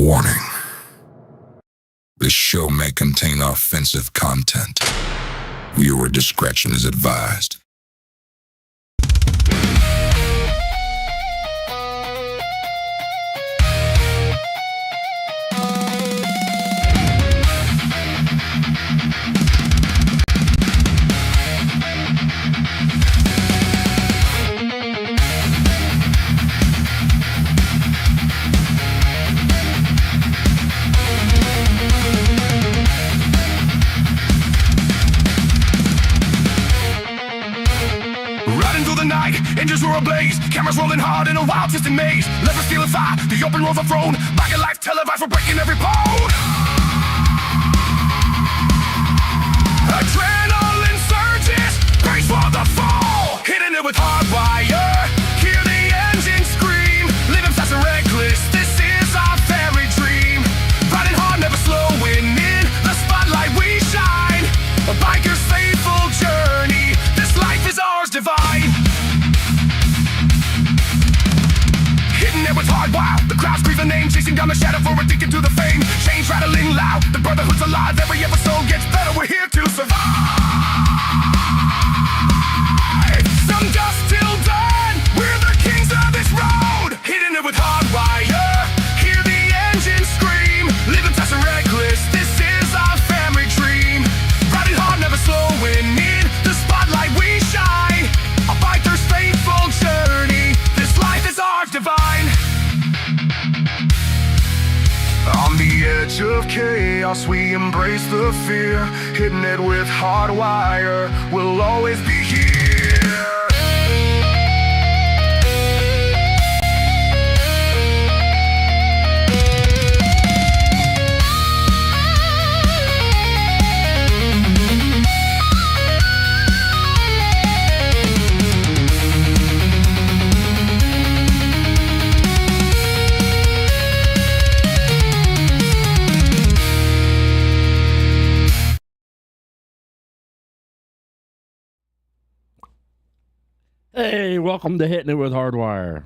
Warning. This show may contain offensive content. Viewer discretion is advised. Engines were ablaze, cameras rolling hard in a wild twisted maze. Levers stealing fire, the open roads are thrown. Back in life, televised, we're breaking every pole. Adrenaline surges, brace for the fall. Hitting it with HardWire, hear the engine scream. Living fast and reckless, this is our very dream. Riding hard, never slowing in the spotlight we shine. A biker's faithful journey, this life is ours divine. With HardWire, the crowd screams the name, chasing down the shadow for addicted to the fame. Chains rattling loud, the brotherhood's alive. Every episode gets better, we're here to survive. Some dust till dawn, we're the kings of this road. Hitting it with HardWire, hear the engine scream. Living fast and reckless, this is our family dream. Riding hard, never slowing in the spotlight we shine. A biker's faithful journey, this life is ours divine. On the edge of chaos, we embrace the fear. Hitting it with HardWire, we'll always be here. Hey, welcome to Hittin' It with HardWire.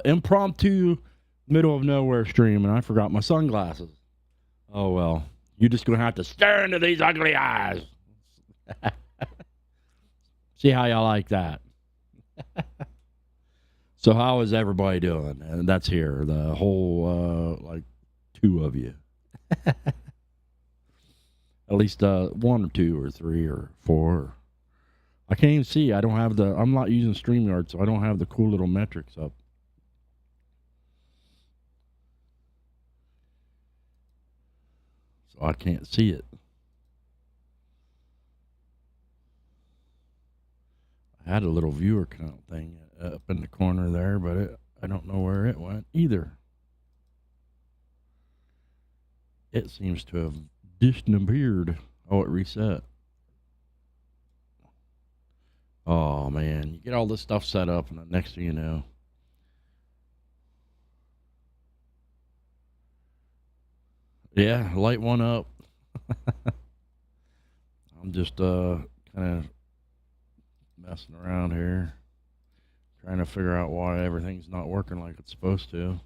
Impromptu, middle of nowhere stream, and I forgot my sunglasses. Oh well, you're just gonna have to stare into these ugly eyes. See how y'all like that. So how is everybody doing? And that's here, the whole like two of you. At least one or two or three or four. I can't even see. I'm not using StreamYard, so I don't have the cool little metrics up. So I can't see it. I had a little viewer count thing up in the corner there, but I don't know where it went either. It seems to have disappeared. Oh, it reset. Oh man, you get all this stuff set up, and the next thing you know, yeah, light one up. I'm just kind of messing around here, trying to figure out why everything's not working like it's supposed to.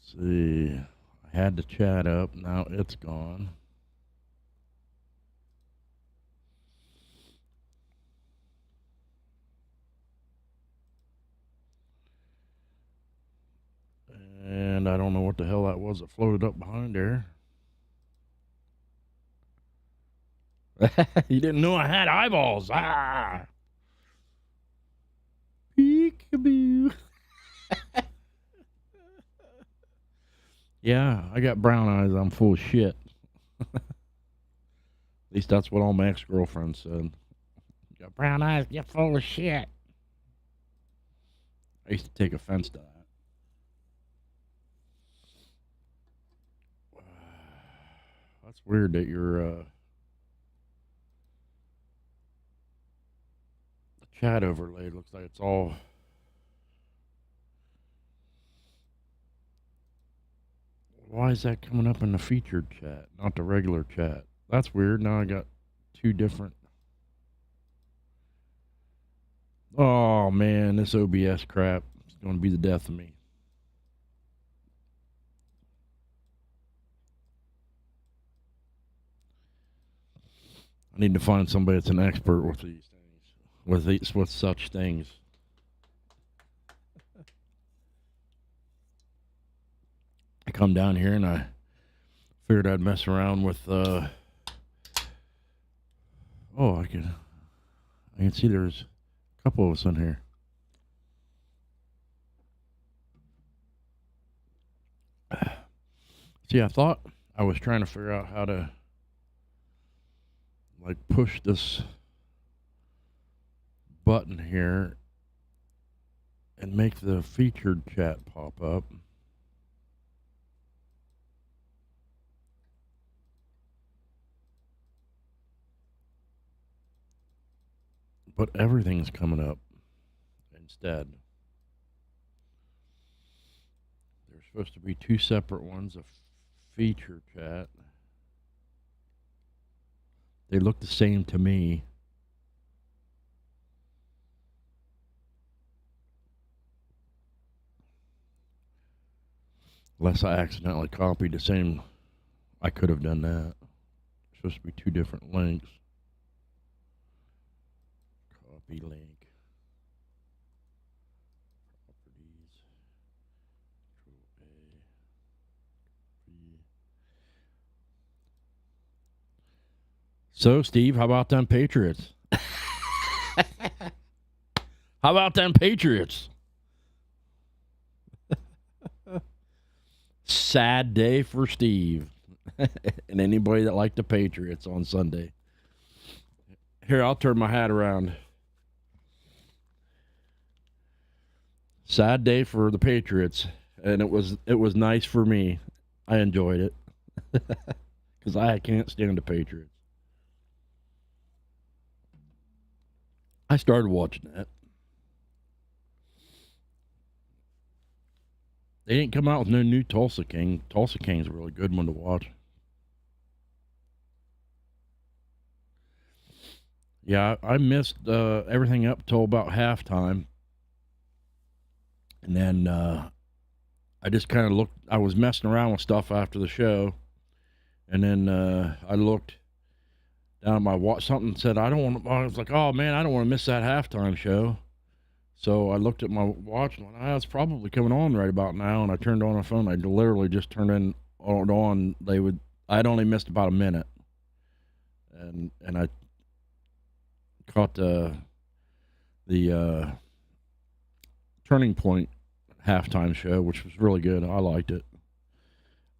Let's see. I had the chat up, now it's gone. And I don't know what the hell that was that floated up behind there. You didn't know I had eyeballs. Ah! Peekaboo. Yeah, I got brown eyes. I'm full of shit. At least that's what all my ex-girlfriends said. You got brown eyes, you're full of shit. I used to take offense to that. That's weird that your the chat overlay looks like it's all... Why is that coming up in the featured chat, not the regular chat? That's weird. Now I got two different Oh man, this OBS crap is going to be the death of me. I need to find somebody that's an expert with these things, with such things. I come down here and I figured I'd mess around with. Oh, I can see there's a couple of us in here. See, I thought I was trying to figure out how to like push this button here and make the featured chat pop up. But everything's coming up instead. There's supposed to be two separate ones, a feature chat. They look the same to me. Unless I accidentally copied the same. I could have done that. It's supposed to be two different links. Copy link. Properties. Control A. So, Steve, how about them Patriots? How about them Patriots? Sad day for Steve and anybody that liked the Patriots on Sunday. Here, I'll turn my hat around. Sad day for the Patriots, and it was nice for me. I enjoyed it because I can't stand the Patriots. I started watching that. They didn't come out with no new Tulsa King. Tulsa King's a really good one to watch. Yeah, I missed everything up till about halftime. And then I just kind of looked. I was messing around with stuff after the show. And then I looked down at my watch. Something said, I was like, oh, man, I don't want to miss that halftime show. So I looked at my watch and went, it's probably coming on right about now. And I turned on my phone. I literally just turned it on. I'd only missed about a minute. And I caught the Turning Point halftime show, which was really good. I liked it.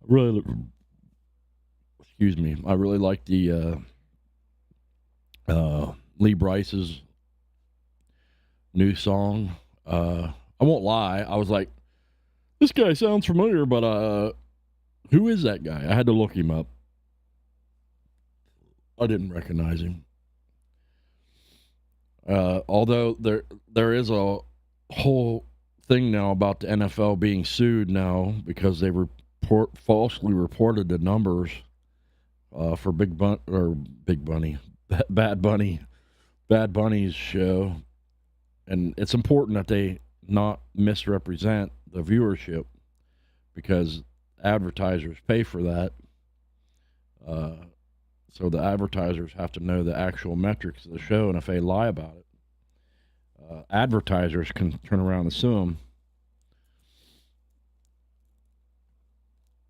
I really liked the Lee Bryce's new song. I won't lie, I was like, this guy sounds familiar, but who is that guy? I had to look him up. I didn't recognize him. Although there is a whole thing now about the NFL being sued now because they falsely reported the numbers for Bad Bunny's show. And it's important that they not misrepresent the viewership because advertisers pay for that. So the advertisers have to know the actual metrics of the show, and if they lie about it, advertisers can turn around and sue them.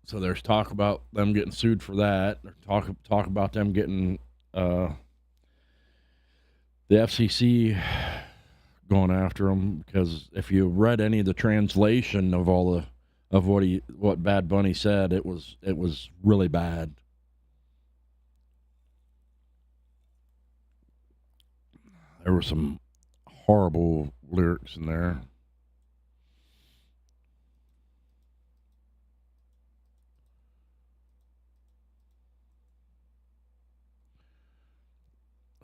So there's talk about them getting sued for that. There's talk about them getting the FCC going after him, because if you read any of the translation of what Bad Bunny said, it was really bad. There were some horrible lyrics in there.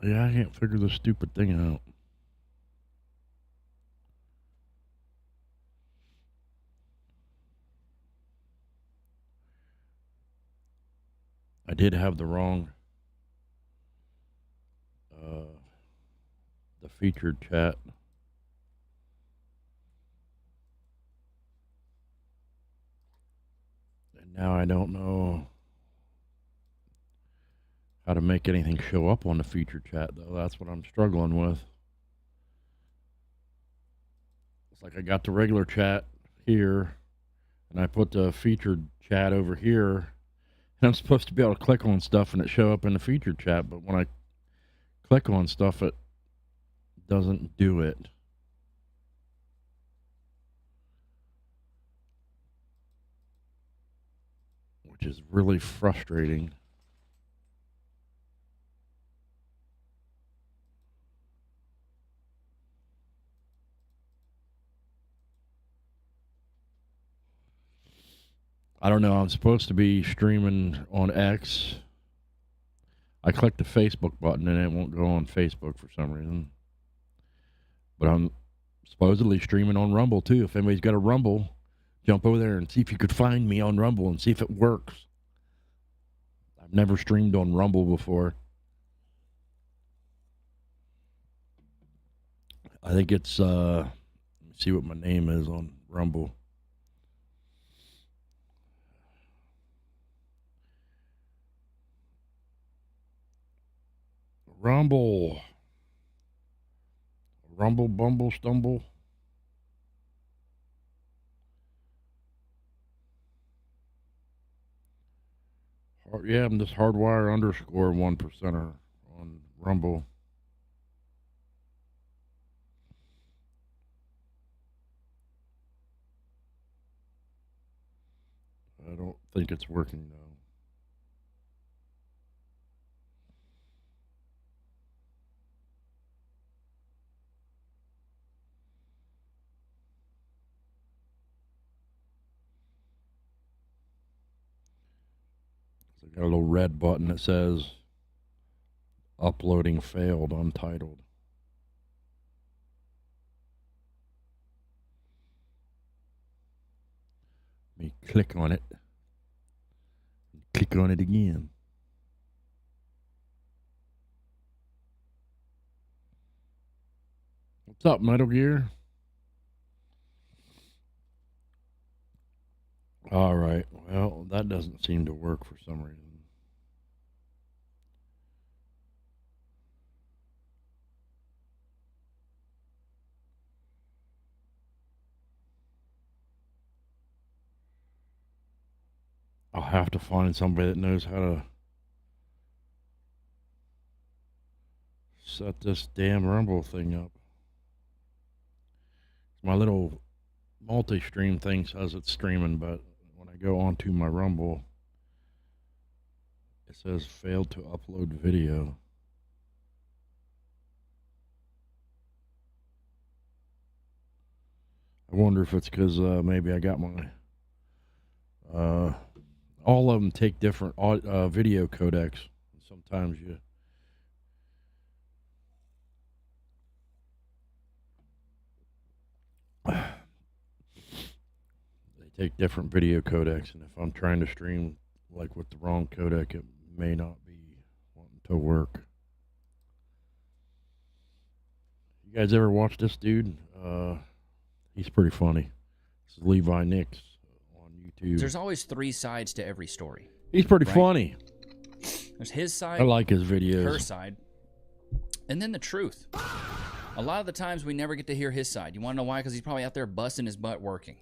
Yeah, I can't figure this stupid thing out. I did have the wrong the featured chat now I don't know how to make anything show up on the feature chat, though. That's what I'm struggling with. It's like I got the regular chat here, and I put the featured chat over here, and I'm supposed to be able to click on stuff and it show up in the featured chat, but when I click on stuff, it doesn't do it. Which is really frustrating. I don't know. I'm supposed to be streaming on X. I clicked the Facebook button and it won't go on Facebook for some reason. But I'm supposedly streaming on Rumble too. If anybody's got a Rumble, jump over there and see if you could find me on Rumble and see if it works. I've never streamed on Rumble before. I think it's, let me see what my name is on Rumble. Rumble, Bumble, Stumble. Yeah, I'm just HardWire _ 1%er on Rumble. I don't think it's working though. Got a little red button that says uploading failed, untitled. Let me click on it. Click on it again. What's up, Metal Gear? All right. Well, that doesn't seem to work for some reason. I'll have to find somebody that knows how to set this damn Rumble thing up. My little multi-stream thing says it's streaming, but when I go onto my Rumble, it says failed to upload video. I wonder if it's because maybe I got my all of them take different video codecs. Sometimes they take different video codecs, and if I'm trying to stream like with the wrong codec, it may not be wanting to work. You guys ever watch this dude? He's pretty funny. This is Levi Nix on YouTube. There's always 3 sides to every story. He's pretty funny. There's his side. I like his videos. Her side. And then the truth. A lot of the times we never get to hear his side. You want to know why? Because he's probably out there busting his butt working.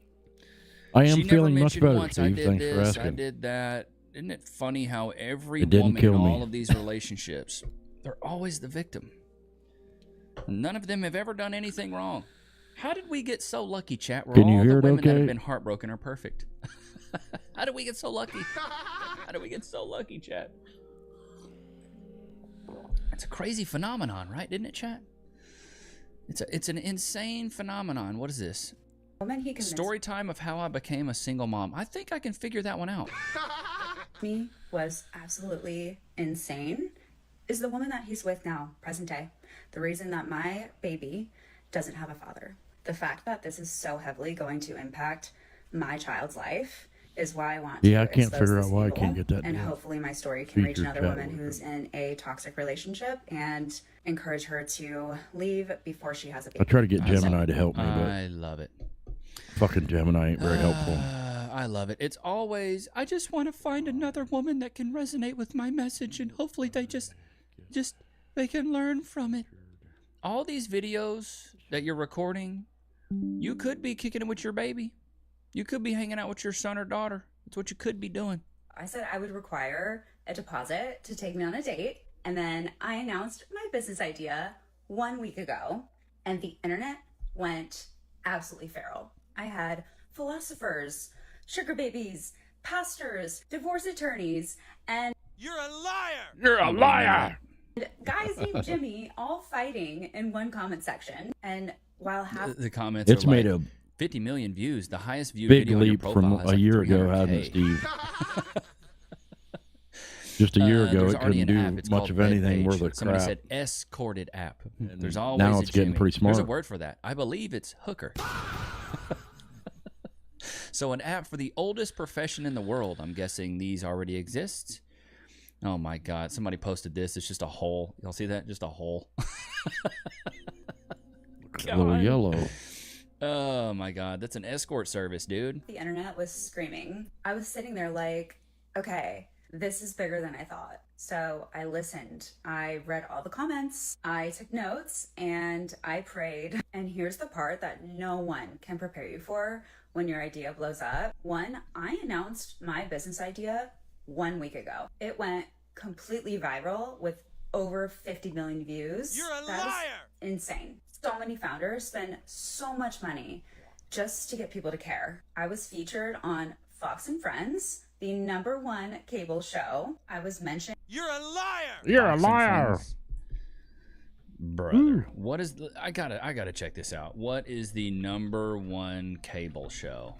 I am feeling much better, once, Steve. Thanks for asking. I did that. Isn't it funny how every woman in all of these relationships, they're always the victim. None of them have ever done anything wrong. How did we get so lucky, chat? Where all the women that have been heartbroken are perfect. How did we get so lucky? How did we get so lucky, chat? It's a crazy phenomenon, right? Didn't it, chat? It's an insane phenomenon. What is this? Story time of how I became a single mom. I think I can figure that one out. Me was absolutely insane is the woman that he's with now, present day. The reason that my baby doesn't have a father. The fact that this is so heavily going to impact my child's life is why I want to I can't figure out why I can't get that. And hopefully my story can reach another woman who's in a toxic relationship and encourage her to leave before she has a baby. I try to get Gemini to help me, but I love it. Fucking Gemini ain't very helpful. I love it. It's always, I just want to find another woman that can resonate with my message, and hopefully they they can learn from it. All these videos that you're recording, you could be kicking it with your baby. You could be hanging out with your son or daughter. That's what you could be doing. I said I would require a deposit to take me on a date, and then I announced my business idea 1 week ago, and the internet went absolutely feral. I had philosophers, sugar babies, pastors, divorce attorneys, and You're a liar! You're a liar. guys named Jimmy all fighting in one comment section. And while half The comments It's are made like, a 50 million views, the highest viewed big video on your leap profile from has a like year ago, 300K. hasn't it, Steve? Just a year ago, There's it already couldn't an app. do It's much called of anything Webpage. worth of Somebody crap. said escorted app. And There's always now a it's getting Jimmy. pretty There's a smart. word for that. I believe it's hooker. So an app for the oldest profession in the world. I'm guessing these already exist. Oh my God! Somebody posted this. It's just a hole. Y'all see that? Just a hole. A little yellow. Oh my God! That's an escort service, dude. the internet was screaming, I was sitting there like, okay, this is bigger than I thought. So I listened. I read all the comments. I took notes and I prayed. And here's the part that no one can prepare you for when your idea blows up. One, I announced my business idea 1 week ago. It went completely viral with over 50 million views. You're a That is liar! insane. So many founders spend so much money just to get people to care. I was featured on Fox and Friends, the #1 cable show. I was mentioned You're a liar! You're a Fox and liar. Friends. Brother. What is the I gotta check this out. What is the #1 cable show?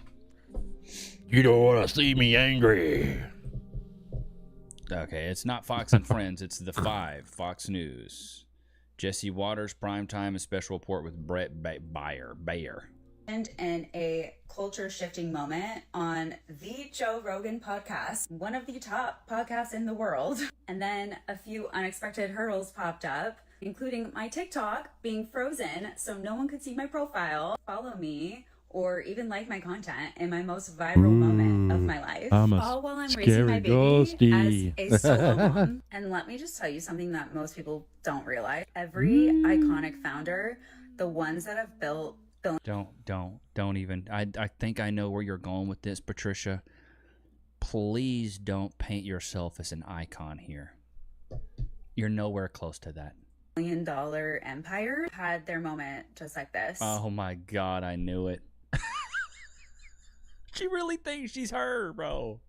You don't want to see me angry. Okay, it's not Fox and Friends, it's the 5, Fox News. Jesse Waters, primetime, a special report with Brett Bayer. in a culture shifting moment on the Joe Rogan podcast, one of the top podcasts in the world. And then a few unexpected hurdles popped up, including my TikTok being frozen so no one could see my profile, follow me, or even like my content in my most viral moment of my life. I'm a All while I'm raising my scary baby ghosty. as a solo mom. And let me just tell you something that most people don't realize. Every iconic founder, the ones that have built Don't even. I think I know where you're going with this, Patricia. Please don't paint yourself as an icon here. You're nowhere close to that. $1 million empire had their moment just like this. Oh my God, I knew it. She really thinks she's her, bro.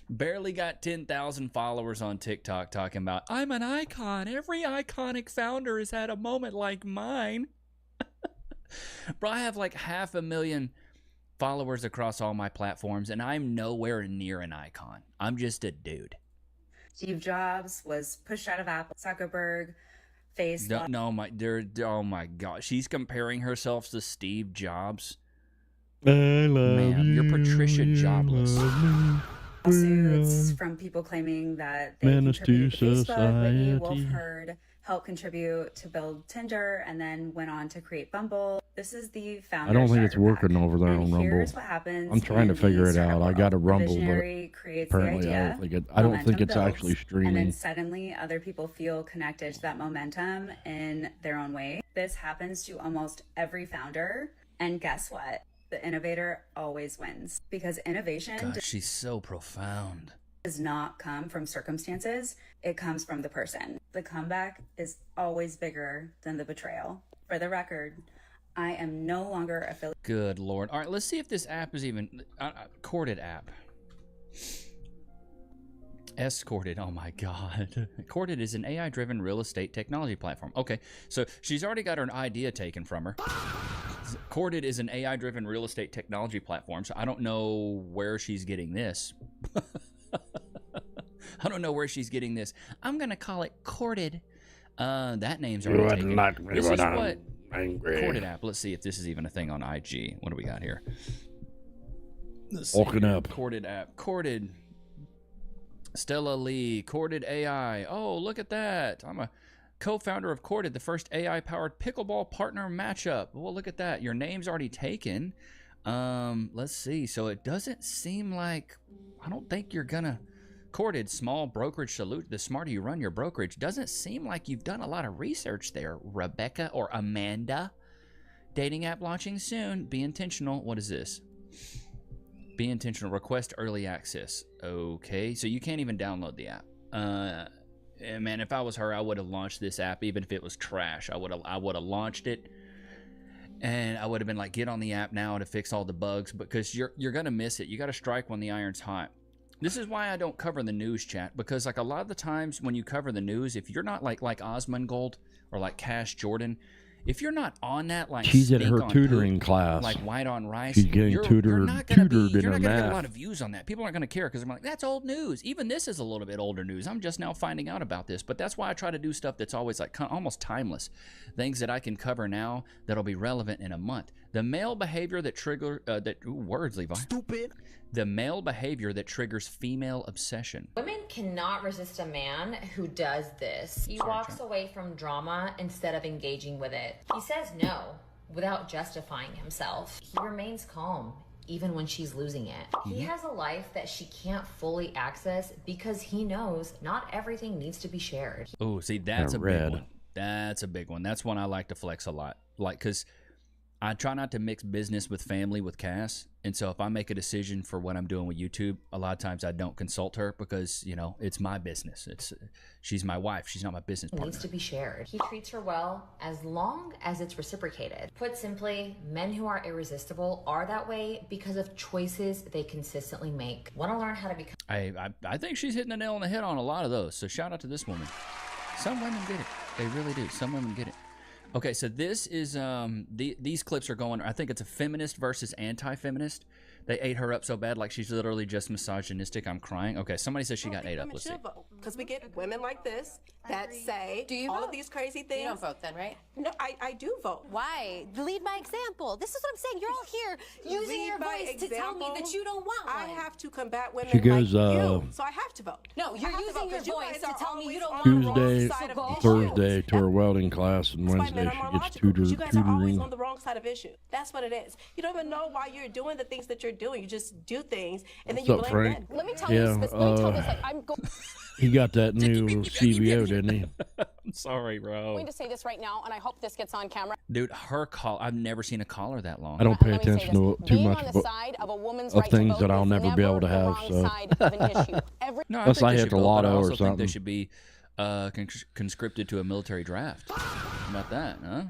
Barely got 10,000 followers on TikTok talking about, I'm an icon. Every iconic founder has had a moment like mine. Bro, I have like 500,000 followers across all my platforms, and I'm nowhere near an icon. I'm just a dude. Steve Jobs was pushed out of Apple. Zuckerberg faced Oh my God. She's comparing herself to Steve Jobs. I love Man, you're Patricia Jobless. lawsuits from people claiming that they Menace to contributed to Facebook. Whitney society. Wolfhard helped contribute to build Tinder and then went on to create Bumble. This is the founder. I don't think it's starter working pack. over there And on Rumble. here's what happens. I'm trying to in the figure it startup out. I world. got a The Rumble, but visionary creates the apparently idea, I don't think it. I don't think momentum it's builds, actually and streaming. then suddenly other people feel connected to that momentum in their own way. This happens to almost every founder. And guess what? The innovator always wins, because innovation God, she's so profound. does not come from circumstances. It comes from the person. The comeback is always bigger than the betrayal. For the record, I am no longer affiliated. Good Lord. All right, let's see if this app is even... Courted app. Escorted. Oh, my God. Courted is an AI-driven real estate technology platform. Okay, so she's already got her idea taken from her. Courted is an AI-driven real estate technology platform, so I don't know where she's getting this. I don't know where she's getting this. I'm going to call it Courted. That name's already taken. This is what... Courted app. Let's see if this is even a thing on IG. What do we got here? Let's see Walking here. up. Courted app. Courted. Stella Lee. Courted AI. Oh, look at that. I'm a co-founder of Courted, the first AI-powered pickleball partner matchup. Well, look at that. Your name's already taken. Let's see. So it doesn't seem like, I don't think you're gonna, Corded, small brokerage salute. The smarter you run your brokerage. Doesn't seem like you've done a lot of research there, Rebecca or Amanda. Dating app launching soon. Be intentional. What is this? Be intentional. Request early access. Okay, so you can't even download the app. Man, if I was her, I would have launched this app, even if it was trash. I would have launched it, and I would have been like, get on the app now to fix all the bugs, because you're gonna miss it. You got to strike when the iron's hot. This is why I don't cover the news, chat, because like a lot of the times when you cover the news, if you're not like Osmongold or like Cash Jordan, if you're not on that, like she's at her tutoring poop, class, like white on rice, she's getting tutored you're in not her gonna math. get a lot of views on that. People aren't gonna care because I'm like, that's old news. Even this is a little bit older news. I'm just now finding out about this, but that's why I try to do stuff that's always like almost timeless, things that I can cover now that'll be relevant in a month. The male behavior that words, Levi. Stupid. The male behavior that triggers female obsession. Women cannot resist a man who does this. He walks away from drama instead of engaging with it. He says no without justifying himself. He remains calm even when she's losing it. He has a life that she can't fully access because he knows not everything needs to be shared. Oh, see, that's a big one. That's a big one. That's one I like to flex a lot. Like, because I try not to mix business with family with Cass. And so if I make a decision for what I'm doing with YouTube, a lot of times I don't consult her because, you know, it's my business. She's my wife. She's not my business partner. Needs to be shared. He treats her well as long as it's reciprocated. Put simply, men who are irresistible are that way because of choices they consistently make. Want to learn how to become... I think she's hitting the nail on the head on a lot of those. So shout out to this woman. Some women get it. They really do. Some women get it. Okay, so this is these clips are going. I think it's a feminist versus anti-feminist. They ate her up so bad, like she's literally just misogynistic. I'm crying. Okay, somebody says she got ate up. Let's see. Because we get women like this that say all of these crazy things. You don't vote then, right? No, I do vote. Why? Lead by example. This is what I'm saying. You're all here using your voice to tell me that you don't want one. I have to combat women She goes, like you, so I have to vote. No, you're using your voice to tell me you don't want Tuesday, one. Thursday to her welding class, and Wednesday she gets You guys are always tutoring. on the wrong side of issues. That's what it is. You don't even know why you're doing the things that you're doing. You just do things, and then you What's up, blame Frank? men. Let me tell you this. Let me tell this. Like, I'm He got that new CBO, didn't he? I'm sorry, bro. going to say this right now, and I hope this gets on camera. Dude, her call. I've never seen a collar that long. I don't pay Let me say attention to this. too Being much on the side of a woman's of right to things vote that I'll is never be able to the have. wrong So side of an issue. No, Unless I think they hit should the vote, but lotto I or also think something. they should be conscripted to a military draft. How about that, huh?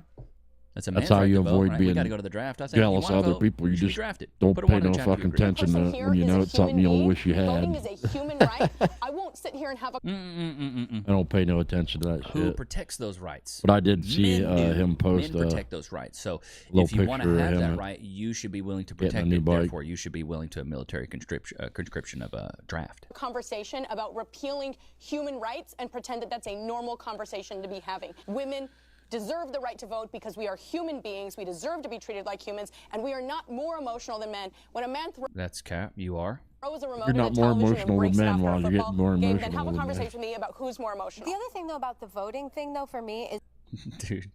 That's a man's how right you to vote, avoid right? We being got to go to the draft. I think jealous you wanna of other vote, people. You should be just drafted. don't Put a pay one in no the chat if you fucking agree. attention Person to here when you is know a it's something human you'll being. wish you Voting had. is a human right. I won't sit here and have a I don't pay no attention to that Who shit. protects those rights? But I did see Men do. him post Men a protect those rights. So little if you want to picture of have that him right, you should be willing to getting a protect new it. bike. Therefore, you should be willing to a military conscription of a draft. conversation about repealing human rights and pretend that that's a normal conversation to be having. Women deserve the right to vote because we are human beings. We deserve to be treated like humans, and we are not more emotional than men. When a man That's cap. You are. throws a remote You're in not a more television emotional and breaks than it men after a while you're football getting more game, then emotional have a than men. conversation with me about who's more emotional. The other thing though about the voting thing though for me is Dude.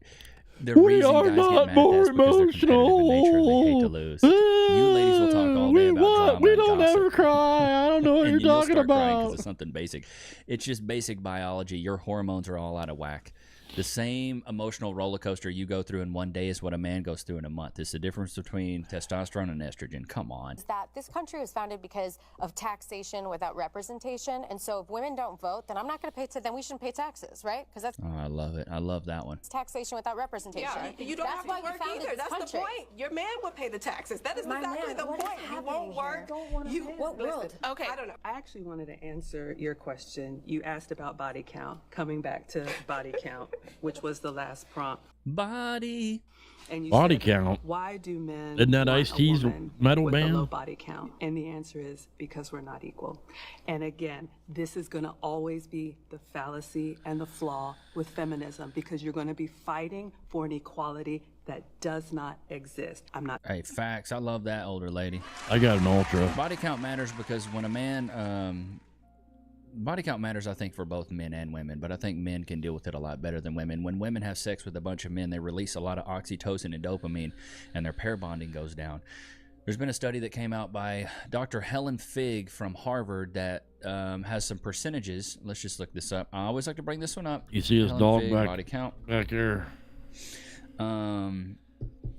The We reason are guys not get mad more at us because they're competitive in nature and they hate to lose. You ladies will talk all day about drama We and don't gossip. ever cry. I don't know what And you're you'll talking start crying 'cause about. it's something basic. It's just basic biology. Your hormones are all out of whack. The same emotional roller coaster you go through in one day is what a man goes through in a month. It's the difference between testosterone and estrogen. Come on. that this country was founded because of taxation without representation, and so if women don't vote, then I'm not going to pay. Then we shouldn't pay taxes, right? Because that's Oh, I love it. I love that one. taxation without representation. Yeah, you don't that's have why to we work founded either. this That's country. the point. Your man would pay the taxes. That is exactly the point. You won't work. What world? Listen, Okay. I don't know. I actually wanted to answer your question. You asked about body count, coming back to body count, which was the last prompt. Body. And you Body said, count? Why do men Isn't that want Ice-T's a woman metal with a band? low body count? And the answer is because we're not equal. And again, this is going to always be the fallacy and the flaw with feminism because you're going to be fighting for an equality that does not exist. I'm not. Hey, facts. I love that, older lady. I got an ultra. Body count matters because when a man, body count matters, I think, for both men and women, but I think men can deal with it a lot better than women. When women have sex with a bunch of men, they release a lot of oxytocin and dopamine, and their pair bonding goes down. There's been a study that came out by Dr. Helen Fig from Harvard that has some percentages. Let's just look this up. I always like to bring this one up. You see his Helen dog Fig, back body count. there.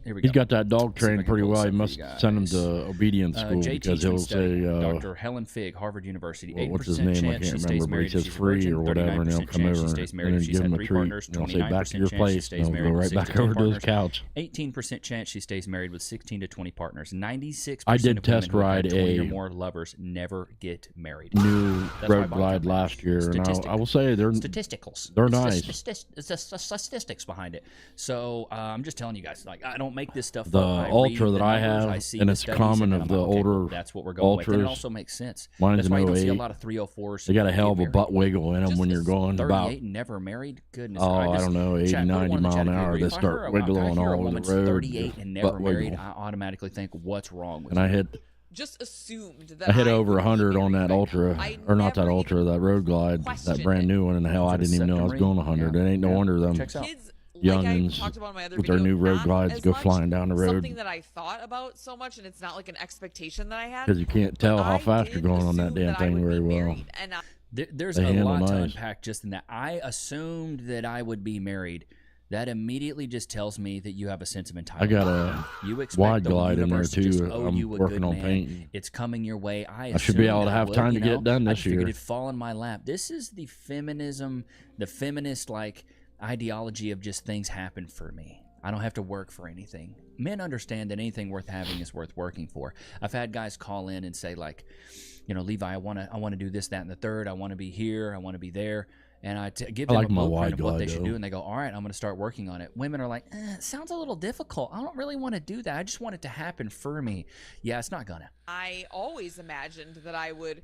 Here we He's go. got that dog Let's see if I trained can pretty pull well. this He up must for you send him guys. to obedience school Jay because Teachman he'll study, say, Dr. Helen Fig, Harvard University. what's his 8% name? I chance can't she stays remember, but he married if says she's a free virgin, or whatever, and he'll 39% come chance over she stays married and if then she's give him had a 3 treat. partners, And he'll say, back 29% to your chance she place, stays and he'll married go with right 6 back to 10 over to his partners, couch. 18% chance she stays married with 16 to 20 partners. 96% I did of women test who have ride had 20 or a more lovers never get married. New That's why road body glide count last matters. year, and I will say they're Statisticals. They're It's nice. It's the statistics behind it. So I'm just telling you guys, like, I don't make this stuff The up. I Ultra read that the I numbers, have, I see and the it's studies, common and of then I'm the like, okay, older well, that's what we're going with. And it Ultras. also makes sense. Mine's That's an why you don't see a 08. lot of 304s. They got a hell of a get butt married. wiggle in them Just when a you're going 38 about, and never married. Goodness. I don't know, 80, Chat, put 90 one in the mile chat an if you hour. agree. They If I start hear a wiggling woman all over woman's the road. 38 and never butt married, wiggle. I automatically think, what's wrong with And I you? hit just assumed that I hit I over would be 100 on married that right Ultra, now. I or not that never Ultra, even that Road Glide, that questioned brand it. new one, and hell, I didn't even know I was going 100. It ain't no wonder them Checks out. Kids, like I youngins talked about in my other with their video, new Road not Glides as go much flying down the road something that I thought about so much, and it's not like an expectation that I had. because you can't tell how I fast you're did going on that assume damn that I thing would very be well. married, and There's They a handle lot to nice. unpack just in that. I assumed that I would be married. That immediately just tells me that you have a sense of entitlement. I got a you expect wide the glide in there universe to just too. owe I'm you a working good on man. painting. It's coming your way. I should be able to have time to get it done I this just figured year. it'd fall in my lap. This is the feminism, the feminist like ideology of just things happen for me. I don't have to work for anything. Men understand that anything worth having is worth working for. I've had guys call in and say like, Levi, I want to do this, that, and the third. I want to be here. I want to be there. And I give them like a my blueprint wide of what glide, they should though. do, and they go, all right, I'm going to start working on it. Women are like, it sounds a little difficult. I don't really want to do that. I just want it to happen for me. Yeah, it's not going to. I always imagined that I would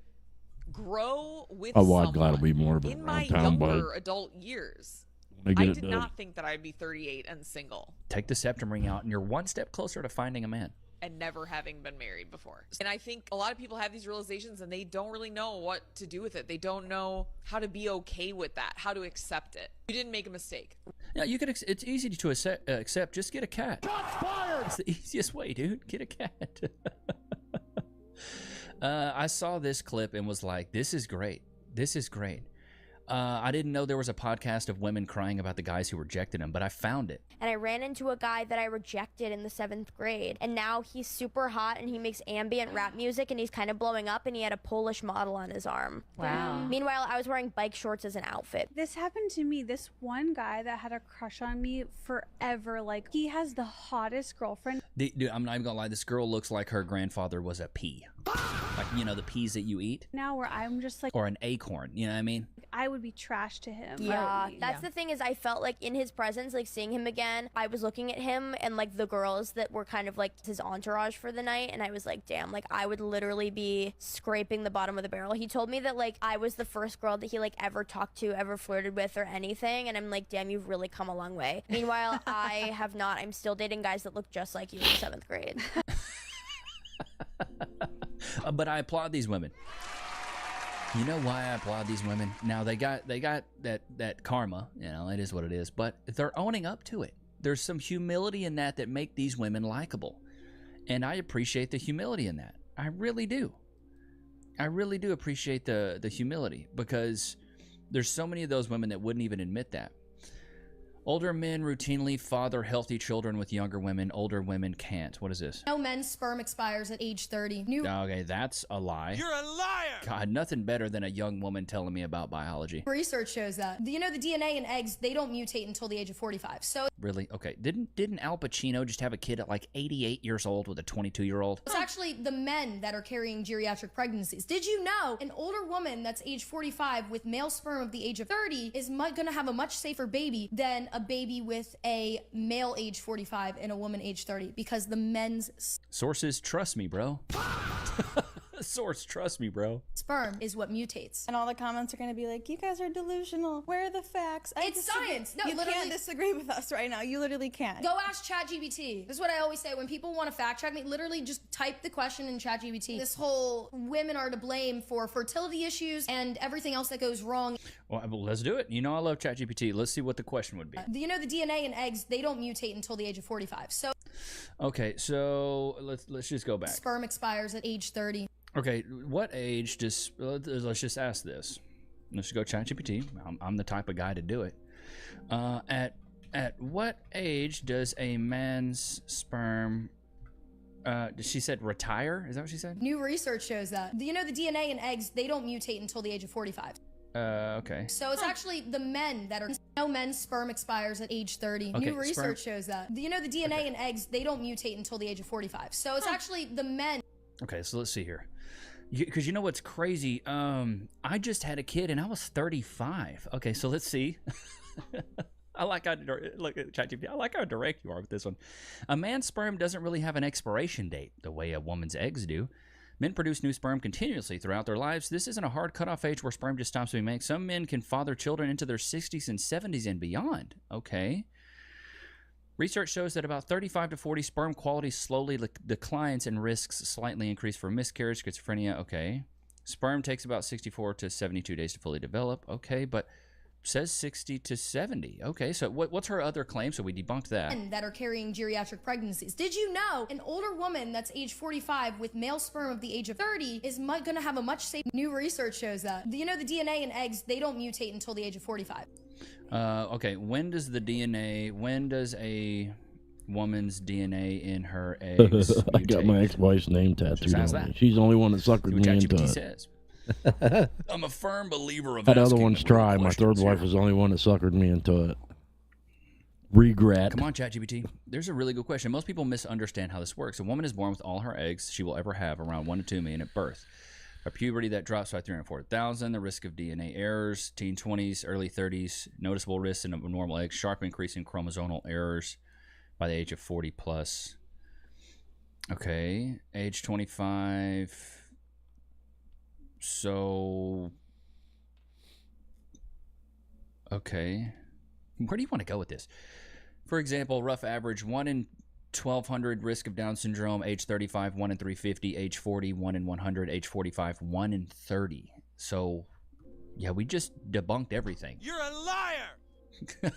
grow with A wide glide will be someone more of a in my round town younger adult years. When they I get did it done. not think that I'd be 38 and single Take the septum ring out, and you're one step closer to finding a man. and never having been married before. And I think a lot of people have these realizations and they don't really know what to do with it. They don't know how to be okay with that, how to accept it. You didn't make a mistake. Yeah, you could. It's easy to accept. Just get a cat. It's the easiest way, dude. Get a cat. I saw this clip and was like, "This is great. This is great." I didn't know there was a podcast of women crying about the guys who rejected them, but I found it. And I ran into a guy that I rejected in the 7th grade. And now he's super hot and he makes ambient rap music and he's kind of blowing up and he had a Polish model on his arm. Wow. Meanwhile, I was wearing bike shorts as an outfit. This happened to me. This one guy that had a crush on me forever. Like, he has the hottest girlfriend. Dude, I'm not even gonna lie. This girl looks like her grandfather was a pea. Like, the peas that you eat? Now where I'm just like... Or an acorn, you know what I mean? I would be trash to him. Yeah, that's the thing is I felt like in his presence, like seeing him again, I was looking at him and like the girls that were kind of like his entourage for the night, and I was like, damn, like I would literally be scraping the bottom of the barrel. He told me that like I was the first girl that he like ever talked to, ever flirted with or anything, and I'm like, damn, you've really come a long way. Meanwhile, I have not. I'm still dating guys that look just like you in 7th grade. But I applaud these women. You know why I applaud these women? Now they got that karma, it is what it is, but they're owning up to it. There's some humility in that make these women likable. And I appreciate the humility in that. I really do. I really do appreciate the humility, because there's so many of those women that wouldn't even admit that. Older men routinely father healthy children with younger women. Older women can't. What is this? No men's sperm expires at age 30. Okay, that's a lie. You're a liar! God, nothing better than a young woman telling me about biology. Research shows that. The DNA in eggs, they don't mutate until the age of 45. So Really? Okay. Didn't Al Pacino just have a kid at like 88 years old with a 22-year-old? it's actually the men that are carrying geriatric pregnancies. Did you know an older woman that's age 45 with male sperm of the age of 30 is going to have a much safer baby than a baby with a male age 45 and a woman age 30, because the men's Sources, trust me, bro. Source, trust me, bro. sperm is what mutates. And all the comments are going to be like, you guys are delusional. Where are the facts? It's science. No, you literally- can't disagree with us right now. You literally can't. Go ask ChatGPT. This is what I always say when people want to fact check me. Literally just type the question in ChatGPT. This whole women are to blame for fertility issues and everything else that goes wrong. Well, let's do it. I love ChatGPT. Let's see what the question would be. The DNA in eggs, they don't mutate until the age of 45. So Okay, so let's just go back. Sperm expires at age 30. Okay, what age does? Let's just ask this. Let's just go ChatGPT. I'm the type of guy to do it. At what age does a man's sperm? She said retire? Is that what she said? New research shows that. You know, the DNA in eggs, they don't mutate until the age of 45. Okay. So it's actually the men that are. No men's sperm expires at age 30. Okay, New research shows that. You know, the DNA in eggs, they don't mutate until the age of 45. So it's actually the men. Okay, so let's see here. Because you know what's crazy? I just had a kid and I was 35. Okay, so let's see. I like how look at ChatGPT. I like how direct you are with this one. A man's sperm doesn't really have an expiration date the way a woman's eggs do. Men produce new sperm continuously throughout their lives. This isn't a hard cutoff age where sperm just stops being made. Some men can father children into their 60s and 70s and beyond. Okay. Research shows that about 35 to 40 sperm quality slowly declines and risks slightly increase for miscarriage, schizophrenia. Okay. Sperm takes about 64 to 72 days to fully develop. Okay, but says 60 to 70. Okay, so what's her other claim? So we debunked that. Men that are carrying geriatric pregnancies. Did you know an older woman that's age 45 with male sperm of the age of 30 is going to have a much safer? New research shows that. You know, the DNA in eggs, they don't mutate until the age of 45. Okay, when does a woman's DNA in her eggs mutate? I got my ex-wife's name tattooed on me. She's the only one that suckered me into it. Says. I'm a firm believer of had other ones try. My third wife was the only one that suckered me into it. Regret. Come on, ChatGPT. There's a really good question. Most people misunderstand how this works. A woman is born with all her eggs she will ever have, around 1 to 2 million at birth. By puberty, that drops by 340,000. The risk of DNA errors, teen 20s, early 30s, noticeable risks in abnormal eggs, sharp increase in chromosomal errors by the age of 40 plus. Okay, age 25. So, okay, where do you want to go with this? For example, rough average, 1 in 1,200 risk of Down syndrome, age 35, 1 in 350, age 40, 1 in 100, age 45, 1 in 30. So, yeah, we just debunked everything. You're a liar!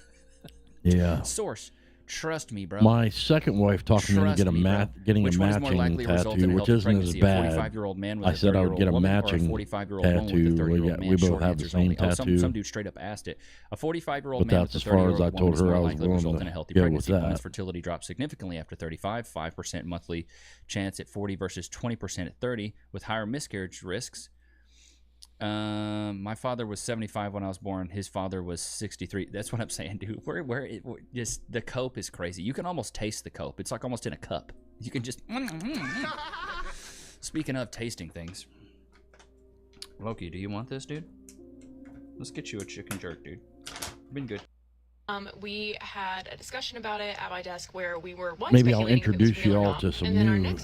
Yeah. Source. Trust me, bro. My second wife talked me into getting a matching tattoo, which isn't as bad. I said I would get a matching tattoo. We both have the same tattoo. Some dude straight up asked it. A 45-year-old man with a 30-year-old woman is more likely to result in a healthy pregnancy. With that. Women's fertility drops significantly after 35, 5% monthly chance at 40 versus 20% at 30, with higher miscarriage risks. My father was 75 when I was born. His father was 63. That's what I'm saying, dude. We're just the cope is crazy. You can almost taste the cope. It's like almost in a cup. You can just. Speaking of tasting things, Loki, do you want this, dude? Let's get you a chicken jerk, dude. Been good. We had a discussion about it at my desk where we were maybe I'll introduce you all to some new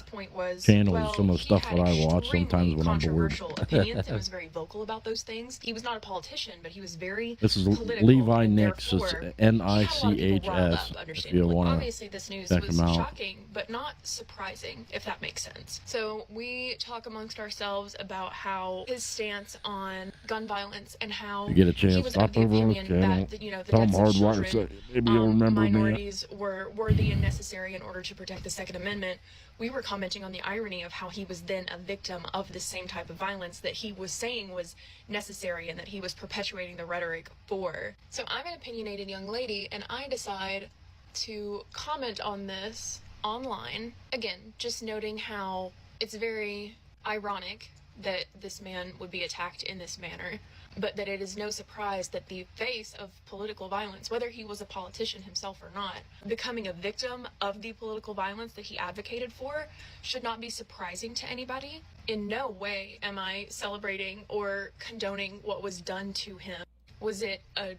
channels, some of the stuff that I watch sometimes when I'm bored. Opinions and was very vocal about those things. He was not a politician, but he was very This is Levi Nix. It's Nichs. If you want to obviously this news check was him out. shocking, but not surprising, if that makes sense. So we talk amongst ourselves about how his stance on gun violence and how you get a he chance, was stop of the over on his opinion channel. that the Tell him deaths of HardWire. children, Maybe you'll remember me. minorities were worthy and necessary in order to protect the Second Amendment. We were commenting on the irony of how he was then a victim of the same type of violence that he was saying was necessary and that he was perpetuating the rhetoric for. So I'm an opinionated young lady, and I decide to comment on this online. Again, just noting how it's very ironic that this man would be attacked in this manner, but that it is no surprise that the face of political violence, whether he was a politician himself or not, becoming a victim of the political violence that he advocated for should not be surprising to anybody. In no way am I celebrating or condoning what was done to him. Was it a...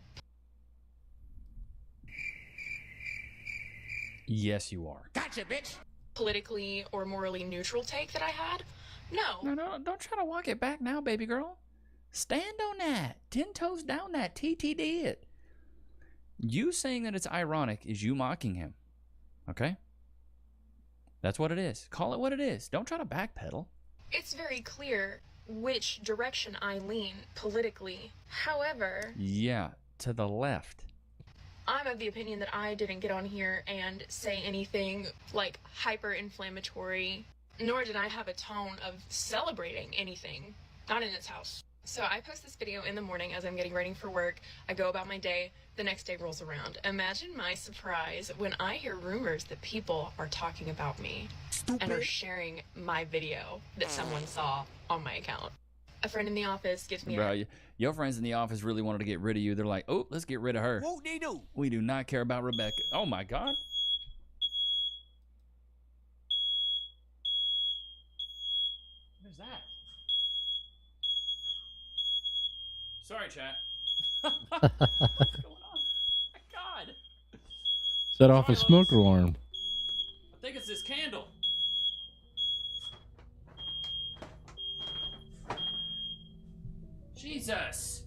Yes, you are. Gotcha, bitch! politically or morally neutral take that I had? No. No, don't try to walk it back now, baby girl. Stand on that. 10 toes down that. TT did. You saying that it's ironic is you mocking him. Okay? That's what it is. Call it what it is. Don't try to backpedal. It's very clear which direction I lean politically. However... Yeah, to the left. I'm of the opinion that I didn't get on here and say anything like hyper-inflammatory, nor did I have a tone of celebrating anything, not in its house. So I post this video in the morning as I'm getting ready for work. I go about my day. The next day rolls around. Imagine my surprise when I hear rumors that people are talking about me and are sharing my video that someone saw on my account. A friend in the office gives me Bro, your friends in the office really wanted to get rid of you. They're like, oh, let's get rid of her. What they do? We do not care about Rebecca. Oh, my God. What is that? Sorry, chat. What's going on? My God. Set off a smoke alarm. I think it's this candle. Jesus.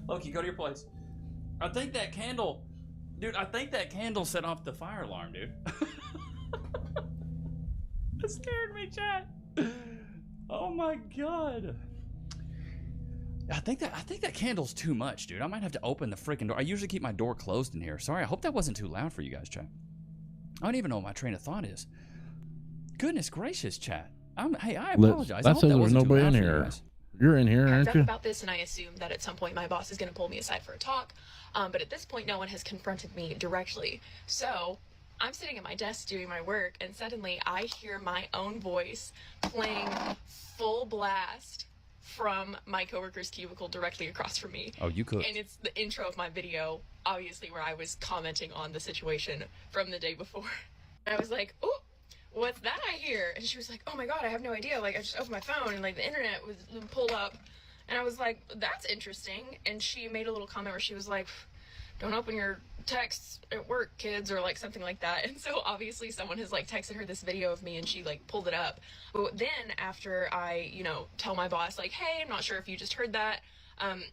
Loki, go to your place. I think that candle, dude, I think that candle set off the fire alarm, dude. That scared me, chat. Oh my God. I think that candle's too much, dude. I might have to open the freaking door. I usually keep my door closed in here. Sorry, I hope that wasn't too loud for you guys, chat. I don't even know what my train of thought is. Goodness gracious, chat. Hey, I apologize. That says there's nobody in here. You're in here, aren't you? About this, and I assume that at some point my boss is going to pull me aside for a talk. But at this point, no one has confronted me directly. So I'm sitting at my desk doing my work, and suddenly I hear my own voice playing full blast from my coworker's cubicle directly across from me. Oh, you could. And it's the intro of my video, obviously, where I was commenting on the situation from the day before. And I was like, oh, what's that I hear? And she was like, oh my God, I have no idea. Like, I just opened my phone and like the internet was pulled up. And I was like, that's interesting. And she made a little comment where she was like, don't open your texts at work, kids, or like something like that. And so obviously someone has like texted her this video of me and she like pulled it up. But then after I, tell my boss like, hey, I'm not sure if you just heard that,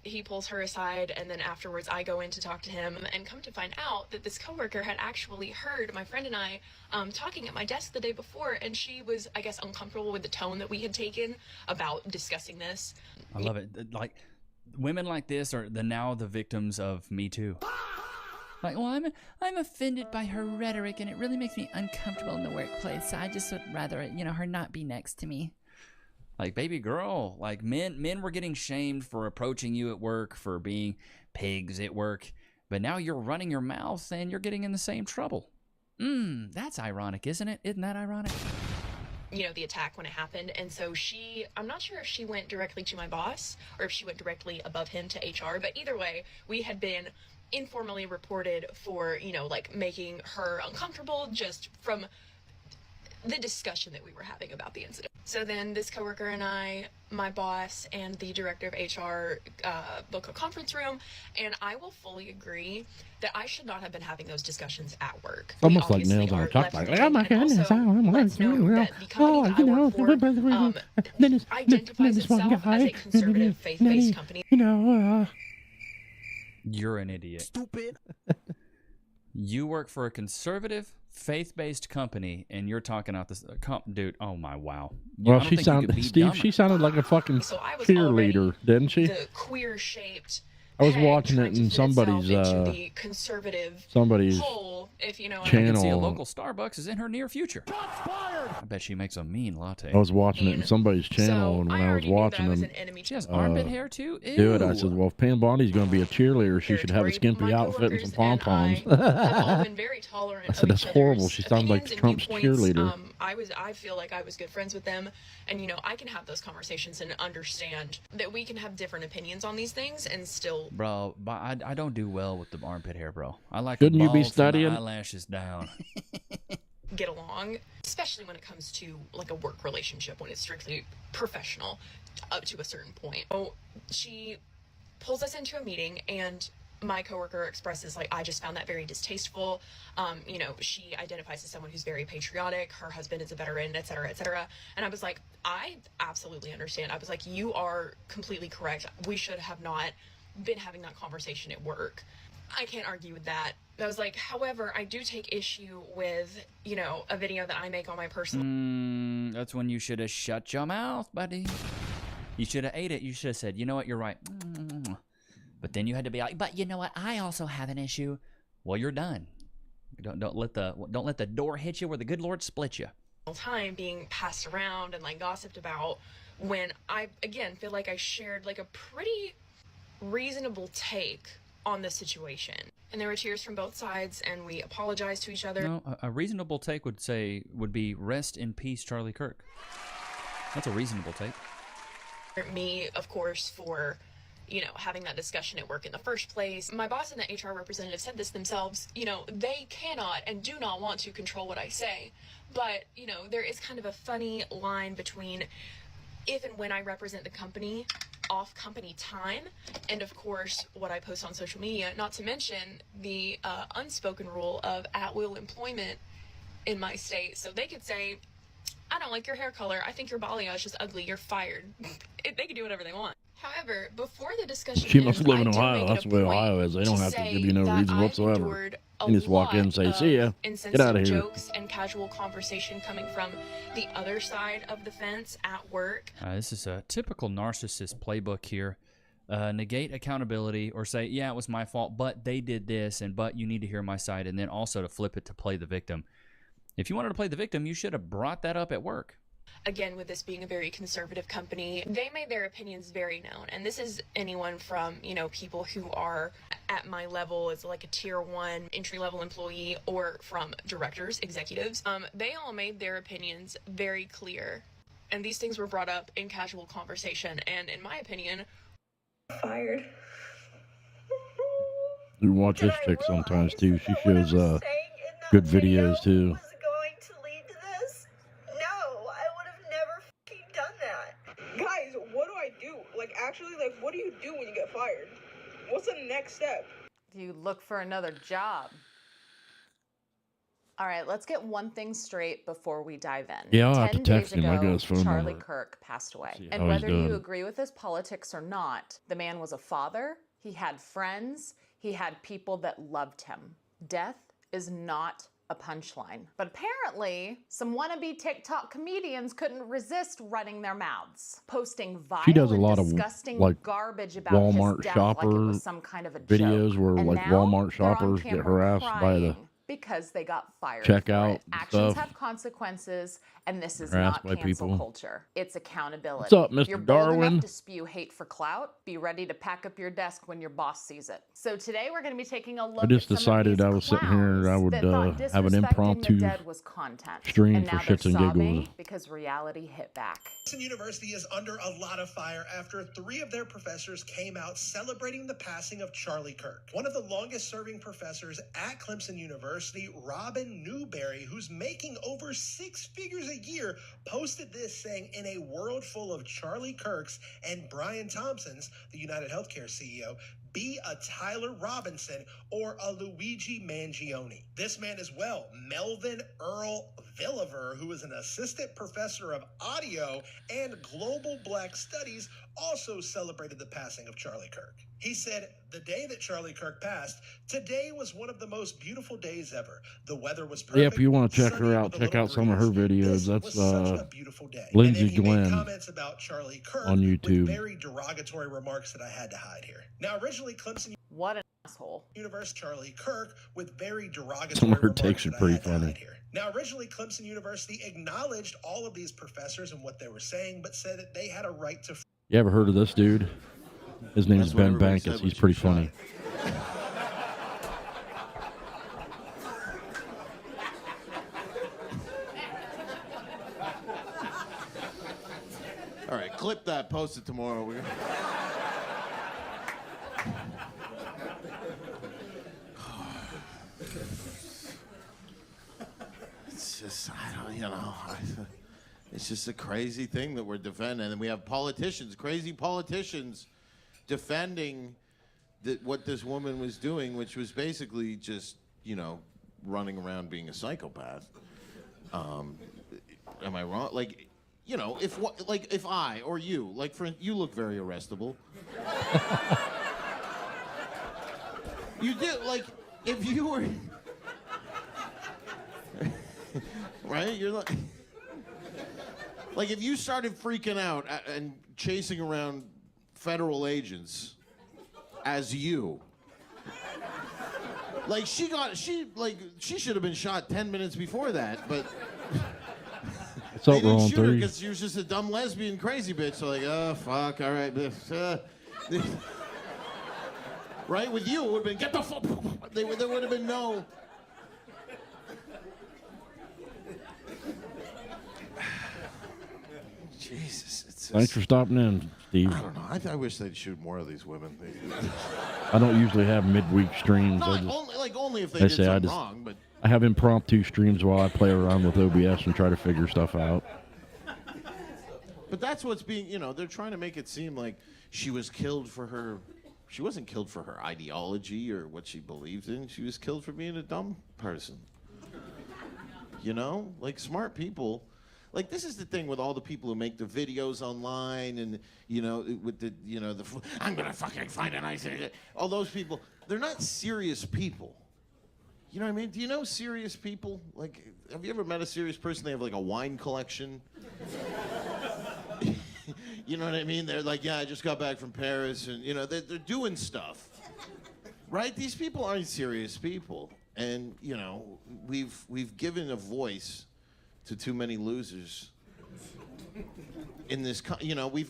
he pulls her aside, and then afterwards I go in to talk to him and come to find out that this coworker had actually heard my friend and I talking at my desk the day before, and she was, I guess, uncomfortable with the tone that we had taken about discussing this. I love it. Like, women like this are now the victims of Me Too. Like, well, I'm offended by her rhetoric, and it really makes me uncomfortable in the workplace. So I just would rather, her not be next to me. Like, baby girl, like men were getting shamed for approaching you at work, for being pigs at work, but now you're running your mouth and you're getting in the same trouble. That's ironic, isn't it? Isn't that ironic? The attack when it happened. And so I'm not sure if she went directly to my boss or if she went directly above him to HR, but either way, we had been informally reported for, like making her uncomfortable just from the discussion that we were having about the incident. So then this coworker and I, my boss, and the director of HR book a conference room, and I will fully agree that I should not have been having those discussions at work. Almost like nails on a chalkboard. Like, oh my goodness, identifies itself as a conservative, faith-based company. You're an idiot. Stupid. You work for a conservative, faith-based company, and you're talking out this dude. Oh my wow. Well, she sounded like a fucking cheerleader, didn't she? The queer-shaped. I was watching it in somebody's hole, if you know what channel. I can see a local Starbucks is in her near future. I bet she makes a mean latte. I was watching it in somebody's channel, and when I was watching them, she has armpit hair too. Ew. Dude, I said, well, if Pam Bondi's going to be a cheerleader, she should have a skimpy outfit and some pom poms. I said, that's horrible. She sounds like Trump's cheerleader. I feel like I was good friends with them, and I can have those conversations and understand that we can have different opinions on these things and still. Bro, but I don't do well with the armpit hair, bro. I like. Shouldn't the you be balls studying? and the eyelashes down. Get along, especially when it comes to like a work relationship, when it's strictly professional up to a certain point. So she pulls us into a meeting, and my coworker expresses like, I just found that very distasteful. She identifies as someone who's very patriotic. Her husband is a veteran, et cetera, et cetera. And I was like, I absolutely understand. I was like, you are completely correct. We should have not been having that conversation at work. I can't argue with that. I was like, however, I do take issue with, a video that I make on my personal. That's when you should have shut your mouth, buddy. You should have ate it. You should have said, you know what, you're right. But then you had to be like, but you know what? I also have an issue. Well, you're done. Don't let the door hit you where the good Lord split you. Time being passed around and like gossiped about, when I again feel like I shared like a pretty reasonable take on the situation, and there were tears from both sides, and we apologized to each other. No, a reasonable take would be rest in peace, Charlie Kirk. That's a reasonable take. Me, of course, for having that discussion at work in the first place. My boss and the HR representative said this themselves. They cannot and do not want to control what I say. But, there is kind of a funny line between if and when I represent the company off company time, and of course what I post on social media, not to mention the unspoken rule of at-will employment in my state. So they could say, I don't like your hair color, I think your balayage is ugly, you're fired. They can do whatever they want. However, before the discussion She must live in Ohio. That's the way Ohio is. They don't have to give you no reason whatsoever. You just walk in and say, see ya, get out of here. Jokes and casual conversation coming from the other side of the fence at work. This is a typical narcissist playbook here. Negate accountability or say, yeah, it was my fault, but they did this, and but you need to hear my side, and then also to flip it to play the victim. If you wanted to play the victim, you should have brought that up at work. Again, with this being a very conservative company, they made their opinions very known. And this is anyone from, people who are at my level as like a tier 1 entry-level employee, or from directors, executives. They all made their opinions very clear. And these things were brought up in casual conversation. And in my opinion, fired. You watch this chick sometimes too. She shows good videos too. Guys, what do I do? Like, actually, like, what do you do when you get fired? What's the next step? You look for another job. All right, let's get one thing straight before we dive in. Yeah, I'll have to text him. I got his phone Charlie number. Kirk passed away. See And how he's whether you doing. agree with his politics or not, the man was a father, he had friends, he had people that loved him. Death is not a punchline. But apparently, some wannabe TikTok comedians couldn't resist running their mouths, posting vile She does a and lot of disgusting like garbage about Walmart his death shopper like it was some kind of a videos joke. where And like now Walmart they're on shoppers get camera harassed by the crying because they got fired. checkout for it. Actions stuff. have consequences, and this is Harassed not by cancel people. culture. It's accountability. What's up, Mr. You're bold Darwin? enough to spew hate for clout. Be ready to pack up your desk when your boss sees it. So today we're going to be taking a look I just at some of decided these I was sitting here. I would that thought have an disrespecting impromptu the dead was content. stream And for now shits they're and sobbing giggles. because reality hit back. Clemson University is under a lot of fire after 3 of their professors came out celebrating the passing of Charlie Kirk. One of the longest serving professors at Clemson University, Robin Newberry, who's making over 6 figures a year, posted this saying, in a world full of Charlie Kirks and Brian Thompsons, the United Healthcare CEO, be a Tyler Robinson or a Luigi Mangione. This man as well, Melvin Earl Villiver, who is an assistant professor of audio and global black studies, also celebrated the passing of Charlie Kirk. He said, the day that Charlie Kirk passed, today was one of the most beautiful days ever. The weather was perfect. Yeah, if you want to check her out, check out some of her videos. That's Lindsay Glenn comments about Charlie Kirk on YouTube. with very derogatory remarks that I had to hide here. Now, originally, Clemson What an asshole. University Charlie Kirk with very derogatory Some of her remarks takes are that I pretty had to hide funny. here. Now, originally, Clemson University acknowledged all of these professors and what they were saying, but said that they had a right to. You ever heard of this dude? His name's That's what Ben everybody Bankus. said He's when pretty she funny. All right, clip that, post it tomorrow. It's just, it's just a crazy thing that we're defending. And we have politicians, crazy politicians, defending what this woman was doing, which was basically just, running around being a psychopath. Am I wrong? Like, if I or you, you look very arrestable. You do, if you were, right? You're like, if you started freaking out and chasing around federal agents, as you. Like she should have been shot 10 minutes before that, but So they didn't rolling shoot her three. because she was just a dumb lesbian crazy bitch. So like, oh fuck, all right. Right, with you, it would have been, get the fuck, there would have been no. Jesus. Thanks for stopping in, Steve. I don't know. I wish they'd shoot more of these women. I don't usually have midweek streams. Not only if they did something wrong, but I have impromptu streams while I play around with OBS and try to figure stuff out. But that's what's being, they're trying to make it seem like she was killed for her. She wasn't killed for her ideology or what she believed in. She was killed for being a dumb person. Like smart people. Like this is the thing with all the people who make the videos online and with the I'm gonna fucking find an ice. All those people, they're not serious people. You know what I mean? Do you know serious people? Like, have you ever met a serious person? They have like a wine collection. You know what I mean? They're like, yeah, I just got back from Paris, and they're doing stuff, right? These people aren't serious people, and we've given a voice to too many losers in this,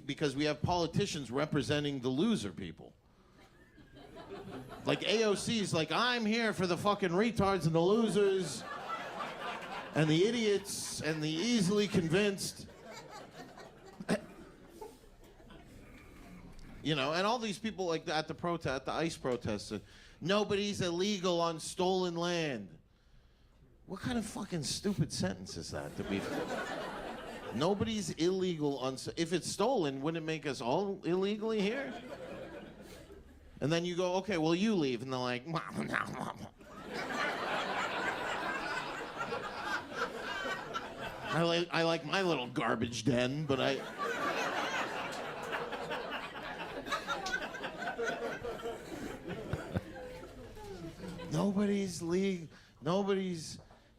because we have politicians representing the loser people. Like AOC's like, I'm here for the fucking retards and the losers and the idiots and the easily convinced. And all these people like at the protest, at the ICE protests, nobody's illegal on stolen land. What kind of fucking stupid sentence is that? Nobody's illegal on. If it's stolen, wouldn't it make us all illegally here? And then you go, okay, well you leave, and they're like, I like my little garbage den, but I. Nobody's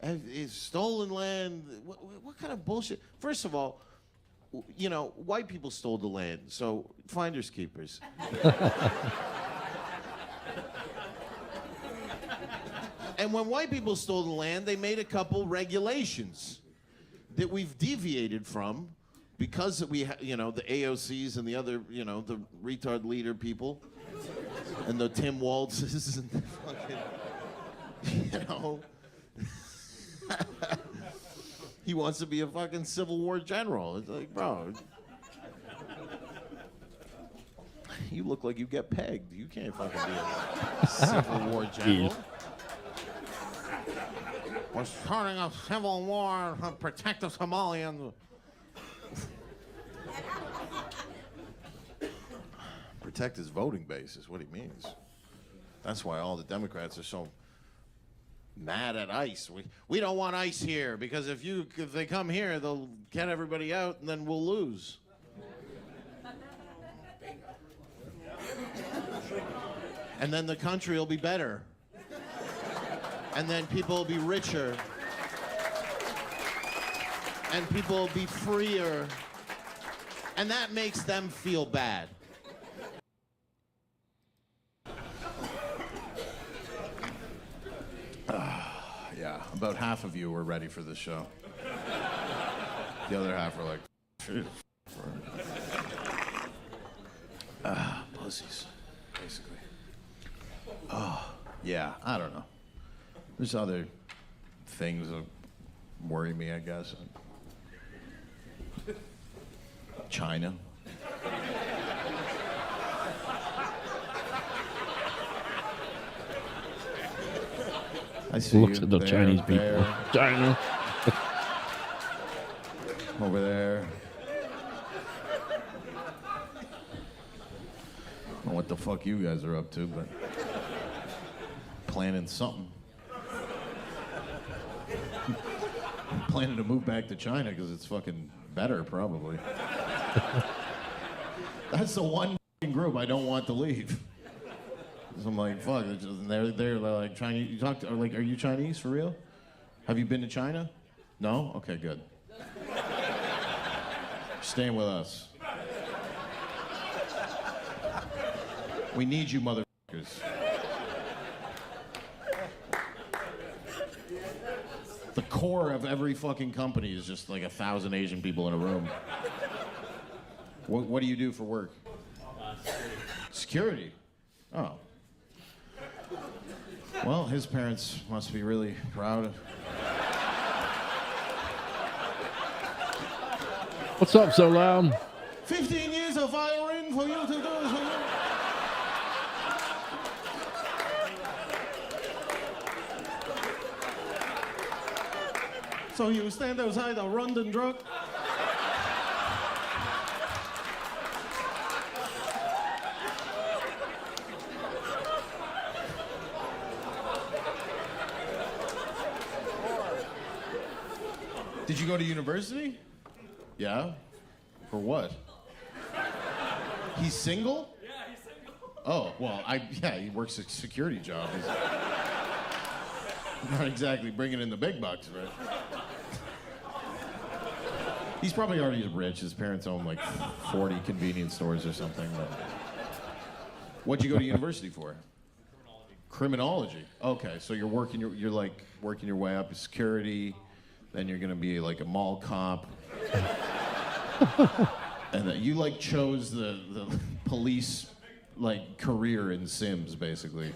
is stolen land. What kind of bullshit? First of all, white people stole the land, so finders keepers. And when white people stole the land, they made a couple regulations that we've deviated from because we, the AOCs and the other, the retard leader people, and the Tim Waltzes and the fucking. He wants to be a fucking Civil War general. It's like, bro, you look like you get pegged. You can't fucking be a Civil War general. We're starting a civil war to protect the Somalians. Protect his voting base is what he means. That's why all the Democrats are so mad at ICE. We don't want ICE here because if they come here, they'll get everybody out and then we'll lose. And then the country will be better. And then people will be richer. And people will be freer. And that makes them feel bad. Yeah, about half of you were ready for this show. The other half were like, pussies, basically. Oh, yeah, I don't know. There's other things that worry me, I guess. China. I see looks at the Chinese people. China. Over there. I don't know what the fuck you guys are up to, but planning something. Planning to move back to China because it's fucking better, probably. That's the one group I don't want to leave. So I'm like, fuck, they're like Chinese. You talk to, like, are you Chinese for real? Have you been to China? No? Okay, good. Staying with us. We need you, mother. motherfuckers. The core of every fucking company is just like 1,000 Asian people in a room. What do you do for work? Security. Oh. Well, his parents must be really proud. What's up, so loud? 15 years of firing for you to do this. So you stand outside a London truck? Did you go to university? Yeah? For what? He's single? Yeah, he's single. Oh, well, he works a security job. He's not exactly bringing in the big bucks, right? He's probably already rich. His parents own like 40 convenience stores or something. What'd you go to university for? Criminology. Okay, so you're working your way up to security, then you're gonna be like a mall cop. And you like chose the police like career in Sims, basically.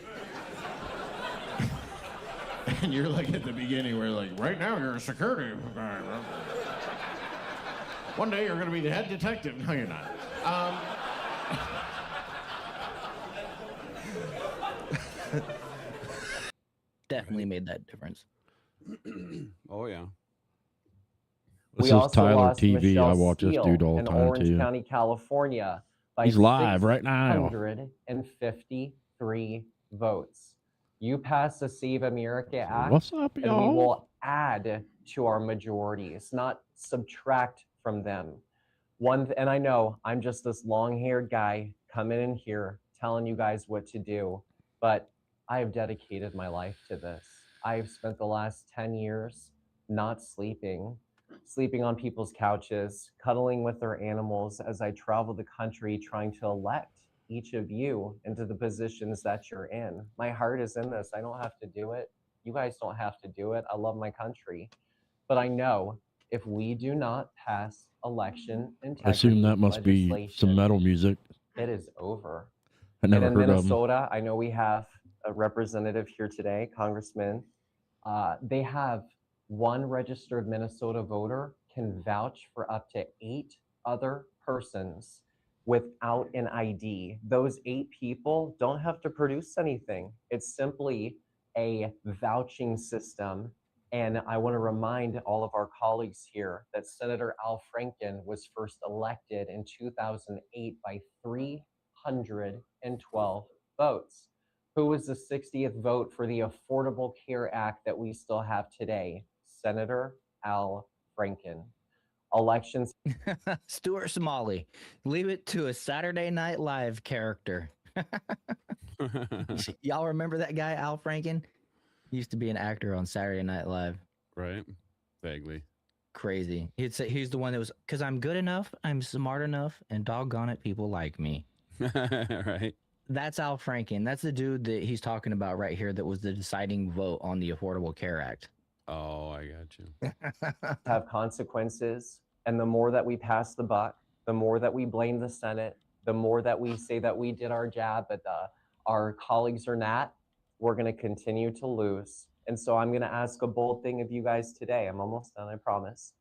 And you're like at the beginning where like, right now you're a security guy. One day you're gonna be the head detective. No, you're not. Definitely made that difference. Oh yeah. This is Tyler TV. Michelle I watch this Steele dude all the in time Orange too. County, California, by He's live right now. 653 votes. You passed the Save America Act, What's up, and we y'all? will add to our majorities, not subtract from them. And I know I'm just this long-haired guy coming in here telling you guys what to do, but I have dedicated my life to this. I've spent the last 10 years not sleeping on people's couches, cuddling with their animals as I travel the country trying to elect each of you into the positions that you're in. My heart is in this. I don't have to do it. You guys don't have to do it. I love my country. But I know if we do not pass election I integrity assume that must be some metal music. it is over. I never and in heard of them. Minnesota, I know we have a representative here today, Congressman. They have one registered Minnesota voter can vouch for up to 8 other persons without an ID. Those 8 people don't have to produce anything. It's simply a vouching system. And I want to remind all of our colleagues here that Senator Al Franken was first elected in 2008 by 312 votes. Who was the 60th vote for the Affordable Care Act that we still have today? Senator Al Franken. Elections. Stuart Somali. Leave it to a Saturday Night Live character. Y'all remember that guy, Al Franken? He used to be an actor on Saturday Night Live. Right. Vaguely. Crazy. He'd say he's the one that was, because I'm good enough, I'm smart enough, and doggone it, people like me. Right. That's Al Franken. That's the dude that he's talking about right here that was the deciding vote on the Affordable Care Act. Oh, I got you. Have consequences. And the more that we pass the buck, the more that we blame the Senate, the more that we say that we did our job, but our colleagues are not, we're going to continue to lose. And so I'm going to ask a bold thing of you guys today. I'm almost done, I promise.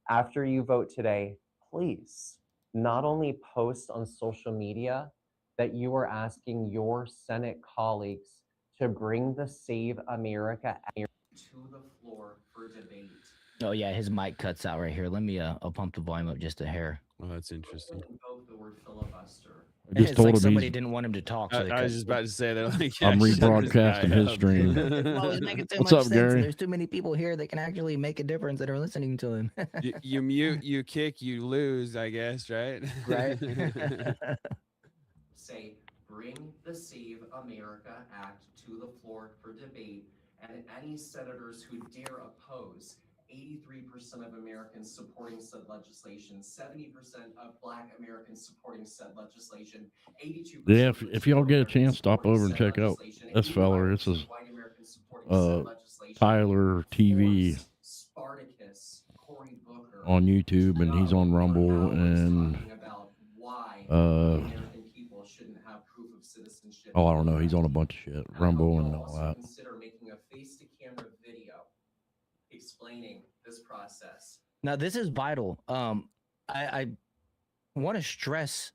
After you vote today, please not only post on social media that you are asking your Senate colleagues to bring the Save America Act to the floor for debate. Oh yeah, his mic cuts out right here. Let me I'll pump the volume up just a hair. Oh, that's interesting. Invoke the word filibuster. I just It's told like him somebody he's- didn't want him to talk. So they I was cut- just about to say that. Like, I'm yeah, shut this rebroadcasting guy his up. stream. Well, he's making too What's much up, sense. Gary? There's too many people here that can actually make a difference that are listening to him. You mute, you kick, you lose, I guess, right? Right. Say, bring the Save America Act to the floor for debate, and any senators who dare oppose, 83% of Americans supporting said legislation, 70% of Black Americans supporting said legislation, 82%. Yeah, if y'all get a chance, stop over and check out this feller. This is Tyler TV on YouTube, and he's on Rumble, and I don't know. He's on a bunch of shit, Rumble and all that. Consider making a face-to-camera video explaining this process. Now, this is vital. I want to stress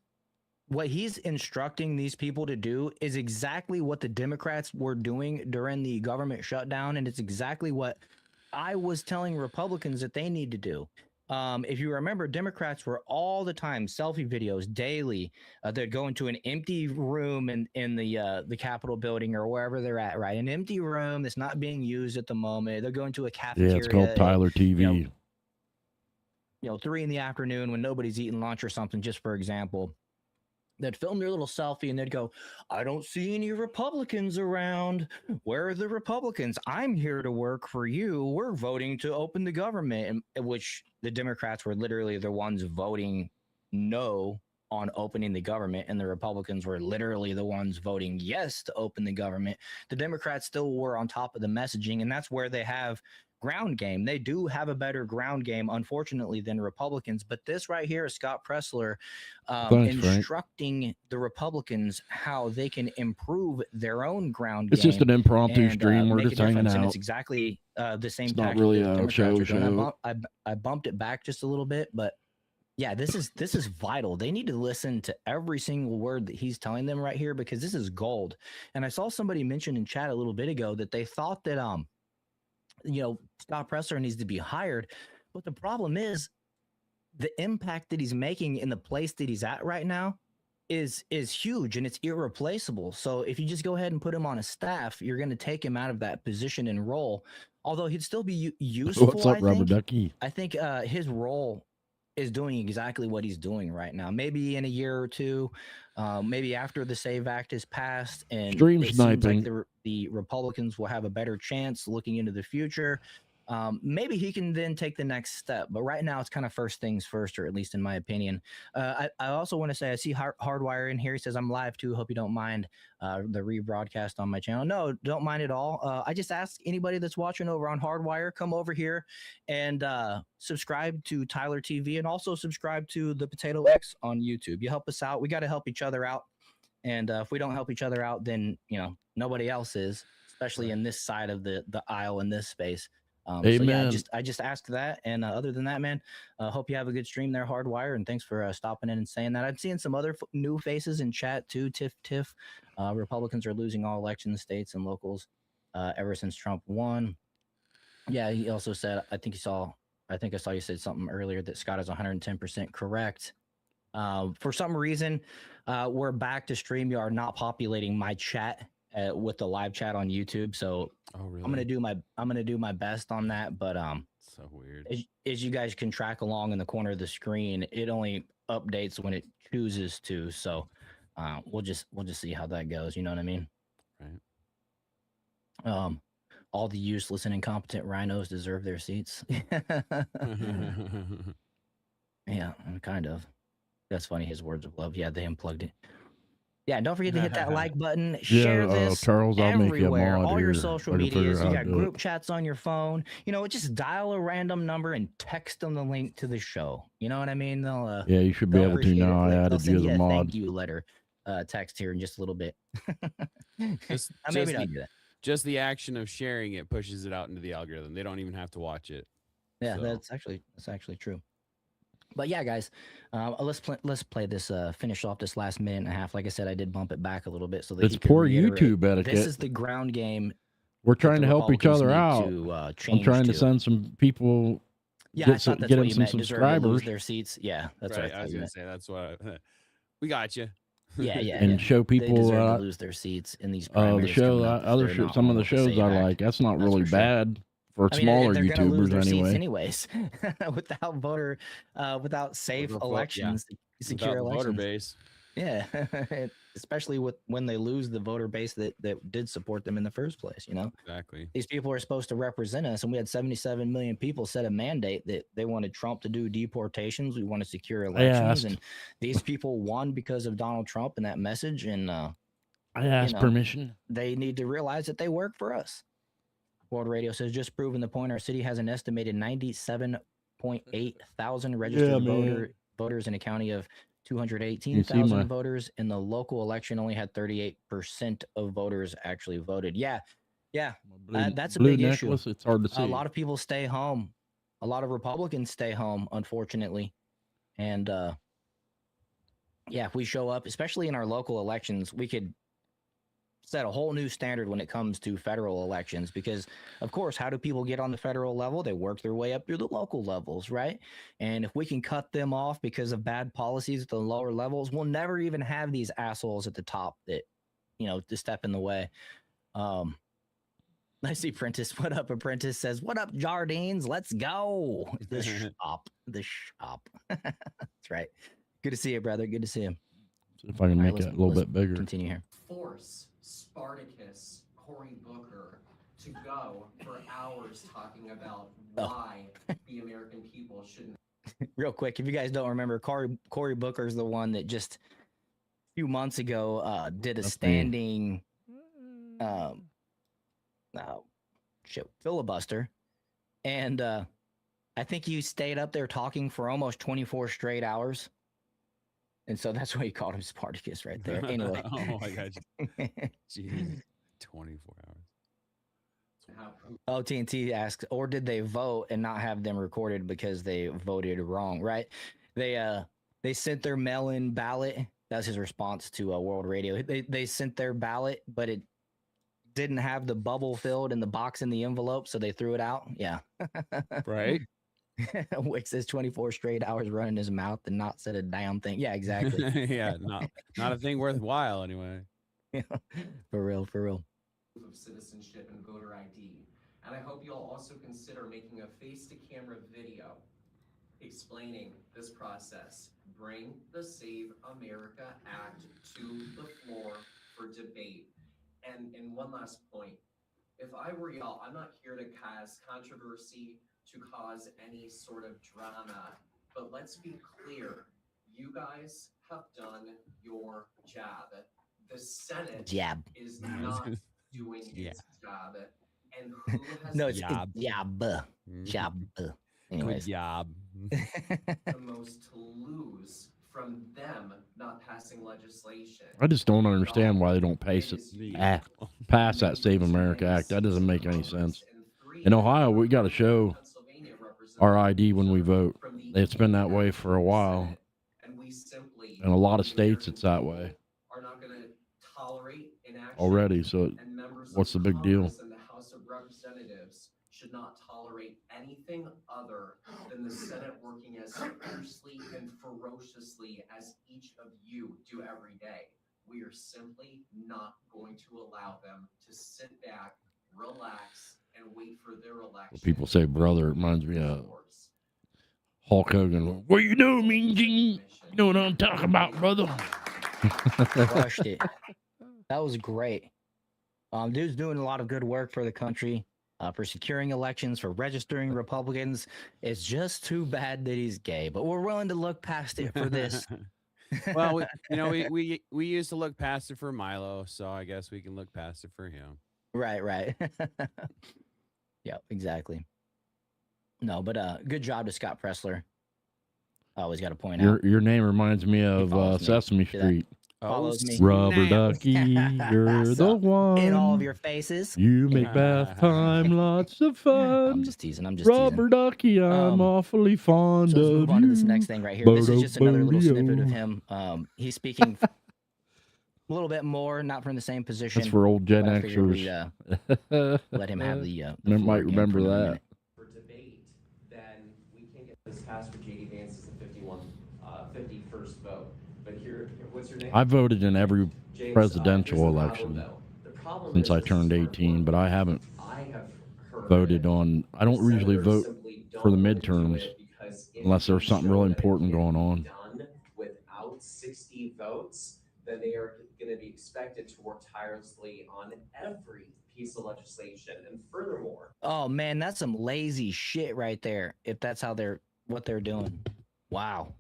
what he's instructing these people to do is exactly what the Democrats were doing during the government shutdown, and it's exactly what I was telling Republicans that they need to do. If you remember, Democrats were all the time selfie videos daily. They'd go into an empty room in the Capitol building or wherever they're at, right? An empty room that's not being used at the moment. They'll go into a cafeteria. Yeah, it's called Tyler TV. You know, 3 PM when nobody's eating lunch or something, just for example. They'd film their little selfie and they'd go, I don't see any Republicans around. Where are the Republicans? I'm here to work for you. We're voting to open the government, which the Democrats were literally the ones voting no on opening the government, and the Republicans were literally the ones voting yes to open the government. The Democrats still were on top of the messaging, and that's where they have ground game. They do have a better ground game, unfortunately, than Republicans. But this right here is Scott Presler instructing the Republicans how they can improve their own ground game. It's just an impromptu stream. We're just hanging out. And it's exactly the same. It's not really a show. I bumped it back just a little bit, but yeah, this is vital. They need to listen to every single word that he's telling them right here, because this is gold. And I saw somebody mention in chat a little bit ago that they thought that Scott Presler needs to be hired. But the problem is the impact that he's making in the place that he's at right now is huge, and it's irreplaceable. So if you just go ahead and put him on a staff, you're going to take him out of that position and role. Although he'd still be useful. What's up, Rubber Ducky? I think his role is doing exactly what he's doing right now. Maybe in a year or two, maybe after the SAVE Act is passed and stream it sniping, seems like the Republicans will have a better chance looking into the future. Maybe he can then take the next step. But right now, it's kind of first things first, or at least in my opinion. I also want to say I see HardWire in here. He says, I'm live too. Hope you don't mind the rebroadcast on my channel. No, don't mind at all. I just ask anybody that's watching over on HardWire, come over here and subscribe to Tyler TV, and also subscribe to the Potato X on YouTube. You help us out. We got to help each other out. And if we don't help each other out, then nobody else is, especially in this side of the aisle in this space. Amen. So yeah, I just asked that, and other than that, man, hope you have a good stream there, HardWire, and thanks for stopping in and saying that. I'm seeing some other new faces in chat too. Tiff. Republicans are losing all election states and locals ever since Trump won. Yeah, he also said, I think I saw you said something earlier that Scott is 110% correct. For some reason, we're back to StreamYard not populating my chat with the live chat on YouTube. So really? I'm gonna do my best on that. But so weird. As you guys can track along in the corner of the screen, it only updates when it chooses to. So we'll just see how that goes. You know what I mean? Right. All the useless and incompetent rhinos deserve their seats. Yeah, kind of. That's funny. His words of love. Yeah, they unplugged it. Yeah, don't forget to hit that like button. Share this Charles, I'll make you a everywhere. mod All your here. social I can figure medias. out You how got to do group chats on your phone. Just dial a random number and text them the link to the show. You know what I mean? They'll yeah, you should be able to appreciate now. it. I They'll added send you as a a mod. thank you letter text here in just a little bit. Maybe not do that. Just the action of sharing it pushes it out into the algorithm. They don't even have to watch it. Yeah, So- that's actually true. But yeah, guys, let's play this. Finish off this last minute and a half. Like I said, I did bump it back a little bit so that It's he could poor reiterate. YouTube etiquette. This is the ground game. We're that trying the to help each Republicans other need out. to, I'm change trying to to. send some people. Yeah, I get thought some, that's get what them you some meant. Deserve to lose subscribers their seats. Yeah, that's right. what I was gonna say that's what. We got you. Yeah, and show They people deserve to lose their seats in these primaries. the show. coming up if Other they're show, not some of on the with the shows SAVE I Act. like. That's not That's really for sure. bad for I mean, smaller they're gonna lose YouTubers their seats anyway. anyways, without safe elections, secure without the voter elections. base. Yeah, especially when they lose the voter base that did support them in the first place. You know, Exactly. these people are supposed to represent us, and we had 77 million people set a mandate that they wanted Trump to do deportations. We want to secure elections, and these people won because of Donald Trump and that message. And I asked permission. They need to realize that they work for us. World Radio says, just proving the point, our city has an estimated 97.8 thousand registered voters in a county of 218,000 voters. In the local election, only had 38% of voters actually voted. Yeah. That's a big issue. It's hard to see. A lot of people stay home. A lot of Republicans stay home, unfortunately. And if we show up, especially in our local elections, we could set a whole new standard when it comes to federal elections, because of course, how do people get on the federal level? They work their way up through the local levels, right? And if we can cut them off because of bad policies at the lower levels, we'll never even have these assholes at the top that, to step in the way. I see Prentice. What up? Apprentice says, what up, Jardines? Let's go. The shop. That's right. Good to see you, brother. Good to see you. See if I can make it a little bit bigger. Continue here. Force Spartacus, Cory Booker, to go for hours talking about why the American people shouldn't. Real quick, if you guys don't remember, Cory Booker's the one that just a few months ago did a standing filibuster, and I think you stayed up there talking for almost 24 straight hours. And so that's why you called him Spartacus right there. Anyway. Oh my God. Jeez. 24 hours. Oh, TNT asks, or did they vote and not have them recorded because they voted wrong? Right. They sent their mail-in ballot. That's his response to World Radio. They sent their ballot, but it didn't have the bubble filled in the box in the envelope, so they threw it out. Yeah. Right. Wick says 24 straight hours running his mouth and not said a damn thing. Yeah, exactly. Yeah, not a thing worthwhile anyway. Yeah, for real. Of citizenship and voter ID. And I hope you'll also consider making a face-to-camera video explaining this process. Bring the Save America Act to the floor for debate. And one last point. If I were y'all, I'm not here to cause controversy, to cause any sort of drama, but let's be clear. You guys have done your job. The Senate is not doing its job. And who has no, it's job. Anyways. Good job. The most to lose from them not passing legislation. I just don't understand why they don't pass that Save America Act. That doesn't make any sense. In Ohio, we got to show our ID when we vote. It's been that way for a while. In a lot of states, it's that way already. So what's the big deal? And the House of Representatives should not tolerate anything other than the Senate working as fiercely and ferociously as each of you do every day. We are simply not going to allow them to sit back, relax, and wait for their election. When people say brother, it reminds me of Hulk Hogan. What you doing, Mean Gene? You know what I'm talking about, brother? Crushed it. That was great. Dude's doing a lot of good work for the country, for securing elections, for registering Republicans. It's just too bad that he's gay, but we're willing to look past it for this. Well, we used to look past it for Milo, so I guess we can look past it for him. Right. Yeah, exactly. No, but good job to Scott Pressler. I always got to point out. Your name reminds me of Sesame Street. Follows me. Rubber ducky, you're the one. In all of your faces. You make bath time lots of fun. I'm just teasing. Rubber ducky, I'm awfully fond so let's of move on to this next thing right here. This is just another little snippet of him. He's speaking a little bit more, not from the same position. That's for old Gen Xers. Let him have the might remember that. For debate, then we can get this passed for J.D. Vance as the 51st vote. But here, what's your name? I voted in every presidential election since I turned 18, but I haven't voted on. I don't usually vote for the midterms unless there's something really important going on. Without 60 votes, then they are going going to be expected to work tirelessly on every piece of legislation. And furthermore, Oh man, that's some lazy shit right there. If that's how what they're doing. Wow.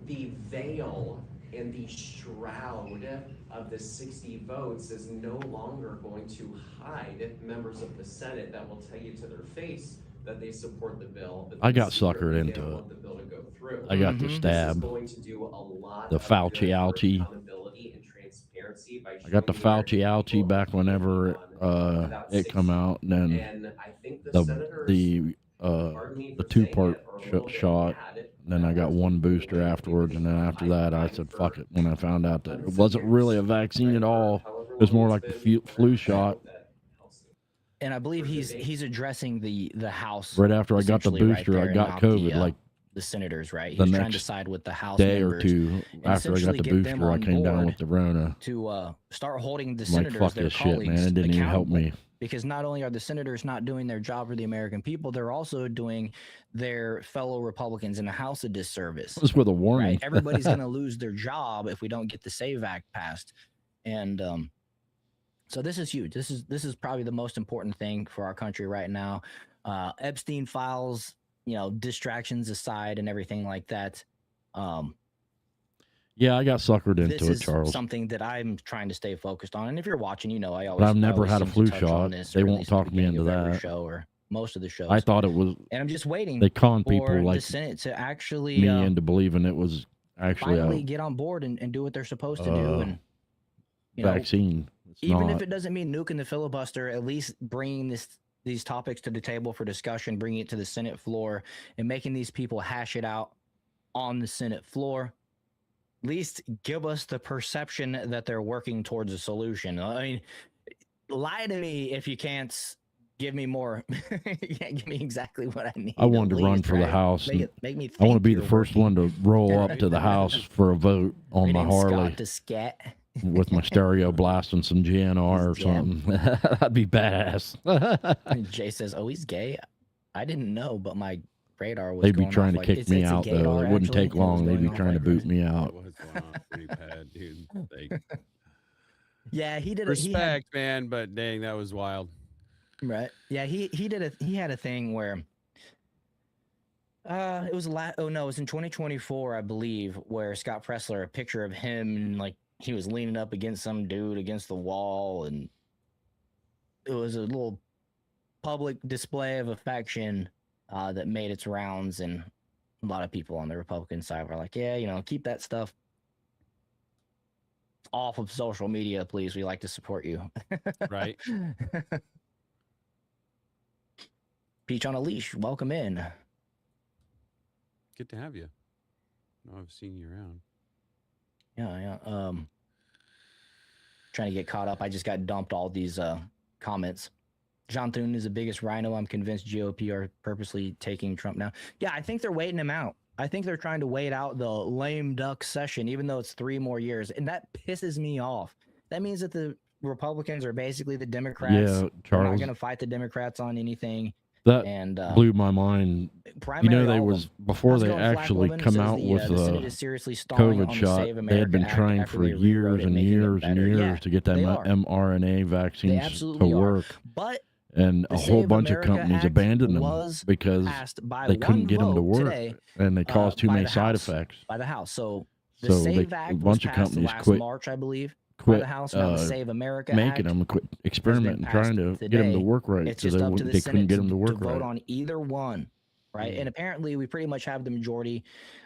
the veil and the shroud of the 60 votes is no longer going to hide members of the Senate that will tell you to their face that they support the bill. But I got secretly suckered they into don't it. want the bill to go through. I got the This is stab. going to do a lot The of Fauci good for ouchie. accountability and transparency by I got the showing Fauci ouchie back whenever it come out, and then And I think the the senators, the 2-part shot. Then I got one booster afterwards, and then after that, I said fuck it. When I found out that it wasn't really a vaccine at all, it was more like the flu shot. And I believe he's addressing the House Right after I got the essentially right booster, there I and got not COVID the like the senators, right? the He's trying to next side with the House day members or two and after I got essentially the get them booster. I on came down board with the Rona. to start holding the I'm like, senators, fuck their this shit, colleagues, man. It didn't even help accountable. me. Because not only are the senators not doing their job for the American people, they're also doing their fellow Republicans in the House a disservice. Just with a warning. Right? Everybody's going to lose their job if we don't get the SAVE Act passed. And so this is huge. This is probably the most important thing for our country right now. Epstein files, distractions aside and everything like that. Yeah, I got suckered into This it, is Charles. something that I'm trying to stay focused on. And if you're watching, I always. But I've never I always had a seem to flu touch on shot. this, They or at won't least at the talk me beginning into of every that. show or most of the shows. I thought it was. And I'm just waiting. They conned for people like the Senate to actually me into believing it was actually finally a get on board and do what they're supposed to do. And vaccine. It's even not. if it doesn't mean nuking the filibuster, at least bringing these topics to the table for discussion, bringing it to the Senate floor, and making these people hash it out on the Senate floor. At least give us the perception that they're working towards a solution. I mean, lie to me if you can't give me more. You can't give me exactly what I need. I wanted to run least, for the right? House. Make me I want to think be the you're first one to roll up to the House for a vote on my Harley Scott to scat. with my stereo blasting some GNR or something. That'd be badass. Jay says, "Oh, he's gay. I didn't know, but my radar was." They'd be going trying off to like, kick me out, though. It wouldn't take long. They'd be trying to boot me out. It was going on pretty bad, dude. Like, Yeah, he did. respect, man, but dang, that was wild. Right. Yeah, he had a thing where it was it was in 2024, I believe, where Scott Pressler, a picture of him, and like he was leaning up against some dude against the wall, and it was a little public display of affection that made its rounds, and a lot of people on the Republican side were like, yeah, keep that stuff off of social media, please. We like to support you. Right. Peach on a leash, welcome in. Good to have you. No, I've seen you around. Yeah. Trying to get caught up. I just got dumped all these comments. John Thune is the biggest rhino. I'm convinced GOP are purposely taking Trump now. Yeah, I think they're waiting him out. I think they're trying to wait out the lame duck session, even though it's 3 more years. And that pisses me off. That means that the Republicans are basically the Democrats. Yeah, They're not Charles. going to fight the Democrats on anything. That and blew my mind. primary They all of was them. before they Osgood and actually Flack-Levin come says out with the Senate is seriously stalling on COVID the shot. Save They had been America Act trying after for they rewrote years it, and making it years and better. years Yeah, to get that they are. mRNA vaccines absolutely to are. work. But and the a whole Save bunch of America companies Act abandoned them was because passed by they couldn't one get them to vote work, today, and they caused too by many the side House, effects. by the House. So the So Save a Act bunch was of passed companies last quit March, I believe, by quit the House. Now the Save America making Act them, quit has been experimenting, trying to passed get them to today. work right. It's So just up to the they couldn't Senate get them to to work vote right. on either one, right? And apparently we pretty much have the majority.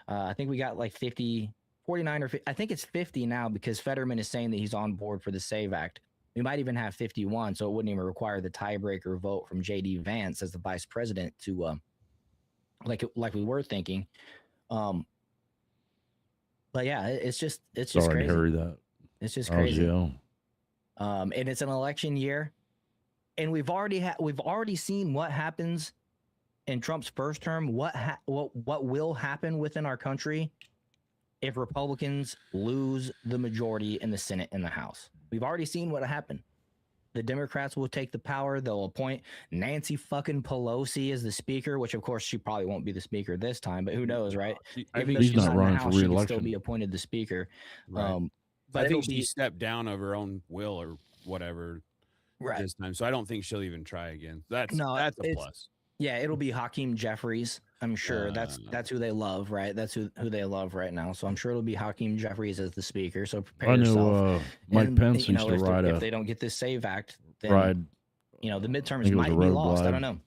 I think we got like 50, 49 or 50, I think it's 50 now because Fetterman is saying that he's on board for the SAVE Act. We might even have 51, so it wouldn't even require the tiebreaker vote from J.D. Vance as the vice president to, like we were thinking. But yeah, it's just Sorry crazy. to hear that. It's just I was crazy. young. And it's an election year, and we've already seen what happens in Trump's first term. What will happen within our country if Republicans lose the majority in the Senate and the House? We've already seen what happened. The Democrats will take the power. They'll appoint Nancy fucking Pelosi as the speaker, which of course she probably won't be the speaker this time, but who knows, right? Even though She's she's not in the running House, for she can still re-election. be appointed the speaker. Right. I think she stepped down of her own will or whatever this time. So I don't think she'll even try again. That's a plus. Yeah, it'll be Hakeem Jeffries. I'm sure that's who they love, right? That's who they love right now. So I'm sure it'll be Hakeem Jeffries as the speaker. So prepare yourself. Mike Pence used to ride if they don't get this SAVE Act, then the midterms might be lost. I don't know.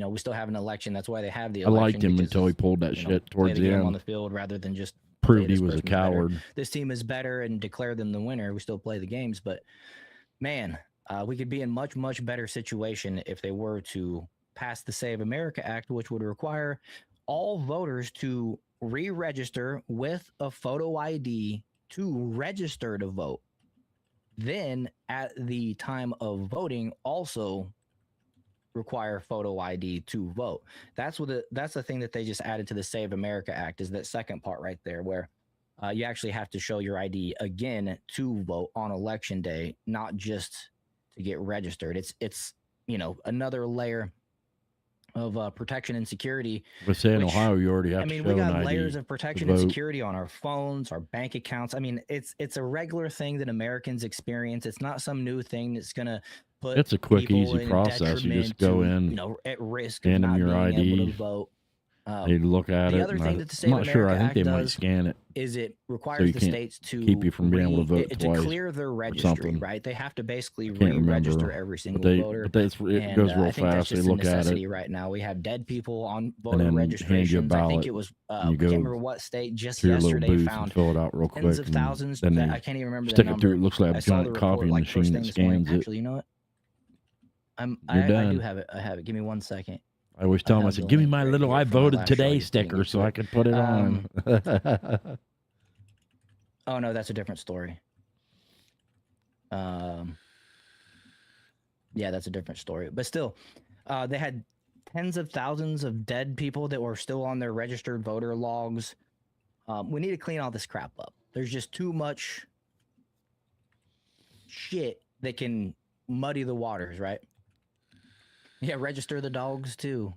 We still have an election. That's why they have the election. I liked him until he pulled that shit towards the end on the field rather than just proved he was a coward. This team is better and declare them the winner. We still play the games, but man, we could be in much better situation if they were to pass the Save America Act, which would require all voters to re-register with a photo ID to register to vote. Then at the time of voting, also require photo ID to vote. That's the thing that they just added to the Save America Act, is that second part right there, where you actually have to show your ID again to vote on election day, not just to get registered. It's another layer of protection and security. But say in Ohio, you already have to show we got an ID layers of protection and security on our phones, our bank accounts. I mean, it's a regular thing that Americans experience. It's not some new thing that's going to put it's a quick, easy process. You just go in, at risk hand of them not your being able ID. to vote. They look at the it. other thing that the I'm Save not sure. I America think they Act might does scan it. Is it so requires you the can't states to keep you from being able to vote to twice clear their or registry, something. right? They have to basically Can't re-register remember. every But single they- voter. but it And, goes real I think that's fast. They just a look at it. necessity right now. We have dead people on And voter then hand you a registrations. I think ballot, it was and I you can't go remember what state just to your little yesterday booth and found fill it out real tens quick, of thousands. and then I you can't even remember the stick it number. through. It looks like I a saw giant the copy report, like, machine first that thing this morning. scans it. Actually, you know what? You're I done. do have it. I have it. Give me 1 second. I always tell them, I have said, the "Give me link my right little here I from my voted last show. today You can sticker get so to I it. can put it on." Oh no, that's a different story. Yeah, that's a different story. But still, they had tens of thousands of dead people that were still on their registered voter logs. We need to clean all this crap up. There's just too much shit that can muddy the waters, right? Yeah, register the dogs too.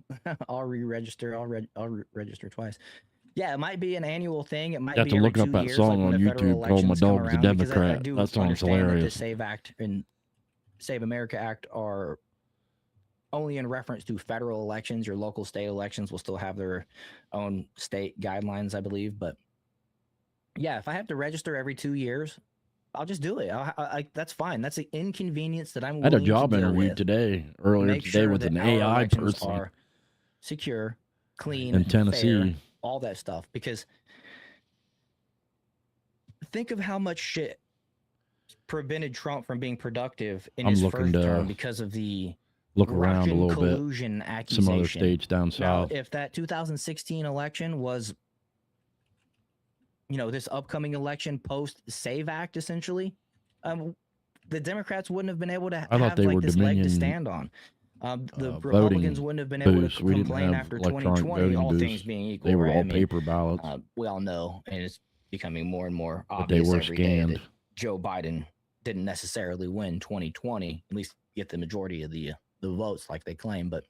I'll re-register. I'll register twice. Yeah, it might be an annual thing. It might You have be to every look up 2 that years, song like when on the federal YouTube called "My elections come Dog's a around, because I Democrat." do That song's understand that the hilarious. Save Act and Save America Act are only in reference to federal elections. Your local state elections will still have their own state guidelines, I believe. But yeah, if I have to register every 2 years, I'll just do it. That's fine. That's an inconvenience that I'm I had a willing job to deal interview with. today, earlier Make today, sure with that an our AI elections person are secure, clean, in fair, Tennessee. all that stuff. Because think of how much shit prevented Trump from being productive in I'm his looking first to term because of the look around a Russian little bit. collusion Some accusation. other states down Now, south. if that 2016 election was, this upcoming election post Save Act, essentially, the Democrats wouldn't have been able to I thought have they like were this leg to Dominion, stand on. The voting Republicans wouldn't have been able to booths. We didn't complain have after electronic 2020, voting all booths. things being equal. They were right? all I mean, paper ballots, we all know, and it's becoming more and more but they obvious were every day scanned. that Joe Biden didn't necessarily win 2020, at least get the majority of the votes like they claim. But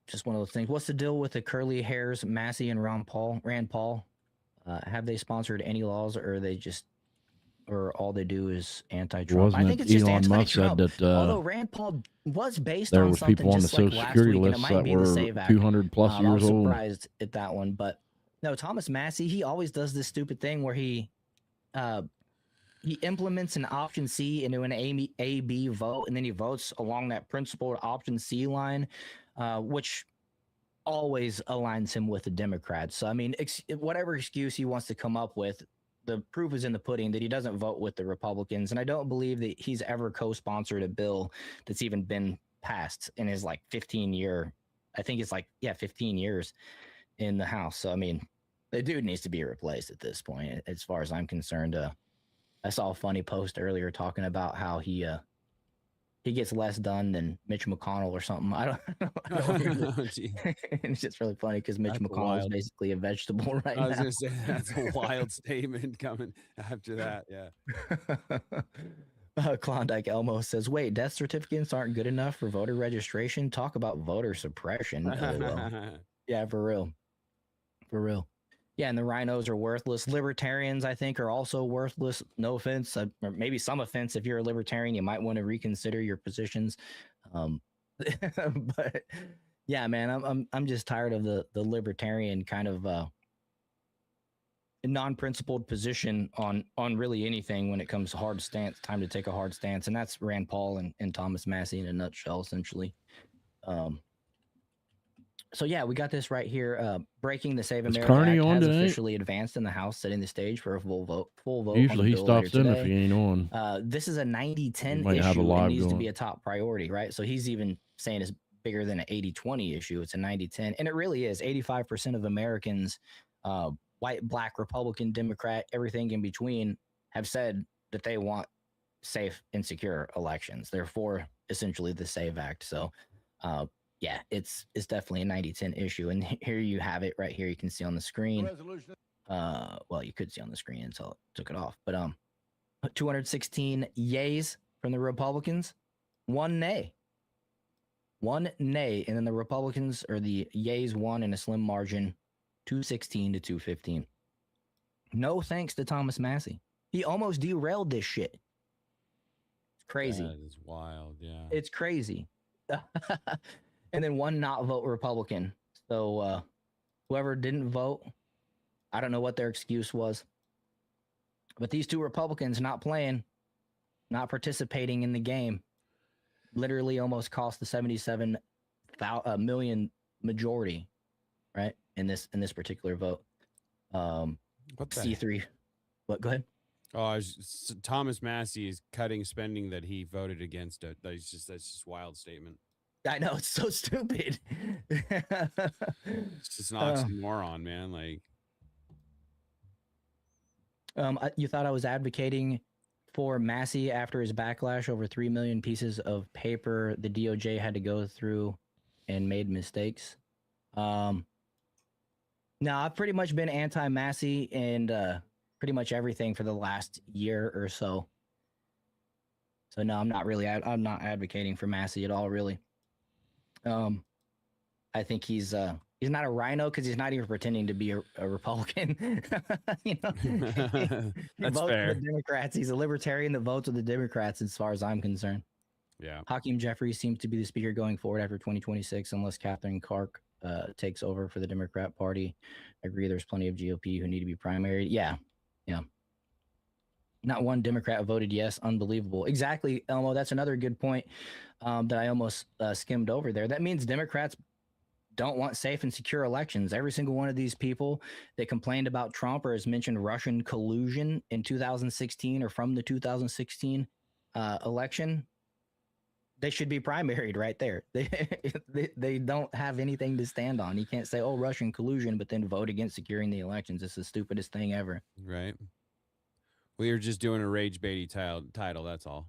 just one of those things. What's the deal with the curly hairs, Massey and Rand Paul? Have they sponsored any laws, or are they just, or all they do is anti-Trump? I Wasn't think it it's just Elon Musk said anti-Trump. that Although Rand Paul was based there on was something people on the just like Social last Security week, and it list might that be the were Save Act. 200 plus I years was old? surprised at that one, but no, Thomas Massey, he always does this stupid thing where he implements an option C into an A-B vote, and then he votes along that principled option C line, which always aligns him with the Democrats. So, I mean, whatever excuse he wants to come up with, the proof is in the pudding that he doesn't vote with the Republicans. And I don't believe that he's ever co-sponsored a bill that's even been passed in his 15 years in the House. So, I mean, the dude needs to be replaced at this point, as far as I'm concerned. I saw a funny post earlier talking about how he gets less done than Mitch McConnell or something. I don't know. It's just really funny because Mitch McConnell is basically a vegetable right now. I was going to say, that's a wild statement coming after that. Yeah. Klondike Elmo says, wait, death certificates aren't good enough for voter registration? Talk about voter suppression. LOL. Yeah, for real. For real. Yeah, and the rhinos are worthless. Libertarians, I think, are also worthless. No offense, or maybe some offense. If you're a libertarian, you might want to reconsider your positions. But yeah, man, I'm just tired of the libertarian kind of non-principled position on really anything when it comes to hard stance. Time to take a hard stance, and that's Rand Paul and Thomas Massey in a nutshell, essentially. So yeah, we got this right here. Breaking the Save America Act has officially advanced in the House, setting the stage for a full vote. Usually he stops in if he ain't on. This is a 90-10 issue and needs to be a top priority, right? So he's even saying it's bigger than an 80-20 issue. It's a 90-10, and it really is. 85% of Americans, white, black, Republican, Democrat, everything in between, have said that they want safe and secure elections. They're for essentially the SAVE Act. So, yeah, it's definitely a 90-10 issue. And here you have it right here. You can see on the screen. Well, you could see on the screen until it took it off. But 216 yays from the Republicans, 1 nay. 1 nay. And then the Republicans, or the yays, won in a slim margin, 216 to 215. No thanks to Thomas Massey. He almost derailed this shit. It's crazy. That is wild, yeah. It's crazy. And then 1 not vote Republican. So whoever didn't vote, I don't know what their excuse was. But these 2 Republicans not playing, not participating in the game, literally almost cost the 77 million majority, right? In this particular vote. What the C3. What? Go ahead. Oh, Thomas Massey is cutting spending that he voted against. That's just wild statement. I know, it's so stupid. It's just an oxymoron, man. Like, you thought I was advocating for Massey after his backlash over 3 million pieces of paper the DOJ had to go through and made mistakes. No, I've pretty much been anti-Massey and pretty much everything for the last year or so. So no, I'm not advocating for Massey at all, really. I think he's not a rhino because he's not even pretending to be a Republican. You know, he votes fair. for the Democrats. He's a libertarian that votes with the Democrats, as far as I'm concerned. Yeah. Hakeem Jeffries seems to be the speaker going forward after 2026, unless Catherine Clark takes over for the Democrat Party. I agree. There's plenty of GOP who need to be primaried. Yeah. Not 1 Democrat voted yes. Unbelievable. Exactly, Elmo. That's another good point that I almost skimmed over there. That means Democrats don't want safe and secure elections. Every single one of these people that complained about Trump or has mentioned Russian collusion in 2016 or from the 2016 election, they should be primaried right there. They don't have anything to stand on. You can't say, oh, Russian collusion, but then vote against securing the elections. It's the stupidest thing ever. Right. We were just doing a rage baity title. That's all.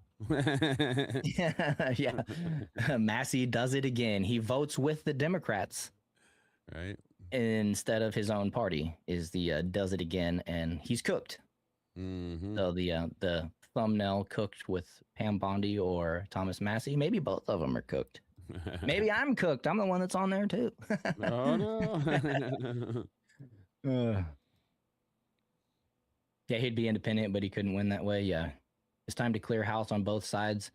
Yeah. Massey does it again. He votes with the Democrats, right? Instead of his own party. Is the does it again, and he's cooked. Mm-hmm. So the thumbnail cooked with Pam Bondi or Thomas Massey. Maybe both of them are cooked. Maybe I'm cooked. I'm the one that's on there too. Oh no. Yeah, he'd be independent, but he couldn't win that way. Yeah. It's time to clear house on both sides.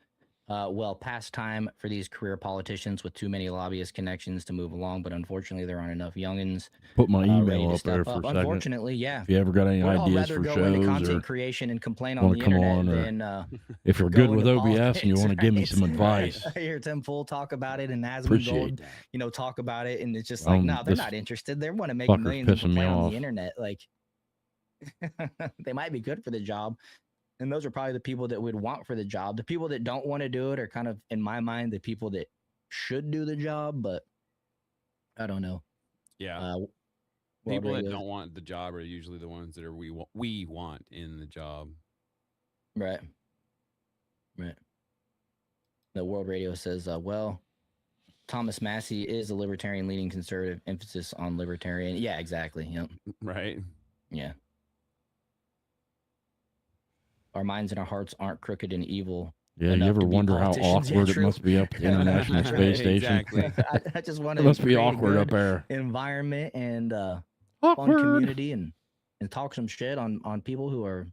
Well, past time for these career politicians with too many lobbyist connections to move along, but unfortunately there aren't enough youngins. Put my email up there for a second. Unfortunately, yeah. If you ever got any ideas for shows, into content creation and complain on the internet, then if you're good with OBS and you want to give me some advice. I hear Tim Pool talk about it and Asmongold, talk about it, and it's just like, no, they're not interested. They want to make millions and complain on the internet. Like, they might be good for the job, and those are probably the people that we'd want for the job. The people that don't want to do it are kind of, in my mind, the people that should do the job, but I don't know. Yeah. People that don't want the job are usually the ones that are we want in the job. Right. The World Radio says, well, Thomas Massey is a libertarian leaning conservative, emphasis on libertarian. Yeah, exactly. Yep. Right. Yeah. Our minds and our hearts aren't crooked and evil. Yeah, you ever wonder how awkward it must be up at the International Space Station? I just want it must be awkward up there. Environment and fun community and talk some shit on people who are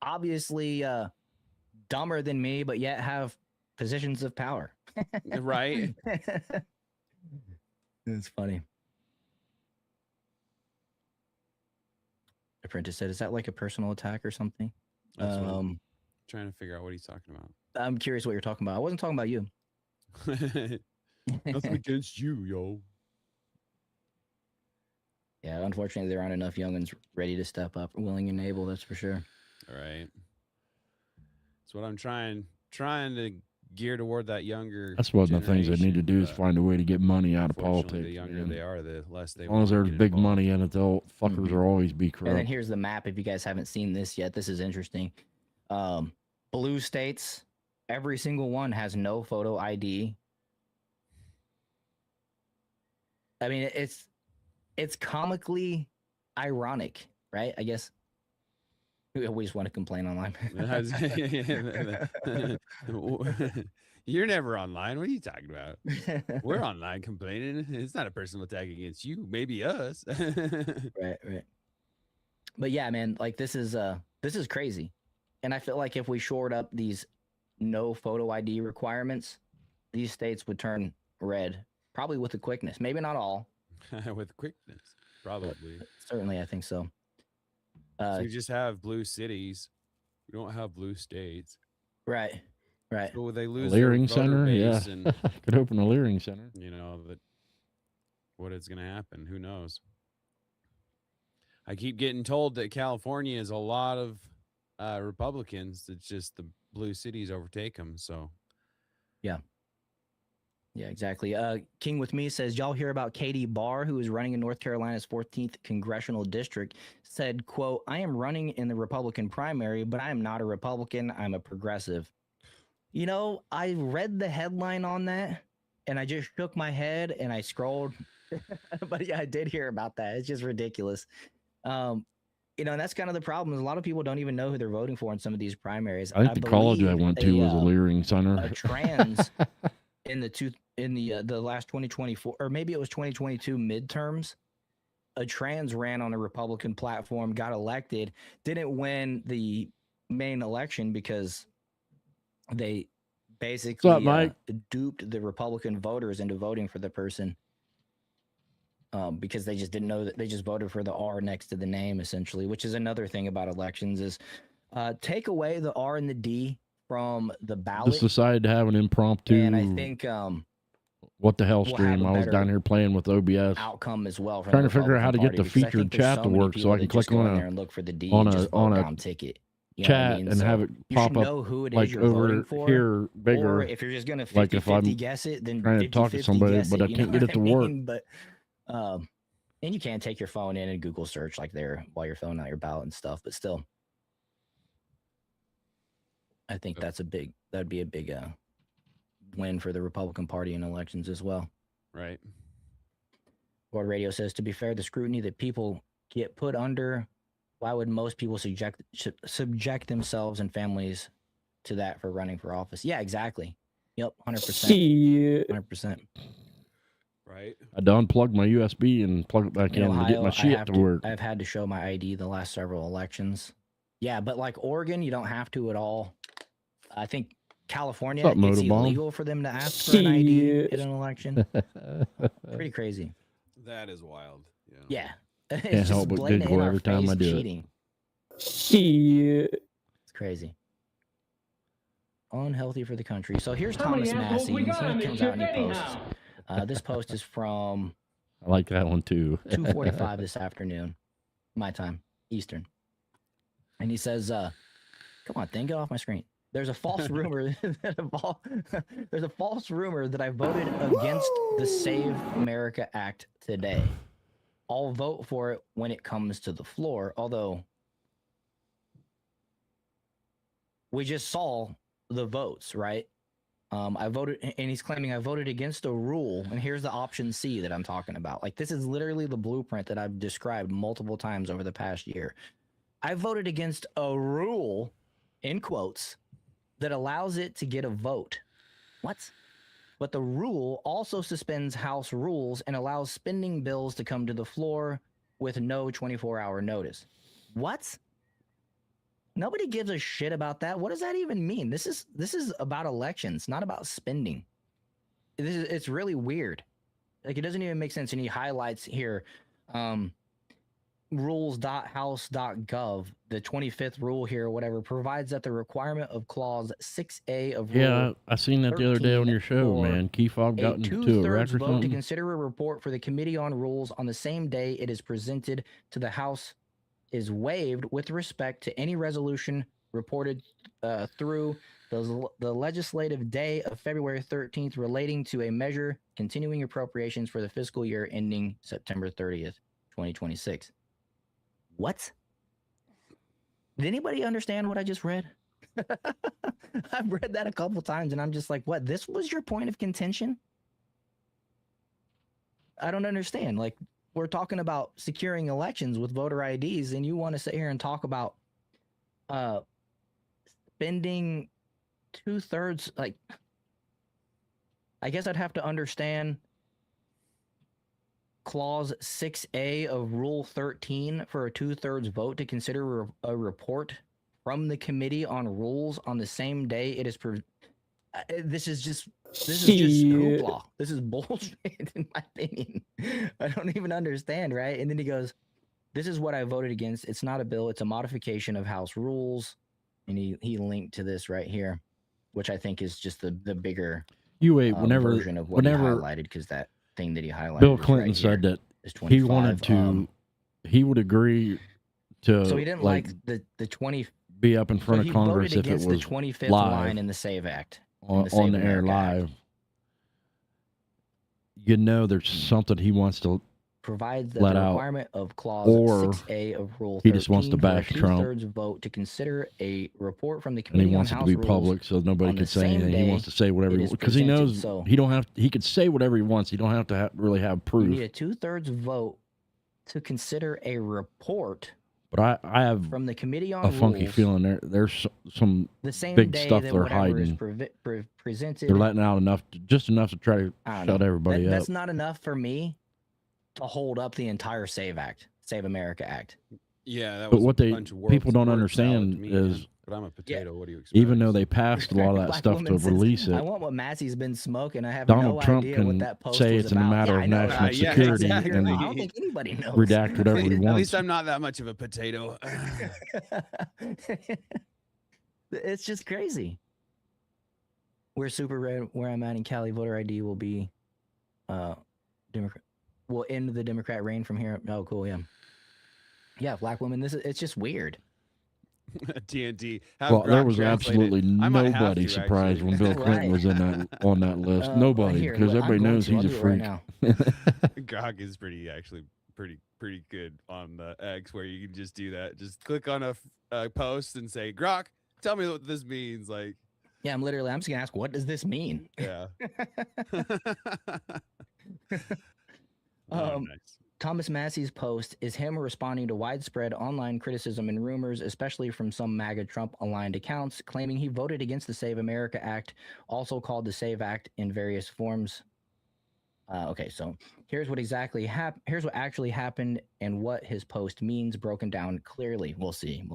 obviously dumber than me, but yet have positions of power. Right. It's funny. Apprentice said, "Is that like a personal attack or something?" That's what I'm trying to figure out what he's talking about. I'm curious what you're talking about. I wasn't talking about you. Nothing against you, yo. Yeah, unfortunately, there aren't enough youngins ready to step up, willing and able. That's for sure. All right. That's what I'm trying to gear toward that younger. That's one of the things they need to do is find a way to get money out of politics. The younger they are, the less they. As long as there's big money in it, they'll fuckers will always be corrupt. And then here's the map. If you guys haven't seen this yet, this is interesting. Blue states, every single one has no photo ID. I mean, it's comically ironic, right? I guess we always want to complain online. You're never online. What are you talking about? We're online complaining. It's not a personal attack against you. Maybe us. Right. But yeah, man, like this is crazy. And I feel like if we shored up these no photo ID requirements, these states would turn red, probably with the quickness. Maybe not all. With quickness, probably. Certainly, I think so. So we just have blue cities. We don't have blue states. Right. So they lose Leering their voter center, base yeah. and Could open a Leering center. you know that what is going to happen? Who knows? I keep getting told that California is a lot of Republicans. It's just the blue cities overtake them. So, yeah, exactly. King with Me says, y'all hear about Katie Barr, who is running in North Carolina's 14th congressional district, said, quote, I am running in the Republican primary, but I am not a Republican. I'm a progressive. You know, I read the headline on that and I just shook my head and I scrolled. But yeah, I did hear about that. It's just ridiculous. You know, and that's kind of the problem. A lot of people don't even know who they're voting for in some of these primaries. I think the college I went to was a Leering center. A trans in the last 2024, or maybe it was 2022 midterms, a trans ran on a Republican platform, got elected, didn't win the main election because they basically duped the Republican voters into voting for the person. Because they just didn't know that they just voted for the R next to the name, essentially, which is another thing about elections is take away the R and the D from the ballot. Just decided to have an impromptu. And I think what the hell stream. I was down here playing with OBS. Outcome as well. Trying to figure out how to get the featured chat to work so I can click on a ticket. Chat and have it pop up like over here bigger. Or if you're just gonna 50-50 like if I'm guess it, then trying to talk to somebody, but I can't get it to work. But and you can take your phone in and Google search like there while you're filling out your ballot and stuff. But still, I think that'd be a big win for the Republican Party in elections as well. Right. Board Radio says, to be fair, the scrutiny that people get put under, why would most people subject themselves and families to that for running for office? Yeah, exactly. Yep, 100%. 100%. Right. I had to unplug my USB and plug it back in to get my shit to work. I've had to show my ID the last several elections. Yeah, but like Oregon, you don't have to at all. I think California, it's illegal for them to ask for an ID in an election. Pretty crazy. That is wild. Yeah. Can't help but giggle every time I do cheating. it. It's crazy. Unhealthy for the country. So here's Thomas Massey. He comes out and he posts. This post is from I like that one too. 2:45 this afternoon, my time, Eastern. And he says, come on, thing, get off my screen. There's a false rumor there's a false rumor that I voted against the Save America Act today. I'll vote for it when it comes to the floor, although we just saw the votes, right? I voted, and he's claiming I voted against a rule, and here's the option C that I'm talking about. Like, this is literally the blueprint that I've described multiple times over the past year. I voted against a rule, in quotes, that allows it to get a vote. What? But the rule also suspends House rules and allows spending bills to come to the floor with no 24-hour notice. What? Nobody gives a shit about that. What does that even mean? This is about elections, not about spending. It's really weird. Like, it doesn't even make sense. And he highlights here rules.house.gov, the 25th rule here, whatever, provides that the requirement of clause 6A of rule I seen that the other day on your show, man. Key Fog got into a wreck or vote to something. consider a report for the Committee on Rules on the same day it is presented to the House is waived with respect to any resolution reported through the legislative day of February 13th relating to a measure continuing appropriations for the fiscal year ending September 30th, 2026. What? Did anybody understand what I just read? I've read that a couple times and I'm just like, what? This was your point of contention? I don't understand. Like, we're talking about securing elections with voter IDs and you want to sit here and talk about spending 2/3, like, I guess I'd have to understand clause 6A of rule 13 for a 2/3 vote to consider a report from the Committee on Rules on the same day it is this is just hoopla. This is bullshit in my opinion. I don't even understand, right? And then he goes, this is what I voted against. It's not a bill, it's a modification of House rules. And he linked to this right here, which I think is just the bigger version of what he highlighted, because that thing that he highlighted, Bill Clinton said that he wanted to, he would agree to. So he didn't like the 20 be up in front of Congress if it was the 25th live line in the SAVE Act on the air live. You know, there's something he wants to provides that let the out, requirement of clause or 6A of Rule 13 he just wants to back for a Trump. 2/3 vote to consider a report from the And Committee he wants on it House to be Rules public, so nobody on can the say same anything. He day wants to say whatever it he is wants because he presented. knows So he don't have. He could say whatever he wants. He don't have to really have you proof. need a 2/3 vote to consider a report But I have from the Committee on a funky Rules feeling there's some the same big day stuff that they're whatever is hiding. presented. They're letting out just enough to try to I don't shut know. everybody up. That's not enough for me to hold up the entire SAVE Act, Save America Act. Yeah, that But was what a they bunch of people don't word salad understand to me, is, man. But I'm a potato. What do you expect? even though they passed a lot of that Black stuff to woman says, release I it, want what Massey's been smoking. I have Donald no Trump idea can what that post say was it's in a about. matter of I know. national Yeah, security exactly. and I don't think anybody knows. redact whatever he At wants. least I'm not that much of a potato. It's just crazy. We're super red. Where I'm at in Cali, voter ID will be Democrat. Will end the Democrat reign from here. Oh, cool. Yeah, black women. It's just weird. TNT. Well, there was translate it. absolutely I might have nobody to, surprised actually. when Bill Clinton Right. was in that on that list. Nobody, here, because look, I'm everybody going knows to. I'll he's a do it right freak. now. Grok is pretty good on the X, where you can just do that. Just click on a post and say, "Grok, tell me what this means." Like, Yeah, I'm just gonna ask, what does this mean? yeah. Nice. Thomas Massey's post is him responding to widespread online criticism and rumors, especially from some MAGA Trump-aligned accounts, claiming he voted against the Save America Act, also called the SAVE Act in various forms. Okay, so here's what actually happened and what his post means, broken down clearly. We'll see.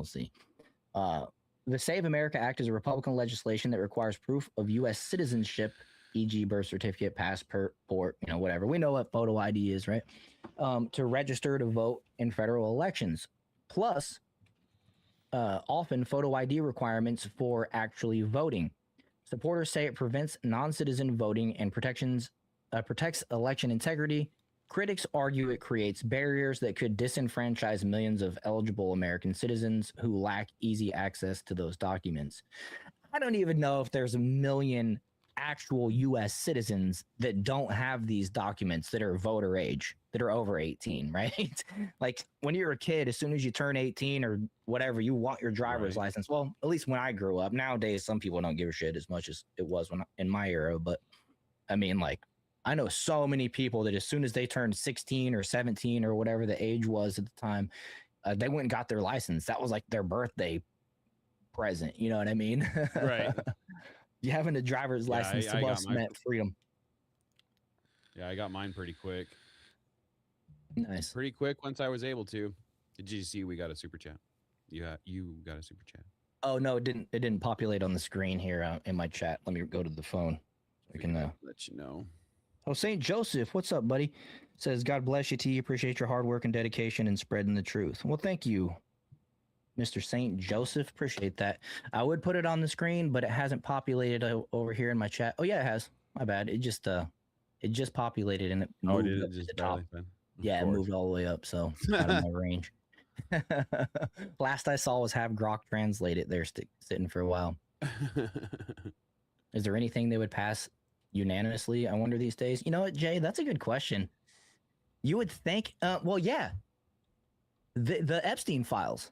The Save America Act is a Republican legislation that requires proof of U.S. citizenship, e.g. birth certificate, passport, whatever. We know what photo ID is, right? To register to vote in federal elections. Plus, often photo ID requirements for actually voting. Supporters say it prevents non-citizen voting and protects election integrity. Critics argue it creates barriers that could disenfranchise millions of eligible American citizens who lack easy access to those documents. I don't even know if there's a million actual U.S. citizens that don't have these documents that are voter age, that are over 18, right? Like when you're a kid, as soon as you turn 18 or whatever, you want your driver's license. Well, at least when I grew up. Nowadays, some people don't give a shit as much as it was in my era. But I mean, like, I know so many people that as soon as they turned 16 or 17 or whatever the age was at the time, they went and got their license. That was like their birthday present. You know what I mean? Right. You having a driver's license to bust meant freedom. Yeah, I got mine pretty quick. Nice. Pretty quick once I was able to. Did you see we got a super chat? You got a super chat. Oh no, it didn't. It didn't populate on the screen here in my chat. Let me go to the phone. We can let you know. Oh, St. Joseph, what's up, buddy? Says, God bless you, T. Appreciate your hard work and dedication and spreading the truth. Well, thank you, Mr. St. Joseph. Appreciate that. I would put it on the screen, but it hasn't populated over here in my chat. Oh yeah, it has. My bad. It just populated and it moved up to the top. Yeah, it moved all the way up, so out of my range. Last I saw was have Grok translate it there, sitting for a while. Is there anything they would pass unanimously, I wonder, these days? You know what, Jay? That's a good question. You would think, well, yeah. The Epstein files.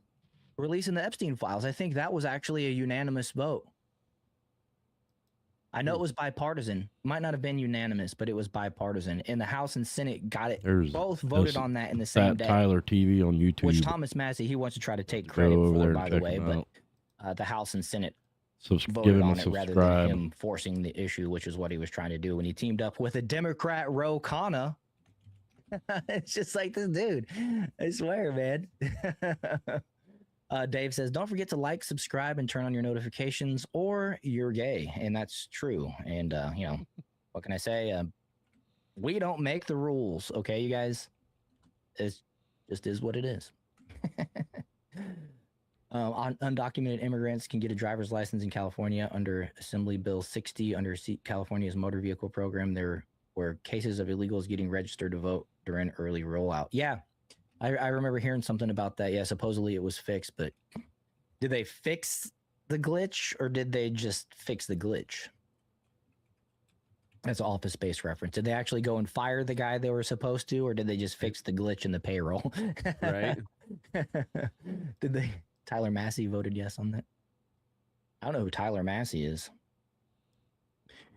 Releasing the Epstein files. I think that was actually a unanimous vote. I know it was bipartisan. Might not have been unanimous, but it was bipartisan. And the House and Senate got it. Both voted on that in the same day. Tyler TV on YouTube. Which Thomas Massey, he wants to try to take credit for, by the way. But the House and Senate voted on it rather than him forcing the issue, which is what he was trying to do when he teamed up with a Democrat, Ro Khanna. It's just like this dude. I swear, man. Dave says, don't forget to like, subscribe, and turn on your notifications, or you're gay. And that's true. And, you know, what can I say? We don't make the rules, okay, you guys? It just is what it is. Undocumented immigrants can get a driver's license in California under Assembly Bill 60 under California's motor vehicle program. There were cases of illegals getting registered to vote during early rollout. Yeah. I remember hearing something about that. Yeah, supposedly it was fixed, but did they fix the glitch or did they just fix the glitch? That's an Office Space reference. Did they actually go and fire the guy they were supposed to, or did they just fix the glitch in the payroll? Right. Did they? Tyler Massey voted yes on that. I don't know who Tyler Massey is.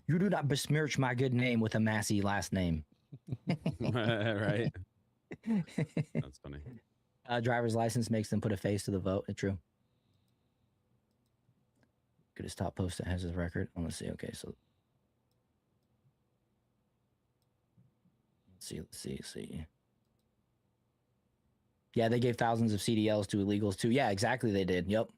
You do not besmirch my good name with a Massey last name. Right. That's funny. Driver's license makes them put a face to the vote. True. Good as top post that has his record. Let's see. Okay, so let's see. Yeah, they gave thousands of CDLs to illegals too. Yeah, exactly. They did. Yep.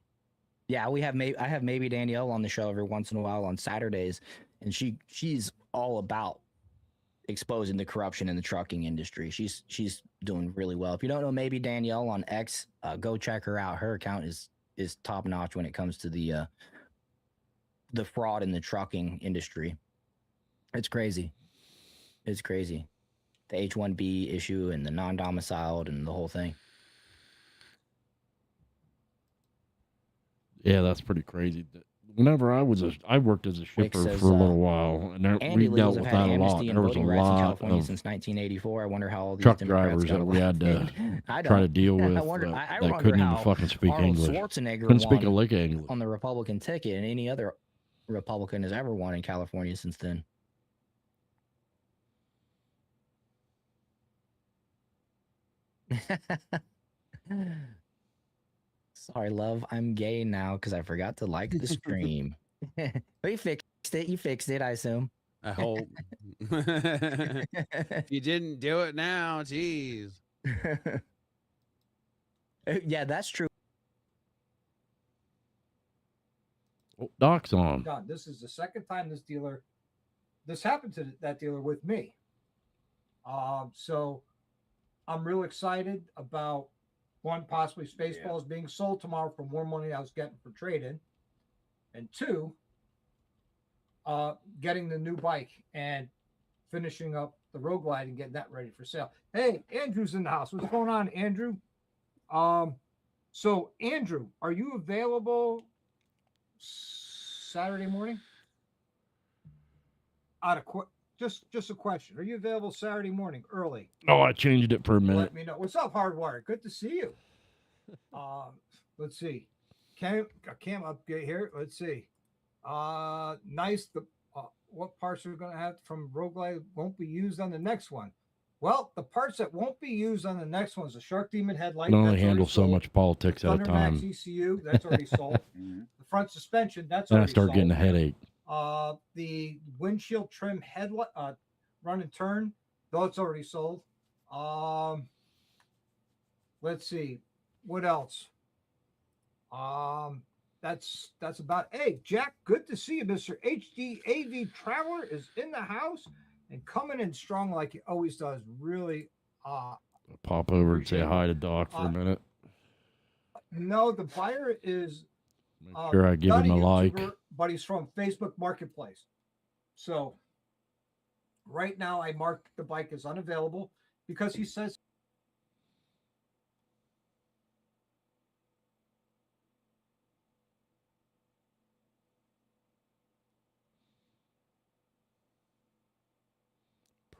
Yeah, I have maybe Danielle on the show every once in a while on Saturdays, and she's all about exposing the corruption in the trucking industry. She's doing really well. If you don't know maybe Danielle on X, go check her out. Her account is top notch when it comes to the fraud in the trucking industry. It's crazy. It's crazy. The H-1B issue and the non-domiciled and the whole thing. Yeah, that's pretty crazy. Whenever I worked as a shipper for a little while, and we dealt with that a lot. There was a lot of since 1984. I wonder how all these truck drivers that we had to try to deal with that couldn't even fucking speak English. Couldn't speak a lick of English on the Republican ticket, and any other Republican has ever won in California since then. Sorry, love. I'm gay now because I forgot to like the stream. But you fixed it. You fixed it, I assume. I hope. You didn't do it now. Jeez. Yeah, that's true. Oh, Doc's on. God, this is the second time this happened to that dealer with me. So I'm real excited about one, possibly Spaceballs being sold tomorrow for more money I was getting for trading, and two, getting the new bike and finishing up the Road Glide and getting that ready for sale. Hey, Andrew's in the house. What's going on, Andrew? So Andrew, are you available Saturday morning? Just a question. Are you available Saturday morning early? Oh, I changed it for a minute. Let me know. What's up, HardWire? Good to see you. Let's see. Cam update here. Let's see. Nice. What parts are going to have from Road Glide won't be used on the next one? Well, the parts that won't be used on the next one is the Shark Demon headlight. I only handle so much politics at a time. Thundermax ECU, that's already sold. The front suspension, that's already sold. Then I start getting a headache. The windshield trim headlight, run and turn, though it's already sold. Let's see. What else? That's about. Hey, Jack, good to see you. Mr. HDAV Traveler is in the house and coming in strong like he always does. Really. Pop over and say hi to Doc for a minute. No, the buyer is. Make sure I give him a like. But he's from Facebook Marketplace. So right now I marked the bike as unavailable because he says.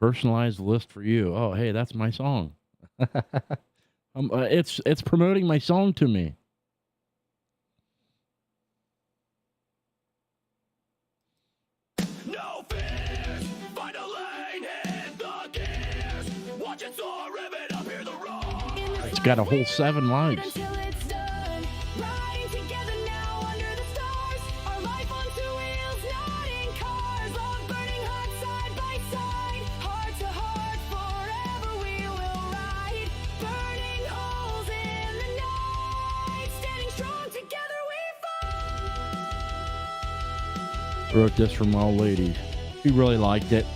Personalized list for you. Oh, hey, that's my song. It's promoting my song to me. No fears, find a lane, hit the gears. Watch it soar, rev it up, hear the roar. It's got a whole 7 likes. Wrote this from my old lady. She really liked it.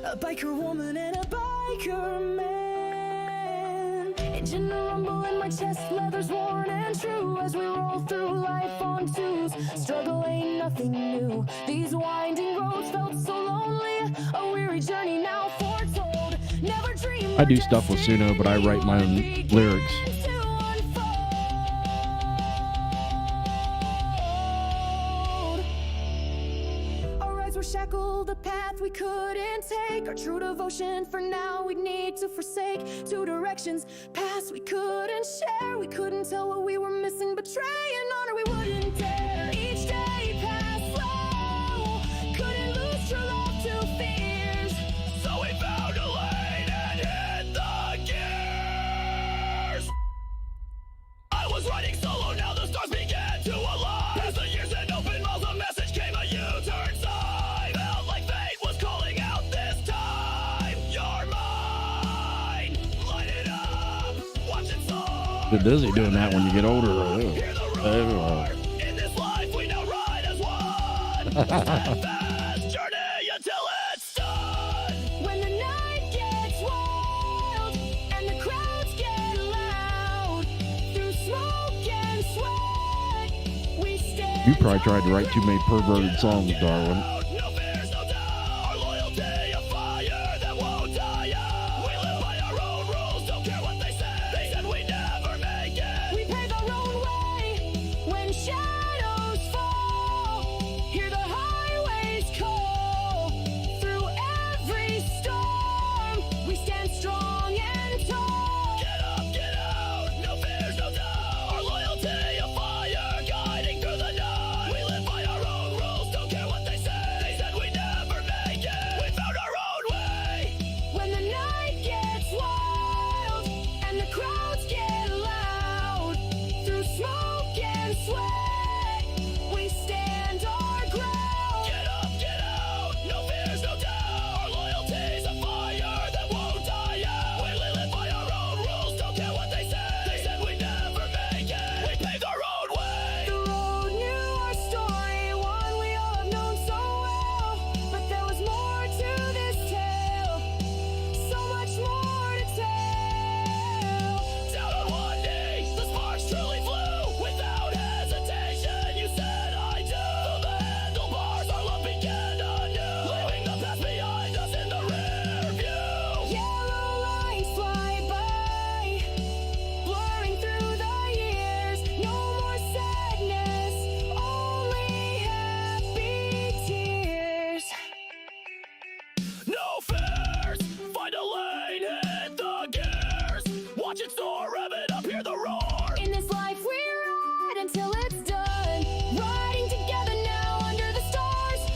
A biker woman and a biker man. Engine rumble in my chest, leather's worn and true as we roll through life on twos. Struggle ain't nothing new. These winding roads felt so lonely. A weary journey now foretold. Never dreamed. I do stuff with Suno, but I write my own lyrics. Shackled the path we couldn't take. Our true devotion for now we'd need to forsake. 2 directions, paths we couldn't share. We couldn't tell what we were missing. Betraying honor we wouldn't dare. Each day passed slow. Couldn't lose true love to fears. So we found a lane and hit the gears. I was riding solo, now the stars began to align. As the years and open miles, a message came, a U-turn sign. Bit dizzy doing that when you get older. In this life we now ride as one. Steadfast journey until it's done. When the night gets wild and the crowds get loud, through smoke and sweat we stand. You probably tried to write too many perverted songs, Darwin.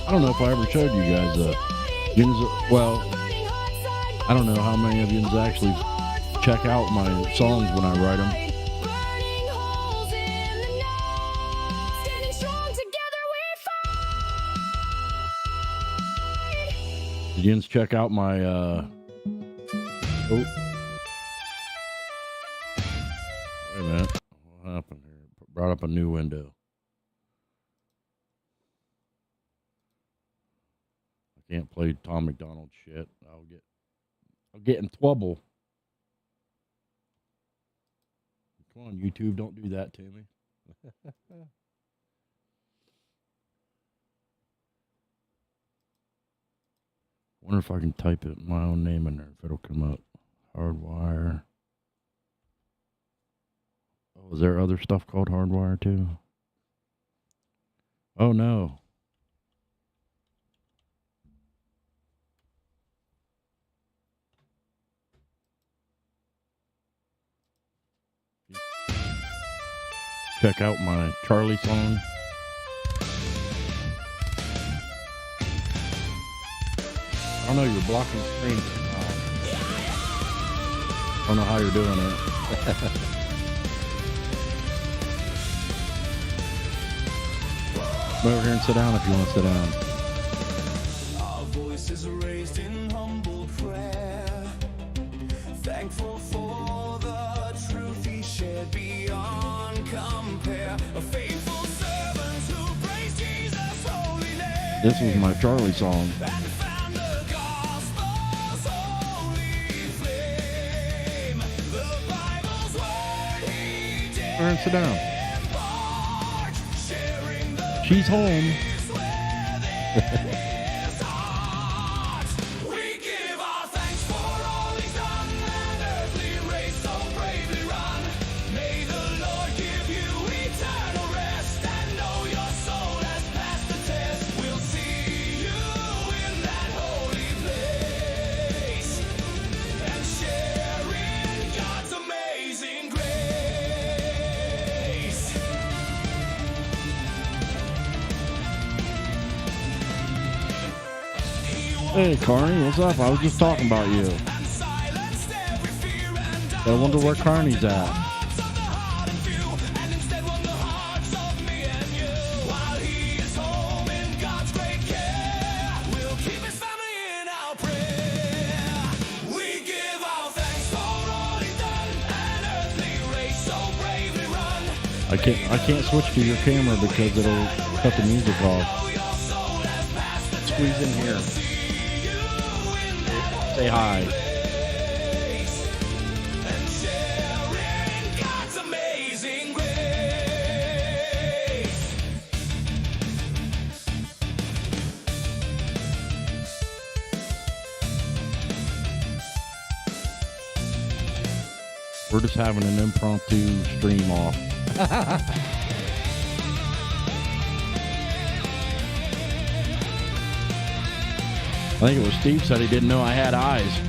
I don't know if I ever showed you guys well, I don't know how many of you actually check out my songs when I write them. Did you check out my oh, wait a minute, what happened here? Brought up a new window. I can't play Tom McDonald shit. I'll get in trouble. Come on, YouTube, don't do that to me. Wonder if I can type it my own name in there, if it'll come up. HardWire. Oh, is there other stuff called HardWire too? Oh no. Check out my Charlie song. I don't know, you're blocking the screen. I don't know how you're doing it. Come over here and sit down if you want to sit down. Our voices are raised in humble prayer, thankful for the truth he shared beyond compare. A faithful servant who praised Jesus' holy name. This was my Charlie song. And sit down. She's home. We give our thanks for all he's done, an earthly race so bravely run. May the Lord give you eternal rest, and know your soul has passed the test. We'll see you in that holy place, and share in God's amazing grace. Hey, Carney, what's up? I was just talking about you. But I wonder where Carney's at. I can't switch to your camera because it'll cut the music off. Squeeze in here. Say hi. We're just having an impromptu stream off. I think it was Steve said he didn't know I had eyes.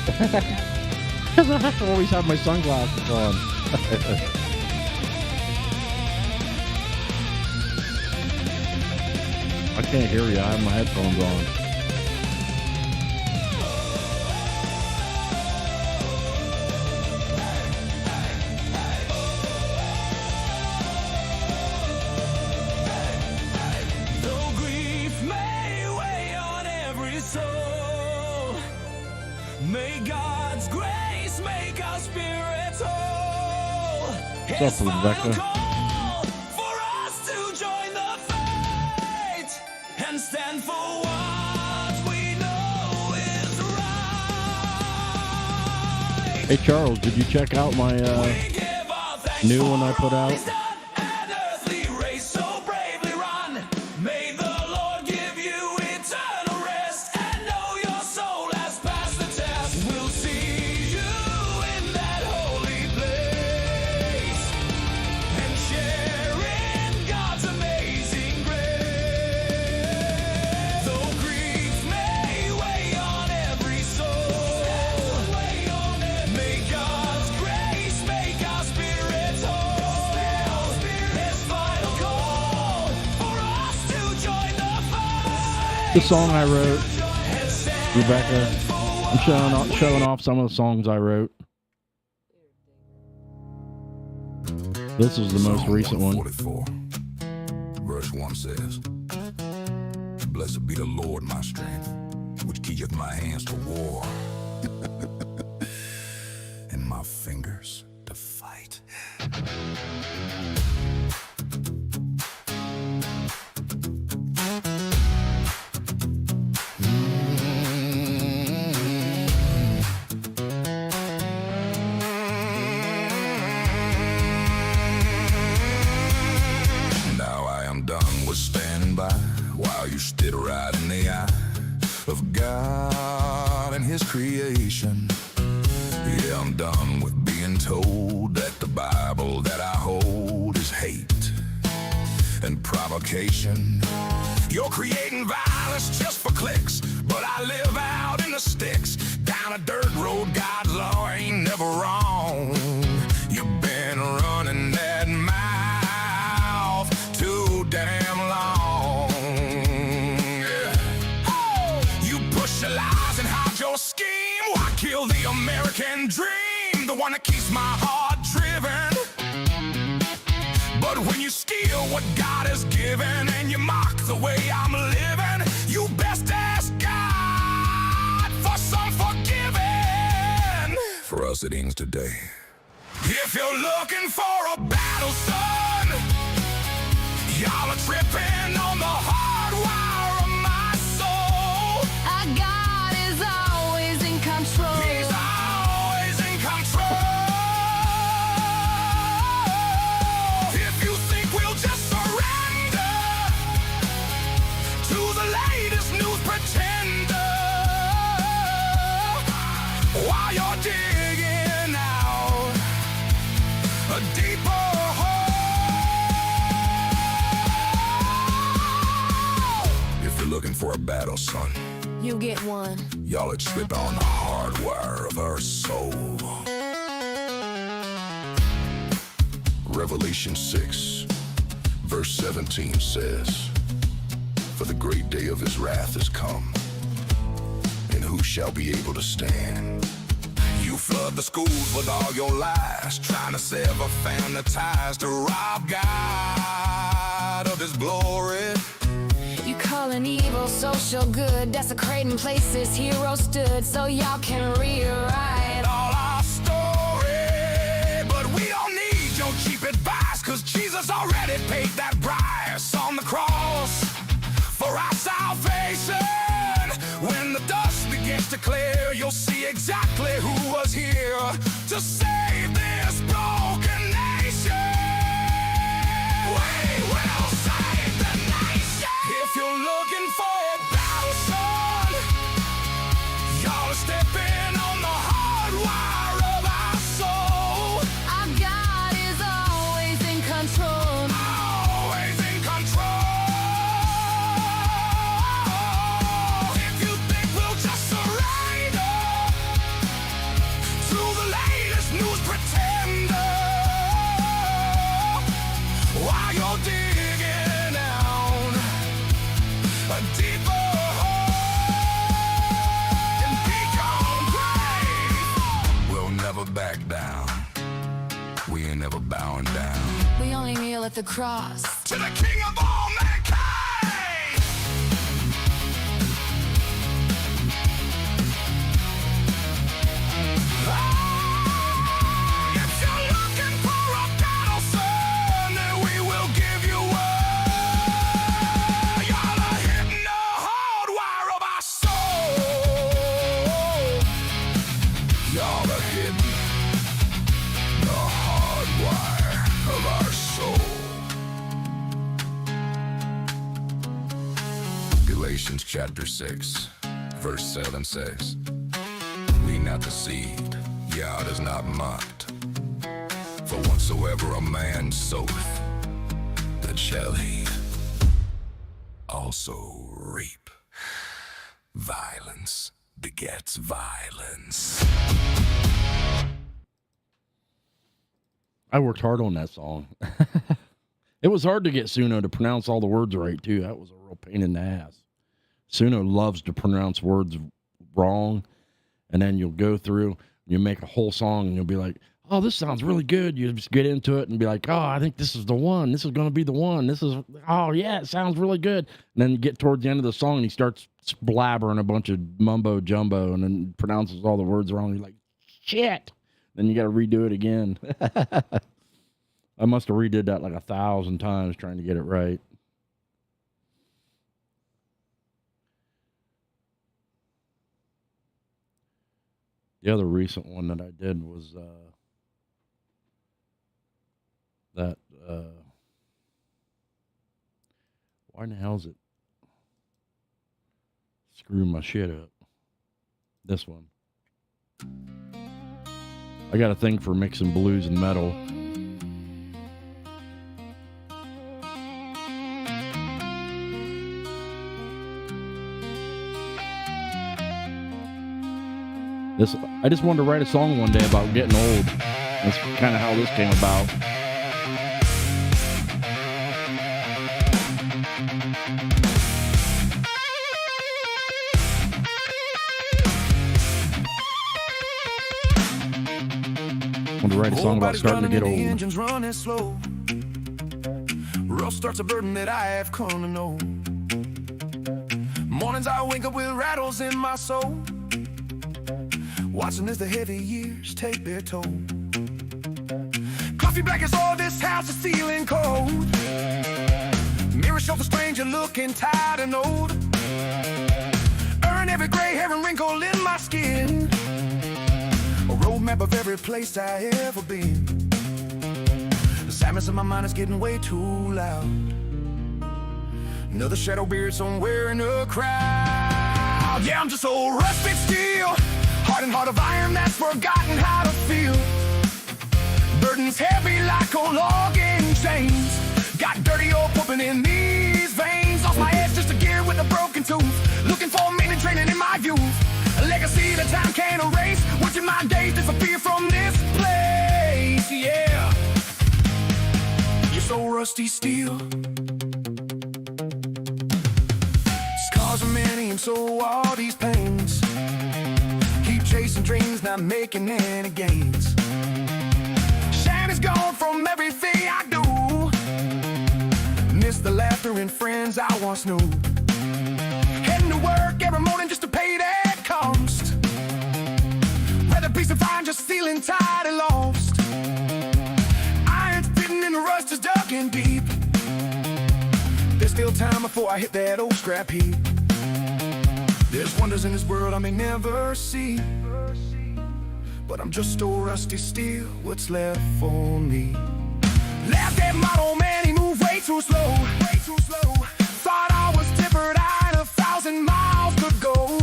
Because I always have my sunglasses on. I can't hear you. I have my headphones on. Though grief may weigh on every soul, may God's grace make our spirits whole. What's up, Rebecca? For us to join the fight and stand for what we know is right. Hey, Charles, did you check out my new one I put out? An earthly race so bravely run. May the Lord give you eternal rest, and know your soul has passed the test. We'll see you in that holy place, and share in God's amazing grace. Though grief may weigh on every soul, may God's grace make our spirits whole. His final call for us to join the fight. The song I wrote, Rebecca. I'm showing off some of the songs I wrote. This is the most recent one. 144, verse 1 says, Blessed be the Lord my strength, which keepeth my hands to war, and my fingers to fight. Now I am done with standing by while you stood right in the eye of God and his creation. Yeah, I'm done with being told that the Bible that I hold is hate and provocation. You're creating violence just for clicks, but I live out in the sticks. Down a dirt road, God's law ain't never wrong. You've been running that mouth too damn long. Yeah. You push your lies and hide your scheme. Why kill the American dream, the one that keeps my heart driven? But when you steal what God has given and you mock the way I'm living, you best ask God for some forgiving. For us it ends today. If you're looking for a battle, son, y'all are tripping on the hard wire of my soul. Our God is always in control. He's always in control. If you think we'll just surrender to the latest news pretender while you're digging out a deeper hole. If you're looking for a battle, son, You get one. y'all are tripping on the hard wire of our soul. Revelation 6, verse 17 says, For the great day of his wrath is come, and who shall be able to stand? You flood the schools with all your lies, trying to sever family ties to rob God of his glory. You calling evil social good, desecrating places heroes stood, so y'all can rewrite all our story. But we don't need your cheap advice, cause Jesus already paid that price on the cross for our salvation. When the dust begins to clear, you'll see exactly who was here to save this broken nation. We will save the nation. If you're looking for a battle, son, y'all are stepping on the hard wire of our soul. Our God is always in control. Always in control. If you think we'll just surrender to the latest news pretender while you're digging down a deeper hole and be gone brave, we'll never back down. We ain't never bowing down We only kneel at the cross. to the King of all mankind. If you're looking for a battle, son, then we will give you one. Y'all are hitting the hard wire of our soul. Y'all are hitting the hard wire of our soul. Galatians chapter 6, verse 7 says, Be not deceived, God is not mocked. For whatsoever a man soweth, that shall he also reap. Violence begets violence. I worked hard on that song. It was hard to get Suno to pronounce all the words right, too. That was a real pain in the ass. Suno loves to pronounce words wrong, and then you'll go through, you make a whole song, and you'll be like, oh, this sounds really good. You just get into it and be like, oh, I think this is the one. This is going to be the one. This is, oh, yeah, it sounds really good. And then you get towards the end of the song, and he starts blabbering a bunch of mumbo jumbo and then pronounces all the words wrong. You're like, shit. Then you got to redo it again. I must have redid that like 1,000 times trying to get it right. The other recent one that I did was why in the hell is it screwing my shit up? This one. I got a thing for mixing blues and metal. I just wanted to write a song one day about getting old. That's kind of how this came about. I wanted to write a song about starting to get old. Engines running slow. Rough starts a burden that I have come to know. Mornings I wake up with rattles in my soul, watching as the heavy years take their toll. Coffee black as all this house is feeling cold. Mirror shows a stranger looking tired and old. Earn every gray hair and wrinkle in my skin. A roadmap of every place I ever been. The sadness in my mind is getting way too loud. Another shadow beard somewhere in a crowd. Yeah, I'm just so rusted steel. Heart and heart of iron that's forgotten how to feel. Burdens heavy like a log in chains. Got dirty old pumping in these veins. Lost my edge just a gear with a broken tooth. Looking for meaning training in my youth. A legacy that time can't erase. Watching my days disappear from this place. Yeah. You're so rusty steel. Scars are many and so are these pains. Chasing dreams, not making any gains. Shine is gone from everything I do. Miss the laughter and friends I once knew. Heading to work every morning just to pay that cost. Rather peace and fine, just feeling tired and lost. Iron's fitting and the rust is dug in deep. There's still time before I hit that old scrap heap. There's wonders in this world I may never see, but I'm just old rusty steel, what's left for me? Laughed at my old man, he moved way too slow. Thought I was different, I had 1,000 miles to go.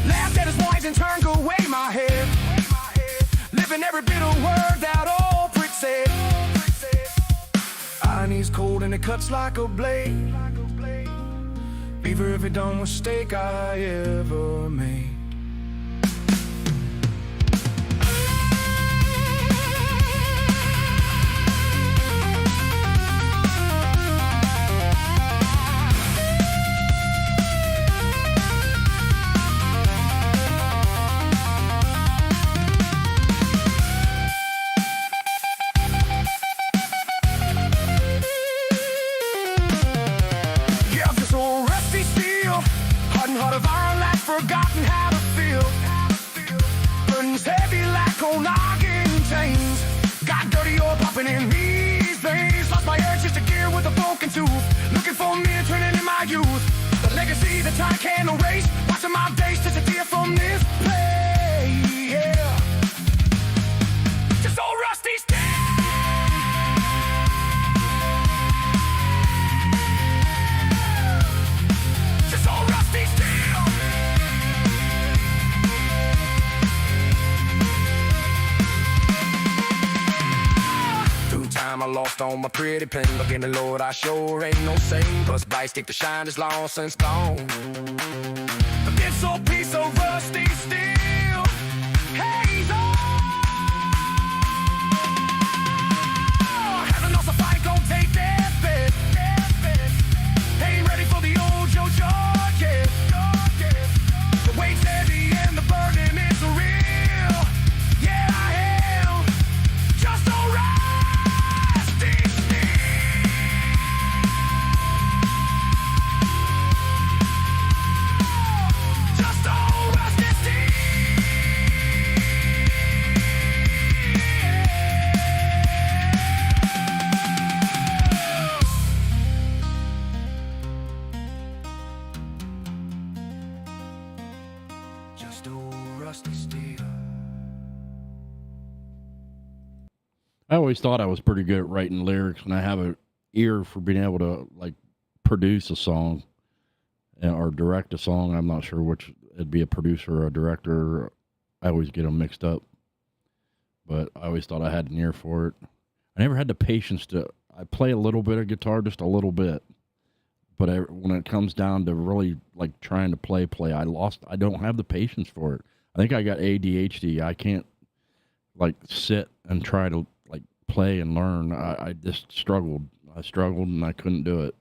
Laughed at his voice and turned away my head. Living every bit of word that old prick said. Iron is cold and it cuts like a blade. Be for every dumb mistake I ever made. Forgotten how to feel. Burdens heavy like old noggin chains. Got dirty oil popping in these veins. Lost my urge just a gear with a broken tooth. Looking for me turning in my youth. The legacy that time can't erase. Watching my days disappear from this place. Yeah. Just so rusty still. Just so rusty still. I lost on my pretty pen, but in the Lord I sure ain't no saint. Plus bites keep the shine is long since gone. This old piece of rusty steel. Hey, having lost a fight, gon' take that bet. Ain't ready for the old Joe George. The weight's heavy and the burden is just old rusty steel. I always thought I was pretty good at writing lyrics, and I have an ear for being able to like produce a song or direct a song. I'm not sure which it'd be, a producer or a director. I always get them mixed up, but I always thought I had an ear for it. I never had the patience to. I play a little bit of guitar, just a little bit, but when it comes down to really like trying to play, I don't have the patience for it. I think I got ADHD. I can't like sit and try to like play and learn. I just struggled. I struggled and I couldn't do it.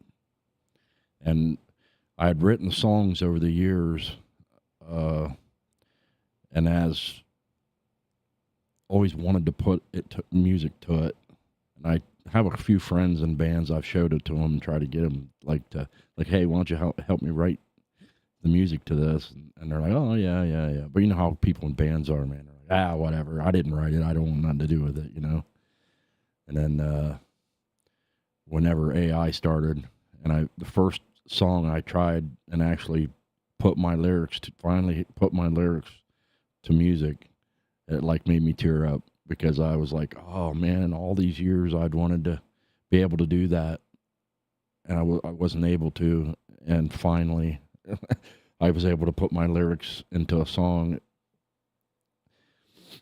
And I had written songs over the years, and as always wanted to put music to it. And I have a few friends in bands. I've showed it to them and tried to get them like, hey, why don't you help me write the music to this? And they're like, oh yeah. But you know how people in bands are, man. They're like, whatever. I didn't write it. I don't want nothing to do with it, you know? And then, whenever AI started, and the first song I tried and actually finally put my lyrics to music, it like made me tear up, because I was like, oh man, all these years I'd wanted to be able to do that, and I wasn't able to, and finally I was able to put my lyrics into a song,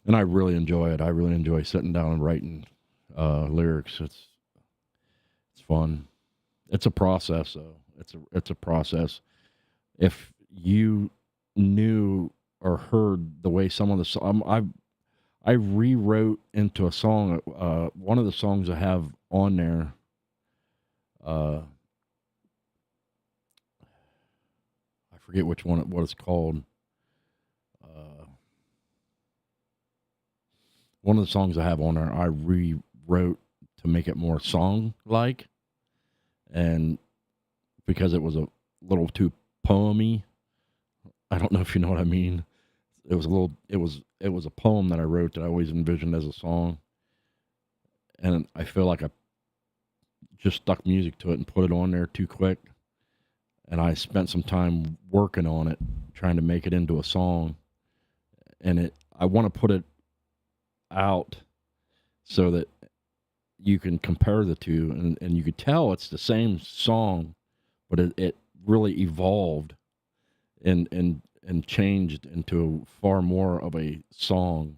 and I really enjoy it. I really enjoy sitting down and writing lyrics. It's fun. It's a process, though. It's a process. If you knew or heard the way some of the songs, I rewrote into a song. One of the songs I have on there, I forget which one, what it's called. One of the songs I have on there, I rewrote to make it more song-like, and because it was a little too poemy. I don't know if you know what I mean. It was a poem that I wrote that I always envisioned as a song, and I feel like I just stuck music to it and put it on there too quick, and I spent some time working on it, trying to make it into a song, and I want to put it out so that you can compare the two, and you could tell it's the same song, but it really evolved and changed into far more of a song,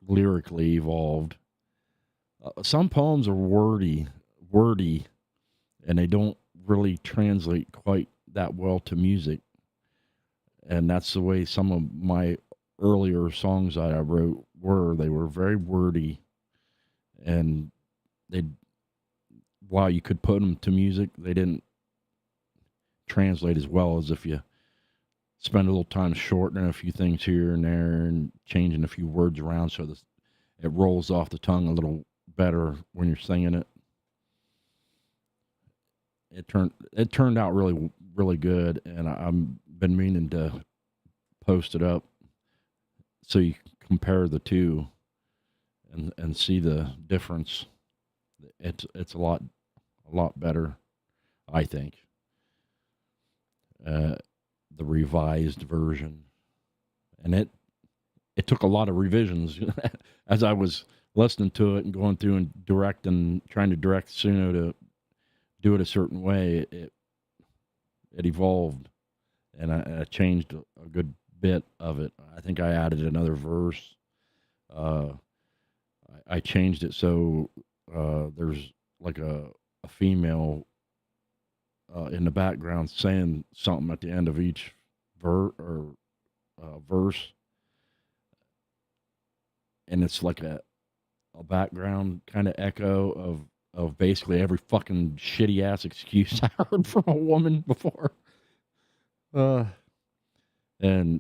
lyrically evolved. Some poems are wordy, and they don't really translate quite that well to music. And that's the way some of my earlier songs that I wrote were. They were very wordy, and while you could put them to music, they didn't translate as well as if you spend a little time shortening a few things here and there and changing a few words around so that it rolls off the tongue a little better when you're singing it. It turned out really, really good, and I've been meaning to post it up so you can compare the two and see the difference. It's a lot better, I think. The revised version, and it took a lot of revisions as I was listening to it and going through and trying to direct Suno to do it a certain way. It evolved, and I changed a good bit of it. I think I added another verse. I changed it so there's like a female in the background saying something at the end of each verse, and it's like a background kind of echo of basically every fucking shitty ass excuse I heard from a woman before. And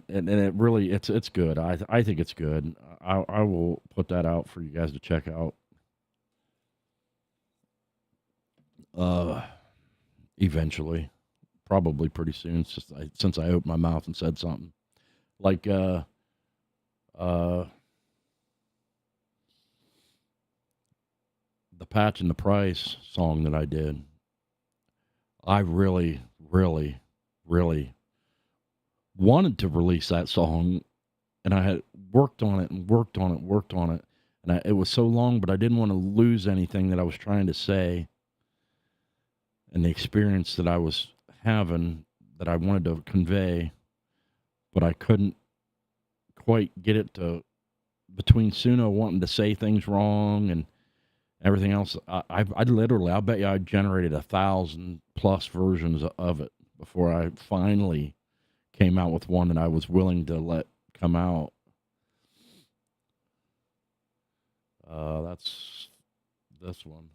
it really it's good. I think it's good. I will put that out for you guys to check out. Eventually, probably pretty soon, since I opened my mouth and said something. Like the Patch and the Price song that I did, I really, really, really wanted to release that song, and I had worked on it, and it was so long, but I didn't want to lose anything that I was trying to say, and the experience that I was having that I wanted to convey, but I couldn't quite get it to, between Suno wanting to say things wrong and everything else. I bet you I generated 1,000+ versions of it before I finally came out with one that I was willing to let come out. That's this one.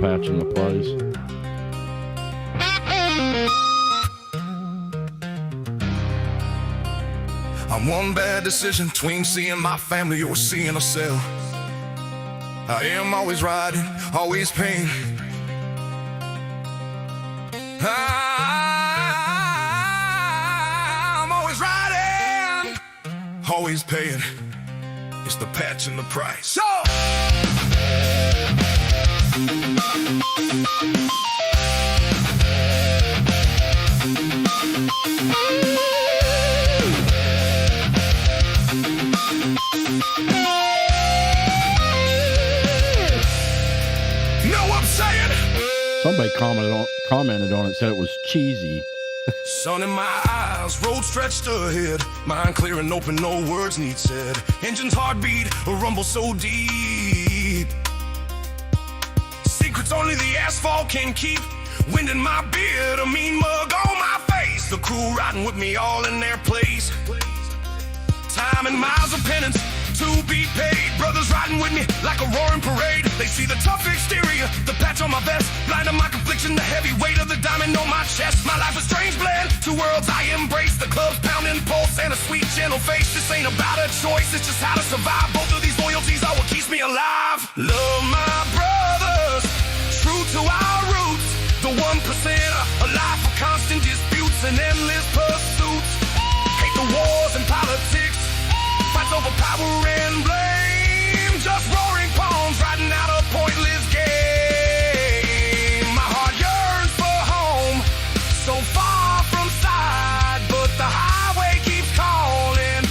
Patching the price. I'm one bad decision between seeing my family or seeing myself. I am always riding, always paying. I'm always riding, always paying. It's the patch and the price. So somebody commented on it, said it was cheesy. Sun in my eyes, road stretched ahead. Mind clear and open, no words need said. Engine's heartbeat, a rumble so deep. Secrets only the asphalt can keep. Wind in my beard, a mean mug on my face. The crew riding with me all in their place. Time and miles of penance to be paid. Brothers riding with me like a roaring parade. They see the tough exterior, the patch on my vest, blind to my confliction, the heavy weight of the diamond on my chest. My life a strange blend, two worlds I embrace. The club's pounding pulse and a sweet gentle face. This ain't about a choice, it's just how to survive. Both of these loyalties are what keeps me alive. Love my brothers, true to our roots. The 1%, a life of constant disputes and endless pursuits. Hate the wars and politics, fights over power and blame. Just roaring palms, riding out a pointless game. My heart yearns for home, so far from side, but the highway keeps calling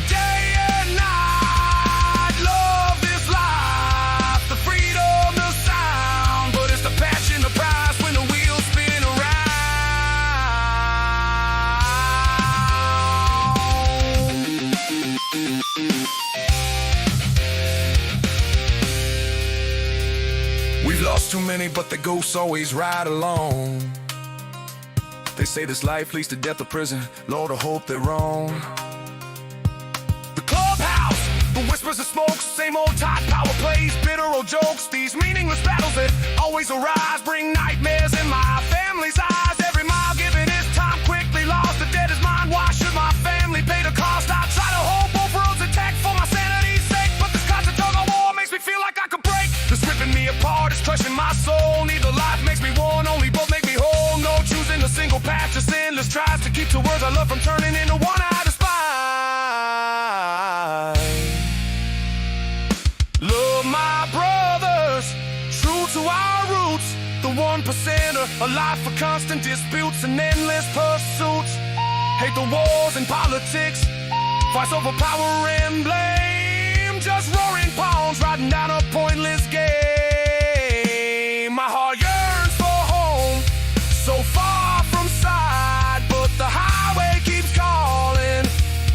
day and night. Love this life, the freedom, the sound, but it's the passion, the price when the wheels spin around. We've lost too many, but the ghosts always ride along. They say this life leads to death or prison. Lord, I hope they're wrong. The clubhouse, the whispers of smoke, same old Tide power plays, bitter old jokes. These meaningless battles that always arise bring nightmares in my family's eyes. Every mile given is time quickly lost. The dead is mine. Why should my family pay the cost? I try to hold both roads intact for my sanity's sake, but this constant tug of war makes me feel like I could break. This ripping me apart, it's crushing my soul. Neither life makes me one, only both make me whole. No choosing a single path, just endless tries to keep the words I love from turning into one I despise. Love my brothers, true to our roots. The 1%er, a life of constant disputes and endless pursuits. Hate the wars and politics, fights over power and blame. Just roaring palms, riding down a pointless game. My heart yearns for home, so far from side, but the highway keeps calling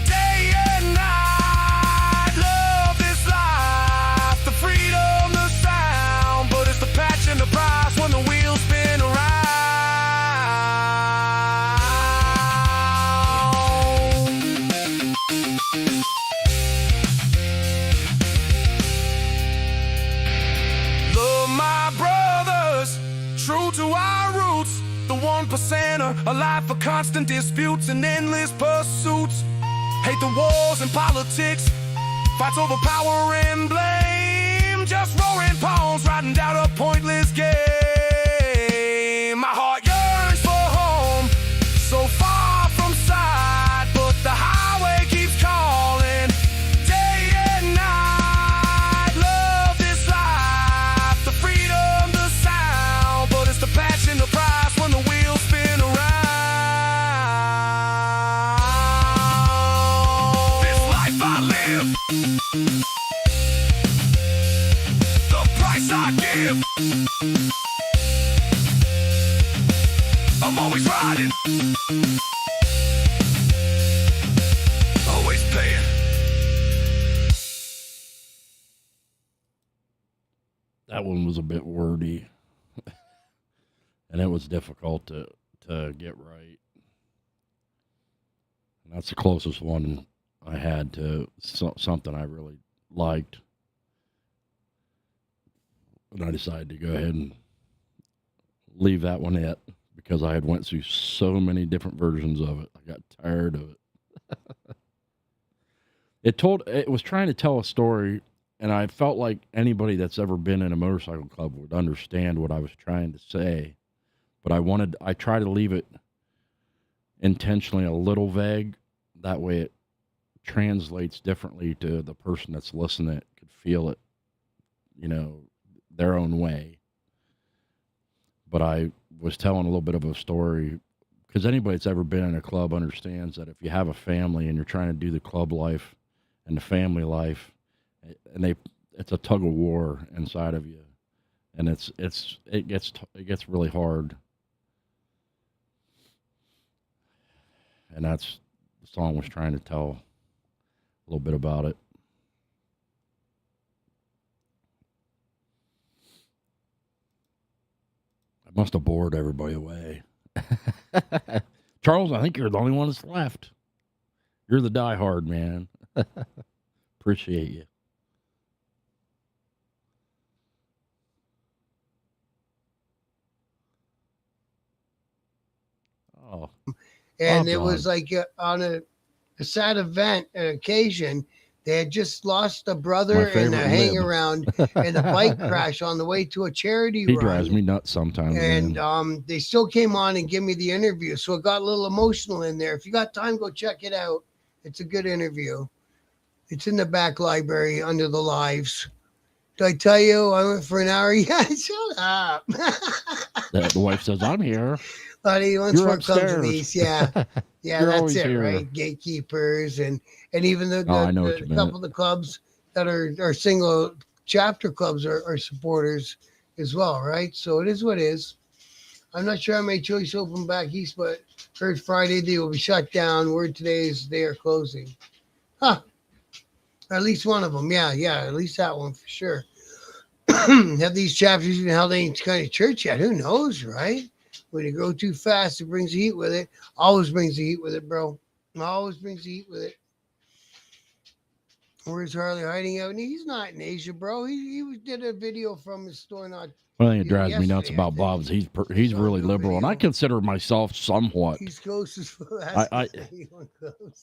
day and night. Love this life, the freedom, the sound, but it's the patch and the price when the wheels spin around. Love my brothers, true to our roots. The 1%er, a life of constant disputes and endless pursuits. Hate the wars and politics, fights over power and blame. Just roaring palms, riding down a pointless game. My heart yearns for home, so far from side, but the highway keeps calling day and night. give. The price I give. I'm always riding. Always paying. That one was a bit wordy. And it was difficult to get right. And that's the closest one I had to something I really liked. And I decided to go ahead and leave that one at, because I had went through so many different versions of it. I got tired of it. It was trying to tell a story, and I felt like anybody that's ever been in a motorcycle club would understand what I was trying to say. But I try to leave it intentionally a little vague. That way it translates differently to the person that's listening. It could feel it, their own way. But I was telling a little bit of a story, because anybody that's ever been in a club understands that if you have a family and you're trying to do the club life and the family life, and it's a tug of war inside of you, and it gets really hard. And that's the song was trying to tell a little bit about it. I must have bored everybody away. Charles, I think you're the only one that's left. You're the diehard, man. Appreciate you. Oh. And it was like on a sad event, an occasion. They had just lost a brother in a hang around in a bike crash on the way to a charity run. He drives me nuts sometimes. And they still came on and give me the interview. So it got a little emotional in there. If you got time, go check it out. It's a good interview. It's in the back library under the lives. Did I tell you I went for an hour? Yeah, shut up. The wife says, I'm here. Buddy, once more comes with these, yeah. Yeah, You're that's it, here. right? Gatekeepers and even the the couple of the clubs that are single chapter clubs are supporters as well, right? So it is what it is. I'm not sure how many Choice open back east, but heard Friday they will be shut down. Word today is they are closing. Huh. At least one of them. Yeah, at least that one for sure. Have these chapters even held any kind of church yet? Who knows, right? When you grow too fast, it brings the heat with it. Always brings the heat with it, bro. Always brings the heat with it. Where's Harley hiding out? He's not in Asia, bro. He did a video from his store not. One thing that drives me nuts about Bob is he's really liberal, and I consider myself somewhat. He's close as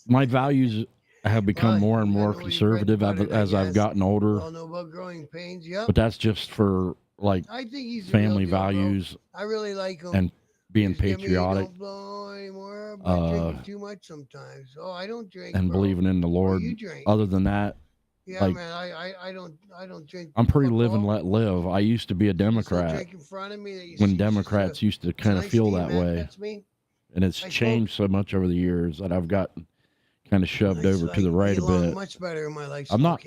my values have become more and more conservative as I've gotten older. All know about growing pains, yep. But that's just for I think he's family values. I really like him. And being patriotic. Don't blow anymore, but drinking too much sometimes. Oh, I don't drink. And believing in the Lord. You drink. Other than that, yeah, man, I don't drink. I'm pretty live and let live. I used to be a Democrat in front of me when Democrats used to kind of feel that way. That's me. And it's changed so much over the years that I've gotten kind of shoved over to the right a bit. Much better in my life. I'm not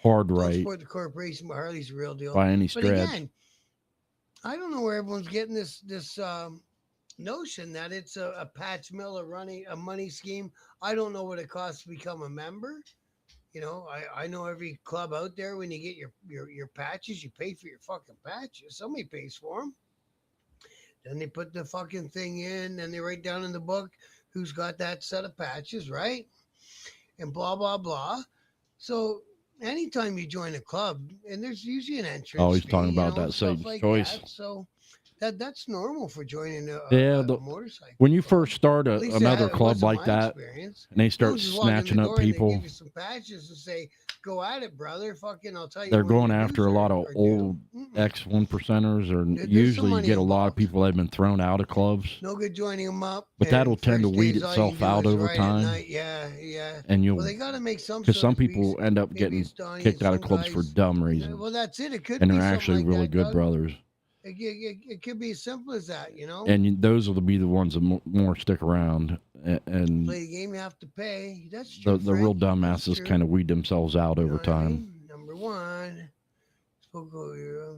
hard right. Don't support the corporation, but Harley's a real deal. By any stretch. But again, I don't know where everyone's getting this notion that it's a patch mill, a money scheme. I don't know what it costs to become a member. I know every club out there, when you get your patches, you pay for your fucking patches. Somebody pays for them. Then they put the fucking thing in, and they write down in the book who's got that set of patches, right? And blah, blah, blah. So anytime you join a club, and there's usually an entrance. Oh, he's talking about that Satan's choice. So that's normal for joining a motorcycle. When you first start another club like that, and they start snatching up people, give you some patches and say, "Go at it, brother." Fucking, I'll tell you. They're going after a lot of old ex-1%ers, or usually you get a lot of people that have been thrown out of clubs. No good joining them up. But that'll tend to weed itself out over time. Yeah. And well, they got to make some. Because some people end up getting kicked out of clubs for dumb reasons. Well, that's it. It could. And they're actually really good brothers. It could be as simple as that, you know. And those will be the ones that more stick around. And play the game, you have to pay. That's true. the real dumbasses kind of weed themselves out over time. Number one.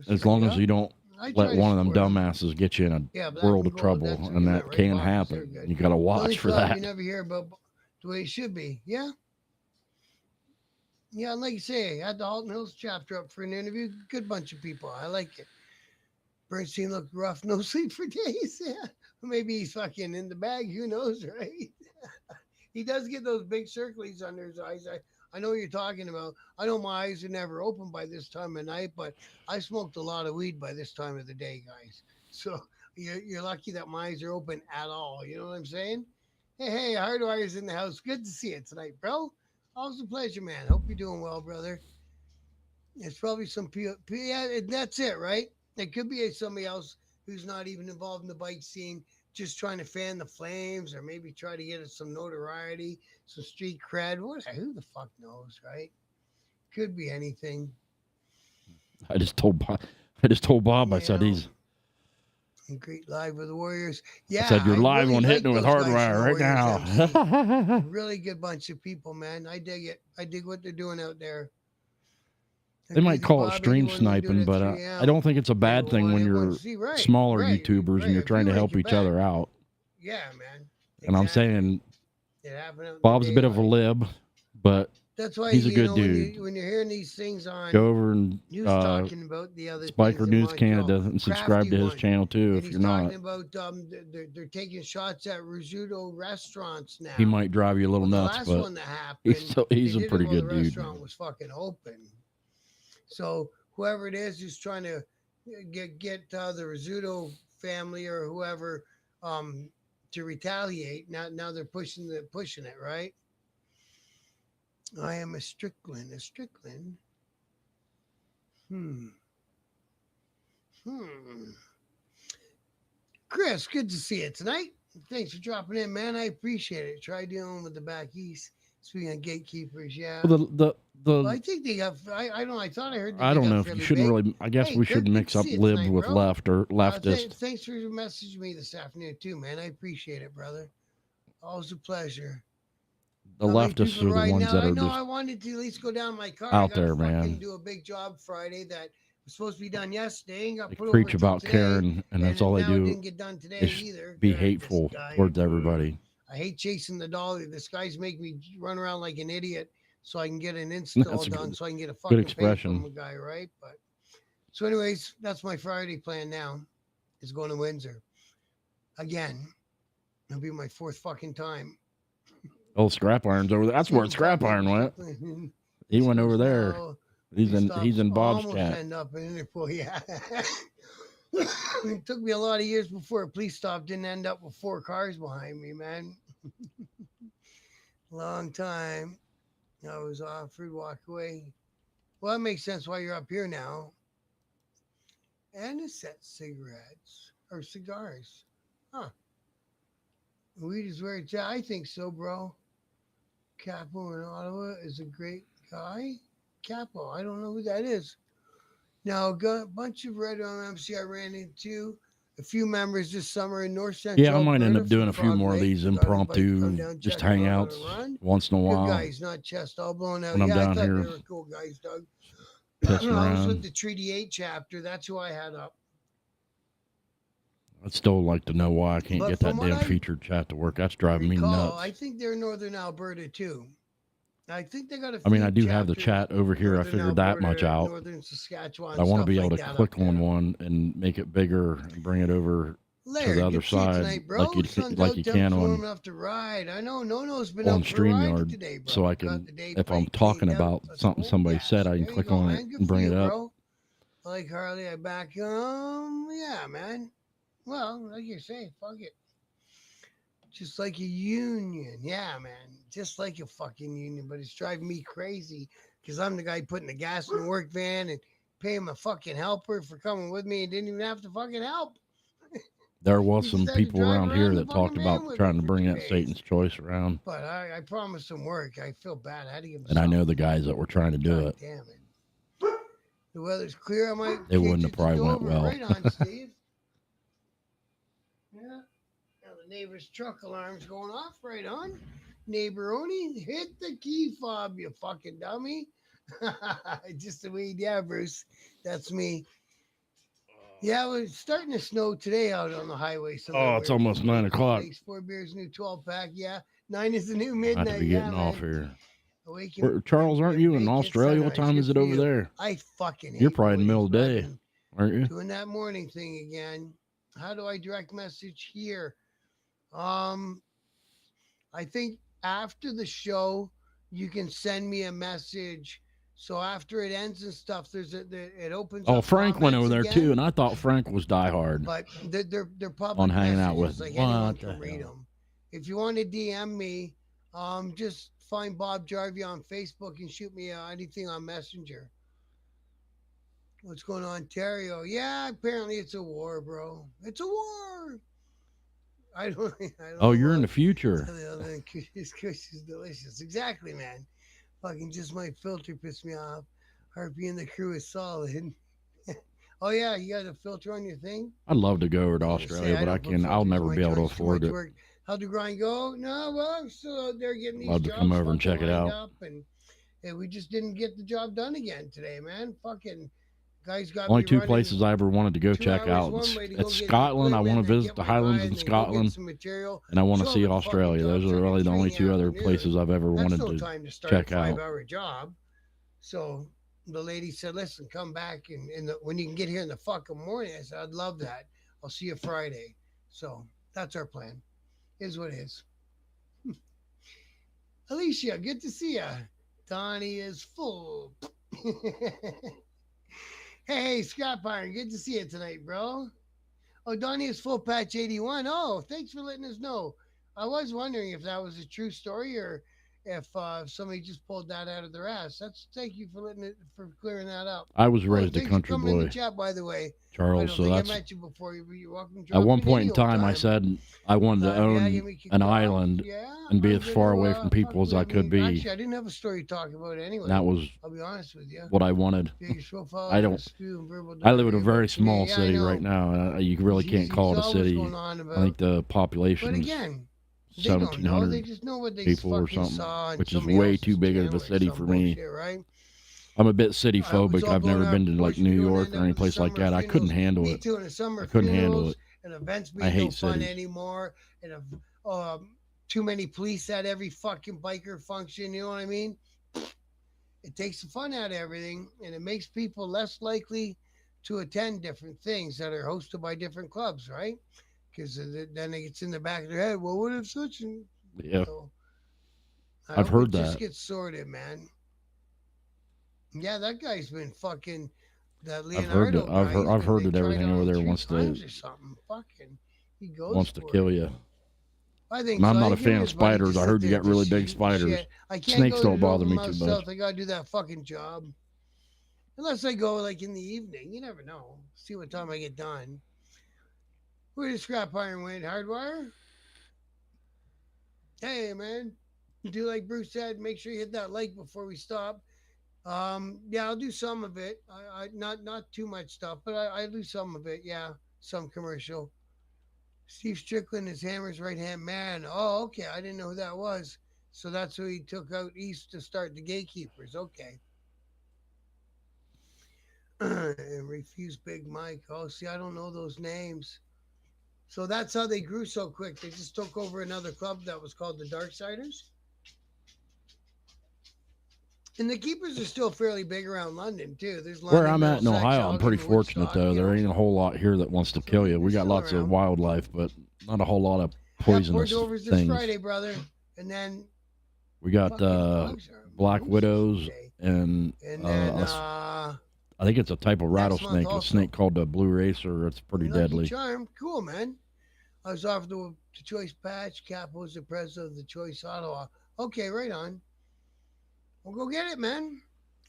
As long as you don't let one of them dumbasses get you in a world of trouble, and that can happen. You got to watch for that. You never hear about the way it should be. Yeah. Yeah, and like you say, I had the Halton Hills chapter up for an interview. Good bunch of people. I like it. Bernstein looked rough, no sleep for days. Yeah. Maybe he's fucking in the bag. Who knows, right? He does get those big circles under his eyes. I know what you're talking about. I know my eyes are never open by this time of night, but I smoked a lot of weed by this time of the day, guys. So you're lucky that my eyes are open at all. You know what I'm saying? Hey, HardWire's in the house. Good to see you tonight, bro. Always a pleasure, man. Hope you're doing well, brother. It's probably some people. Yeah, that's it, right? It could be somebody else who's not even involved in the bike scene, just trying to fan the flames or maybe try to get us some notoriety, some street cred. Who the fuck knows, right? Could be anything. I just told Bob. I said he's great live with the Warriors. Yeah, I said you're live really on Hittin with HardWire right now. Really good bunch of people, man. I dig it. I dig what they're doing out there. They might call it stream sniping, but I don't think it's a bad thing when you're smaller YouTubers and you're trying to help each other out. Yeah, man. And I'm saying Bob's a bit of a lib, but that's why he's a good dude. When you're hearing these things on, go over and talking about the other Spiker News Canada and subscribe to his channel too if you're not. About, they're taking shots at risotto restaurants now. He might drive you a little nuts, last but one that happened, he's a pretty good the dude. Restaurant was fucking open. So whoever it is who's trying to get the Rizzuto family or whoever to retaliate, now they're pushing it, right? I am a Strickland. Chris, good to see you tonight. Thanks for dropping in, man. I appreciate it. Try dealing with the back east. Speaking of gatekeepers, yeah. Well, I think they got. I don't know. I thought I heard. I don't know if you shouldn't really. I guess we should mix up lib tonight, with bro. left or leftist. Thanks for messaging me this afternoon too, man. I appreciate it, brother. Always a pleasure. The leftists are the ones that are just. I wanted to at least go down my car. Out there, man. Do a big job Friday that was supposed to be done yesterday. Got They put preach over about today, caring, and that's all they do. Didn't get done today is either. be hateful towards everybody. I hate chasing the dollar. This guy's making me run around like an idiot so I can get an install done, so I can get a fucking pay from a guy, right? But so, anyways, that's my Friday plan now. Is going to Windsor again. It'll be my fourth fucking time. Oh, Scrap Iron's over there. That's where Scrap Iron went. He went over there. He's in Bob's chat. End up in Interpol, yeah. It took me a lot of years before a police stop didn't end up with 4 cars behind me, man. Long time. I was offered walk away. Well, that makes sense why you're up here now. And it's set cigarettes or cigars. Huh. Weed is where it's at. I think so, bro. Capo in Ottawa is a great guy. Capo, I don't know who that is. Now, got a bunch of Red MC I ran into. A few members this summer in North Central. Yeah, I might end up doing a few more of these impromptu, just hangouts once in a while. Good guys, not chest all blown out. When I'm down I thought here, they were cool guys, Doug. pissing I was around. with the Treaty 8 chapter. That's who I had up. I'd still like to know why I can't But get that from what damn I featured chat to work. That's driving me nuts. I think they're in Northern Alberta too. I think they got a. I mean, I do have the chat over here. I figured that much out. Northern Saskatchewan. I want to be able like to click on one and make it bigger and bring it over to the other side, tonight, bro. like you can on enough to ride. I know Nono's been on up for a ride StreamYard, today, bro. so I can, if I'm talking about something somebody said, I can click on it and bring it up. Bro. Like Harley, I back yeah, man. Well, like you say, fuck it. Just like a union. Yeah, man. Just like a fucking union, but it's driving me crazy because I'm the guy putting the gas in the work van and paying my fucking helper for coming with me and didn't even have to fucking help. There was some people around here that talked about trying to bring that Satan's Choice around. But I promised some work. I feel bad. I had to give him and I know the guys that were trying to do it. Damn it. The weather's clear. I might. It wouldn't have kick it probably went over. well. Right on, Steve. Yeah. Now the neighbor's truck alarm's going off. Right on. Neighboroni, hit the key fob, you fucking dummy. Just the way, yeah, Bruce. That's me. Yeah, it was starting to snow today out on the highway. Oh, it's almost 9 o'clock. 4 beers, new 12-pack. Yeah, 9 is the new I midnight. have to be getting off here. Charles, aren't you in Australia? What time is it over there? I fucking hate You're probably in the middle of the day, aren't you? doing that morning thing again. How do I direct message here? I think after the show, you can send me a message. So after it ends and stuff, it opens. Oh, up Frank went over there comments too, again. and I thought Frank was diehard. But they're public On hanging out messages, with like him. anyone What can the read hell? them. If you want to DM me, just find Bob Jarvie on Facebook and shoot me anything on Messenger. What's going on, Ontario? Yeah, apparently it's a war, bro. It's a war. I don't Oh, you're in the future. His kush is delicious. Exactly, man. Fucking just my filter pissed me off. Harpy and the crew is solid. Oh yeah, you got a filter on your thing? I'd love to go over to Say, Australia, I but don't put I'll filters never on be my able to joints, too afford much it. work. How'd the grind go? No, well, I'm still out there getting these Love to jobs come over and fucking check it lined out. up, and we just didn't get the job done again today, man. Fucking guys got Only me two running places I ever wanted to go 2 check hours out. one It's, way to go it's get Scotland. I want to equipment and visit get the my Highlands ride in and then go get Scotland, some material. and I want to Show see up at fucking Australia. Those job are site really at the 3 only in the two other afternoon. places I've ever That's wanted no to time to start check a out. 5-hour job. So the lady said, listen, come back and when you can get here in the fucking morning. I said, I'd love that. I'll see you Friday. So that's our plan. Is what it is. Alicia, good to see ya. Donnie is full. Hey, Scrap Iron, good to see you tonight, bro. Oh, Donnie is full patch 81. Oh, thanks for letting us know. I was wondering if that was a true story or if somebody just pulled that out of their ass. Thank you for for clearing that up. I was raised a thanks country for coming in boy, the chat, by the way. I Charles. don't So think that's I met you before. You're welcome. at one Drop in point in any old time, I said I wanted to own give me a an call. island Yeah, and be I'm as good far to, away from people as I could be. Actually, I didn't have a story to talk about anyway. That was I'll be honest with you. what I wanted. Yeah, your profile I is don't. spew and verbal I live in a diarrhea, very but to me, small yeah, I city know. right now, and you really can't He's call it a always city. going on I think the But population is again, they don't know. They 1,700 just know what they people or fucking something, saw on which is somebody way else's too big of a camera or city some for me. bullshit, right? I'm a bit city I was phobic. all I've never blown been up. to Of like course, New you're doing York that or any with the place like summer that. I couldn't funerals. handle Me it. too, and the summer I couldn't handle funerals it. and events I being no hate fun cities. anymore, and too many police at every fucking biker function. You know what I mean? It takes the fun out of everything, and it makes people less likely to attend different things that are hosted by different clubs, right? Because then it gets in the back of their head. Well, what if such and Yeah, so, I I've hope heard it just that. gets sorted, man. Yeah, that guy's been fucking that I've heard Leonardo that. guy. I've heard they that tried everything on over him there 3 wants to times or something. Fucking, he goes for kill it. you. I think And I'm so. not I a think fan him of and his buddy spiders. just I sit heard you there got just really big shooting spiders. shit. I can't Snakes go to don't bother me too Open much. Mouth South. I gotta do that fucking job. Unless I go like in the evening. You never know. See what time I get done. Where does Scrap Iron win? HardWire? Hey man. Do like Bruce said, make sure you hit that like before we stop. Yeah, I'll do some of it. I not too much stuff, but I do some of it. Yeah, some commercial. Steve Strickland is Hammer's right hand man. Oh, okay. I didn't know who that was. So that's who he took out east to start the gatekeepers. Okay. And refuse Big Mike. Oh, see, I don't know those names. So that's how they grew so quick. They just took over another club that was called the Darksiders. And the keepers are still fairly big around London too. There's Where London, I'm at in Middlesex, Ohio, I'm pretty Elgin, fortunate Woodstock, though. you There know. ain't a whole lot here that wants to kill you. We got still lots of around. wildlife, but not a whole lot of Yeah, poisonous Dover's this things. Friday, brother. And then We got fucking bugs are black loose widows today. and And then I think it's a type of rattlesnake, a also. snake called the blue racer. It's pretty Lucky deadly. Charm, cool, man. I was offered the Choice patch. Cap was the president of the Choice Ottawa. Okay, right on. We'll go get it, man.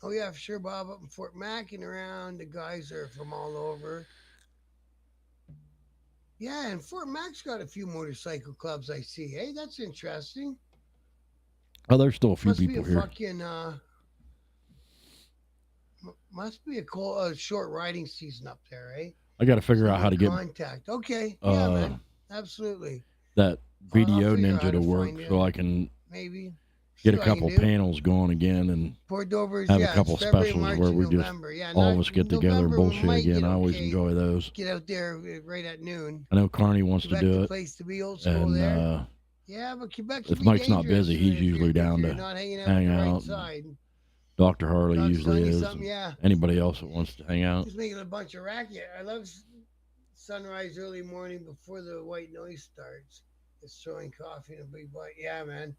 Oh yeah, for sure, Bob. Up in Fort Mac and around. The guys are from all over. Yeah, and Fort Mac's got a few motorcycle clubs. I see. Hey, that's interesting. Oh, there's still a few Must people be a here. fucking Must be a short riding season up there, right? I got to figure out how to get contact. Okay, yeah, man, absolutely. that I'll video figure out ninja how to to work find you. so I can Maybe get See a what I can couple do. panels going again and Port Dover's, have a yeah, couple it's February, specials March, where and we just November. Yeah, all of not- us get together and November we bullshit might again. get I always okay. enjoy those. Get out there right at noon. I know Carney wants to Quebec, do the it. place to be, old school And there. Yeah, but Quebec can if be Mike's not dangerous busy, he's if you're- usually down if you're to not hanging out hang on the right out. side. Dr. Harley God's usually telling you is. something, yeah. Anybody else that wants to hang out. Just making a bunch of racket. I love sunrise early morning before the white noise starts. It's throwing coffee in a big bite. Yeah, man.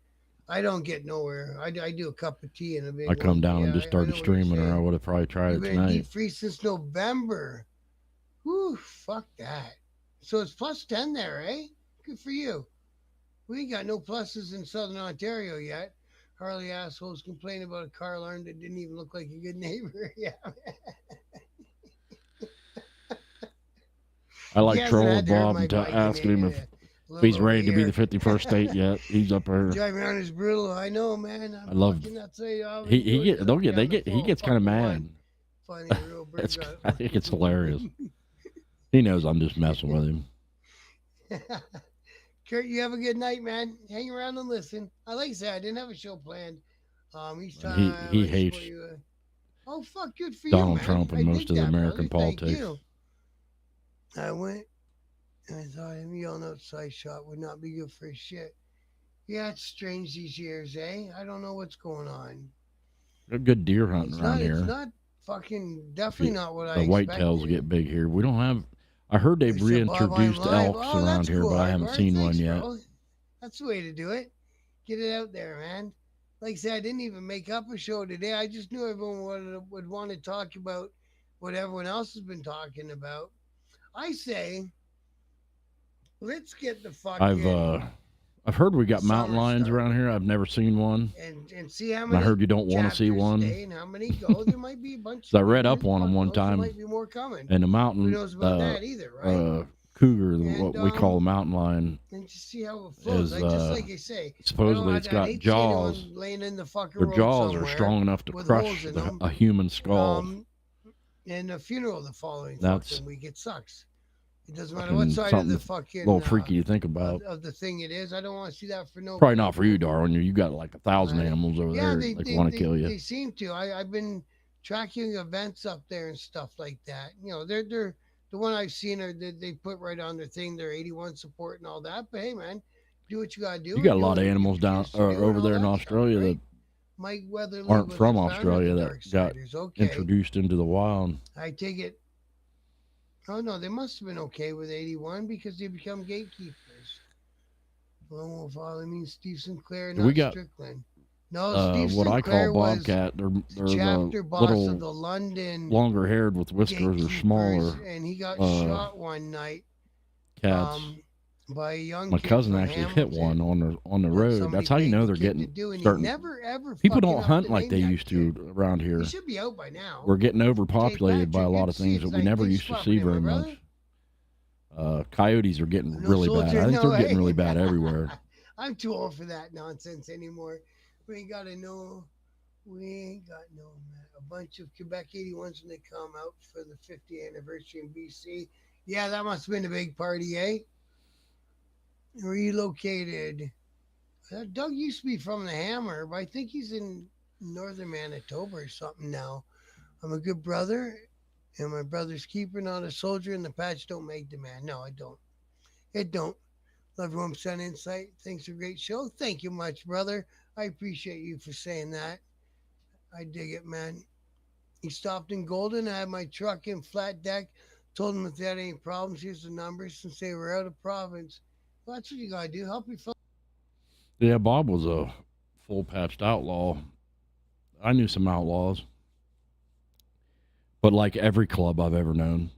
I don't get nowhere. I do a cup of tea and a big I come one. down and Yeah, just I started know what you're streaming, or I saying. would have probably tried You've it been in tonight. deep freeze since November. Whew, fuck that. So it's plus 10 there, eh? Good for you. We ain't got no pluses in Southern Ontario yet. Harley assholes complain about a car alarm that didn't even look like a good neighbor. Yeah, man. I like He hasn't trolling had to hurt Bob my and bike in asking him if little he's over ready a to be year. the 51st state yet. He's up there. Driving around is brutal. I know, man. I love. He gets kind of mad. Funny, real bird It's, got- I think it's hilarious. He knows I'm just messing with him. Kurt, you have a good night, man. Hang around and listen. Like I said, I didn't have a show planned. Each time He I hates show you oh, fuck, good for Donald you, man. Trump and I most dig of the that, American brother. Thank politics. you. I went and I thought him yelling outside shot would not be good for his shit. Yeah, it's strange these years, eh? I don't know what's going on. They're good deer hunting around It's here. not fucking definitely not what I The expected. whitetails get big here. We don't have. I heard they've They said, "Bob, I'm reintroduced live." elks Oh, around that's here, cool, but I haven't Igor. seen Thanks, one yet. bro. That's the way to do it. Get it out there, man. Like I said, I didn't even make up a show today. I just knew everyone would want to talk about what everyone else has been talking about. I say, let's get the fucking I've heard we got mountain summer lions started. around here. I've never seen one. and see how And I many. heard you don't want to see chapters one. today and how many go? There might be a bunch. So I read up on them one There time. might be more coming. And the mountain, Who knows about that either, right? cougar, And, what we call a mountain lion, And just see how it flows. is Just like I say, supposedly I it's I'd got hate to see anyone jaws. laying in the fucking Their road jaws are somewhere strong enough to with crush holes in them. a human skull. And a funeral the following That's fucking week, it sucks. It doesn't matter fucking what side of the something fucking a little freaky to think about. of the thing it is. I don't want to see that for no. Probably not for you, Darwin. You got like 1,000 animals over Yeah, there that want to kill you. They seem to. I've been tracking events up there and stuff like that. You know, they're the one I've seen are they put right on their thing. They're 81 support and all that. But hey, man, do what you gotta do. You got a Do lot of what animals down over there in Australia that Mike Weatherly aren't was from the founder of Australia the that Dark got Siders. Okay. introduced into the wild. I take it. Oh no, they must have been okay with 81 because they become gatekeepers. Lone Wolf Ollie means Steve Sinclair, not We got Strickland. No, Steve what I Sinclair call was bobcat. They're chapter the boss little of the London longer haired with whiskers or smaller and he got shot one night cats. by a young My kid cousin from actually hit Hamilton. one on the road. somebody That's how you paid know the they're kid to getting do, and he starting. never, ever People fucking don't up hunt to like name they that used to around here. He should be out by now. We're getting overpopulated by a lot of things that we never big used to swap see with him, very my much. Coyotes are getting No really bad. soldier, I think no they're getting way. really bad everywhere. I'm too old for that nonsense anymore. We ain't got to know. We ain't got no man. A bunch of Quebec 81s when they come out for the 50th anniversary in BC. Yeah, that must have been a big party, eh? Relocated. Doug used to be from the Hammer, but I think he's in northern Manitoba or something now. I'm a good brother, and my brother's keeper, not a soldier, and the patch don't make the man. No, I don't. It don't. Love Rome Sun Insight. Thanks for a great show. Thank you much, brother. I appreciate you for saying that. I dig it, man. He stopped in Golden. I had my truck in flat deck. Told him if they had any problems, here's the numbers since they were out of province. Well, that's what you got to do. Help your fellow. Yeah, Bob was a full patched outlaw. I knew some outlaws. But like every club I've ever known,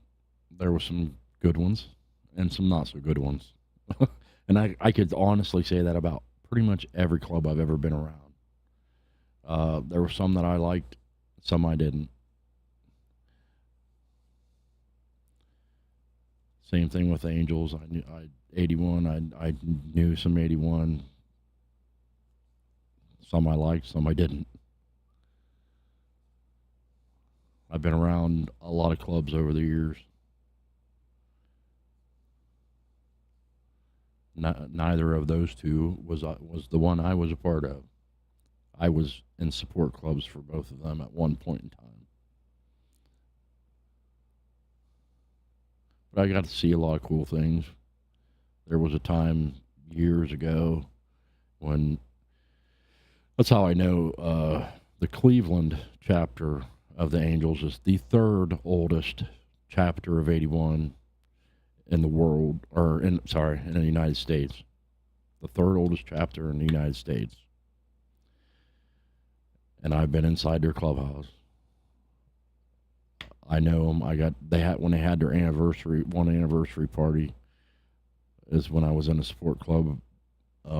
there were some good ones and some not so good ones. And I could honestly say that about pretty much every club I've ever been around. There were some that I liked, some I didn't. Same thing with Angels. I knew 81. I knew some 81. Some I liked, some I didn't. I've been around a lot of clubs over the years. Neither of those two was the one I was a part of. I was in support clubs for both of them at one point in time. But I got to see a lot of cool things. There was a time years ago when, that's how I know the Cleveland chapter of the Angels is the third oldest chapter of 81 in the world, or in the United States. The third oldest chapter in the United States. And I've been inside their clubhouse. I know them. When they had their one anniversary party is when I was in a support club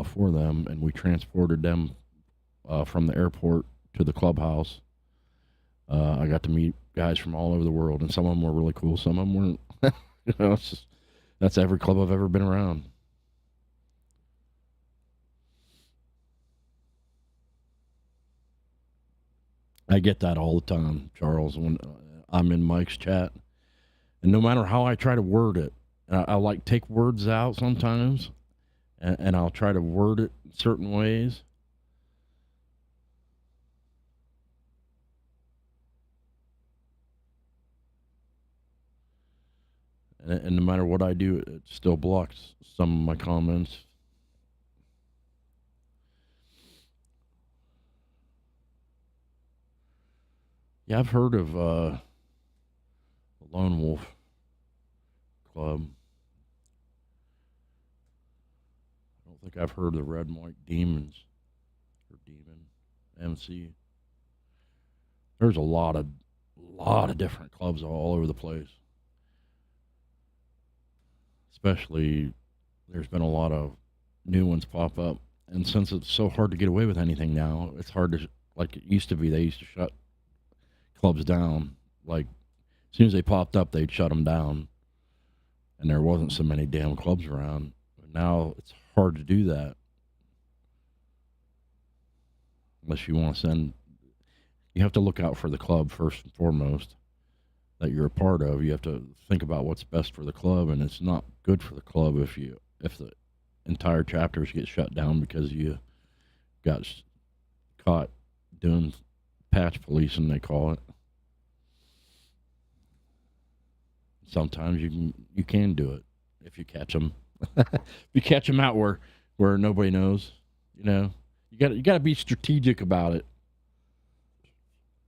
for them, and we transported them from the airport to the clubhouse. I got to meet guys from all over the world, and some of them were really cool. Some of them weren't. That's every club I've ever been around. I get that all the time, Charles, when I'm in Mike's chat. And no matter how I try to word it, I like take words out sometimes, and I'll try to word it certain ways. And no matter what I do, it still blocks some of my comments. Yeah, I've heard of the Lone Wolf Club. I don't think I've heard of the Red and White Demons or Demon MC. There's a lot of different clubs all over the place. Especially, there's been a lot of new ones pop up. And since it's so hard to get away with anything now, it's hard to, like it used to be, they used to shut clubs down. Like, as soon as they popped up, they'd shut them down. And there wasn't so many damn clubs around. But now it's hard to do that. Unless you want to send, you have to look out for the club first and foremost that you're a part of. You have to think about what's best for the club, and it's not good for the club if the entire chapters get shut down because you got caught doing patch policing, they call it. Sometimes you can do it if you catch them. If you catch them out where nobody knows, you know, you got to be strategic about it.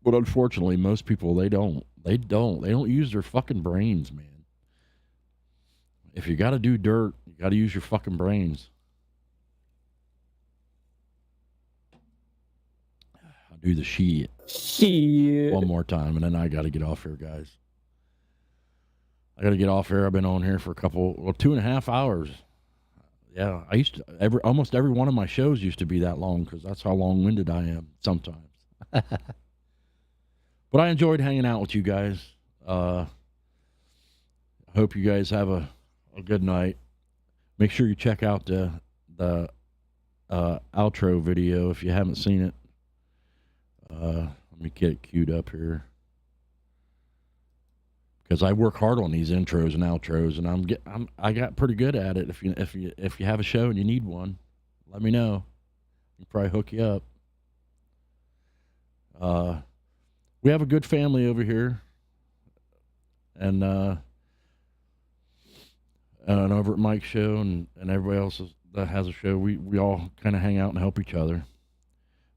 But unfortunately, most people they don't use their fucking brains, man. If you got to do dirt, you got to use your fucking brains. I'll do the shit one more time, and then I got to get off here, guys. I got to get off here. I've been on here for 2.5 hours. Yeah, I used to almost every one of my shows used to be that long because that's how long-winded I am sometimes. But I enjoyed hanging out with you guys. I hope you guys have a good night. Make sure you check out the outro video if you haven't seen it. Let me get it queued up here. Because I work hard on these intros and outros, and I got pretty good at it. If you have a show and you need one, let me know. I'll probably hook you up. We have a good family over here, and over at Mike's show and everybody else that has a show, we all kind of hang out and help each other.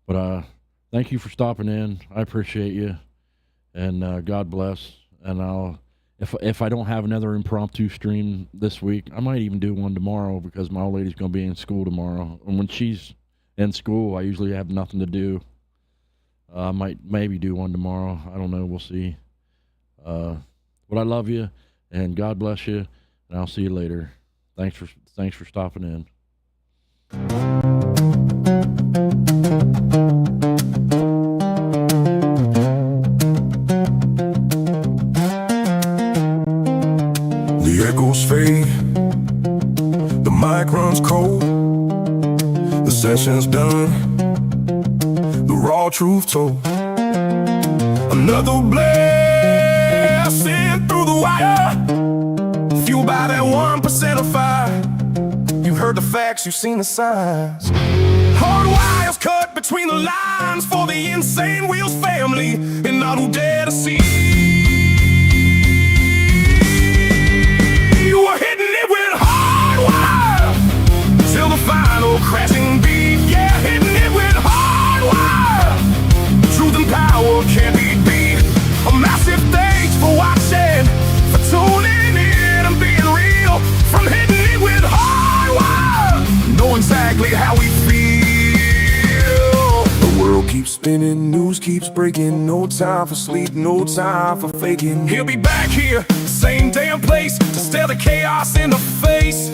But thank you for stopping in. I appreciate you, and God bless. And if I don't have another impromptu stream this week, I might even do one tomorrow because my old lady's going to be in school tomorrow. And when she's in school, I usually have nothing to do. I might maybe do one tomorrow. I don't know. We'll see. But I love you, and God bless you, and I'll see you later. Thanks for stopping in. The echoes fade, the mic runs cold, the session's done, the raw truth told. Another blade Blasting through the wire, fueled by that 1% of fire. You've heard the facts, you've seen the signs. Hard wires cut between the lines for the insane Wheels family and all who dare to see. We're hitting it with hard wire till the final crashing beat. Yeah, hitting it with hard wire. Truth and power can't be beat. A massive thanks for watching, for tuning in and being real. From hitting it with hard wire, know exactly how we feel. The world keeps spinning, news keeps breaking. No time for sleep, no time for faking. He'll be back here, same damn place, to stare the chaos in the face.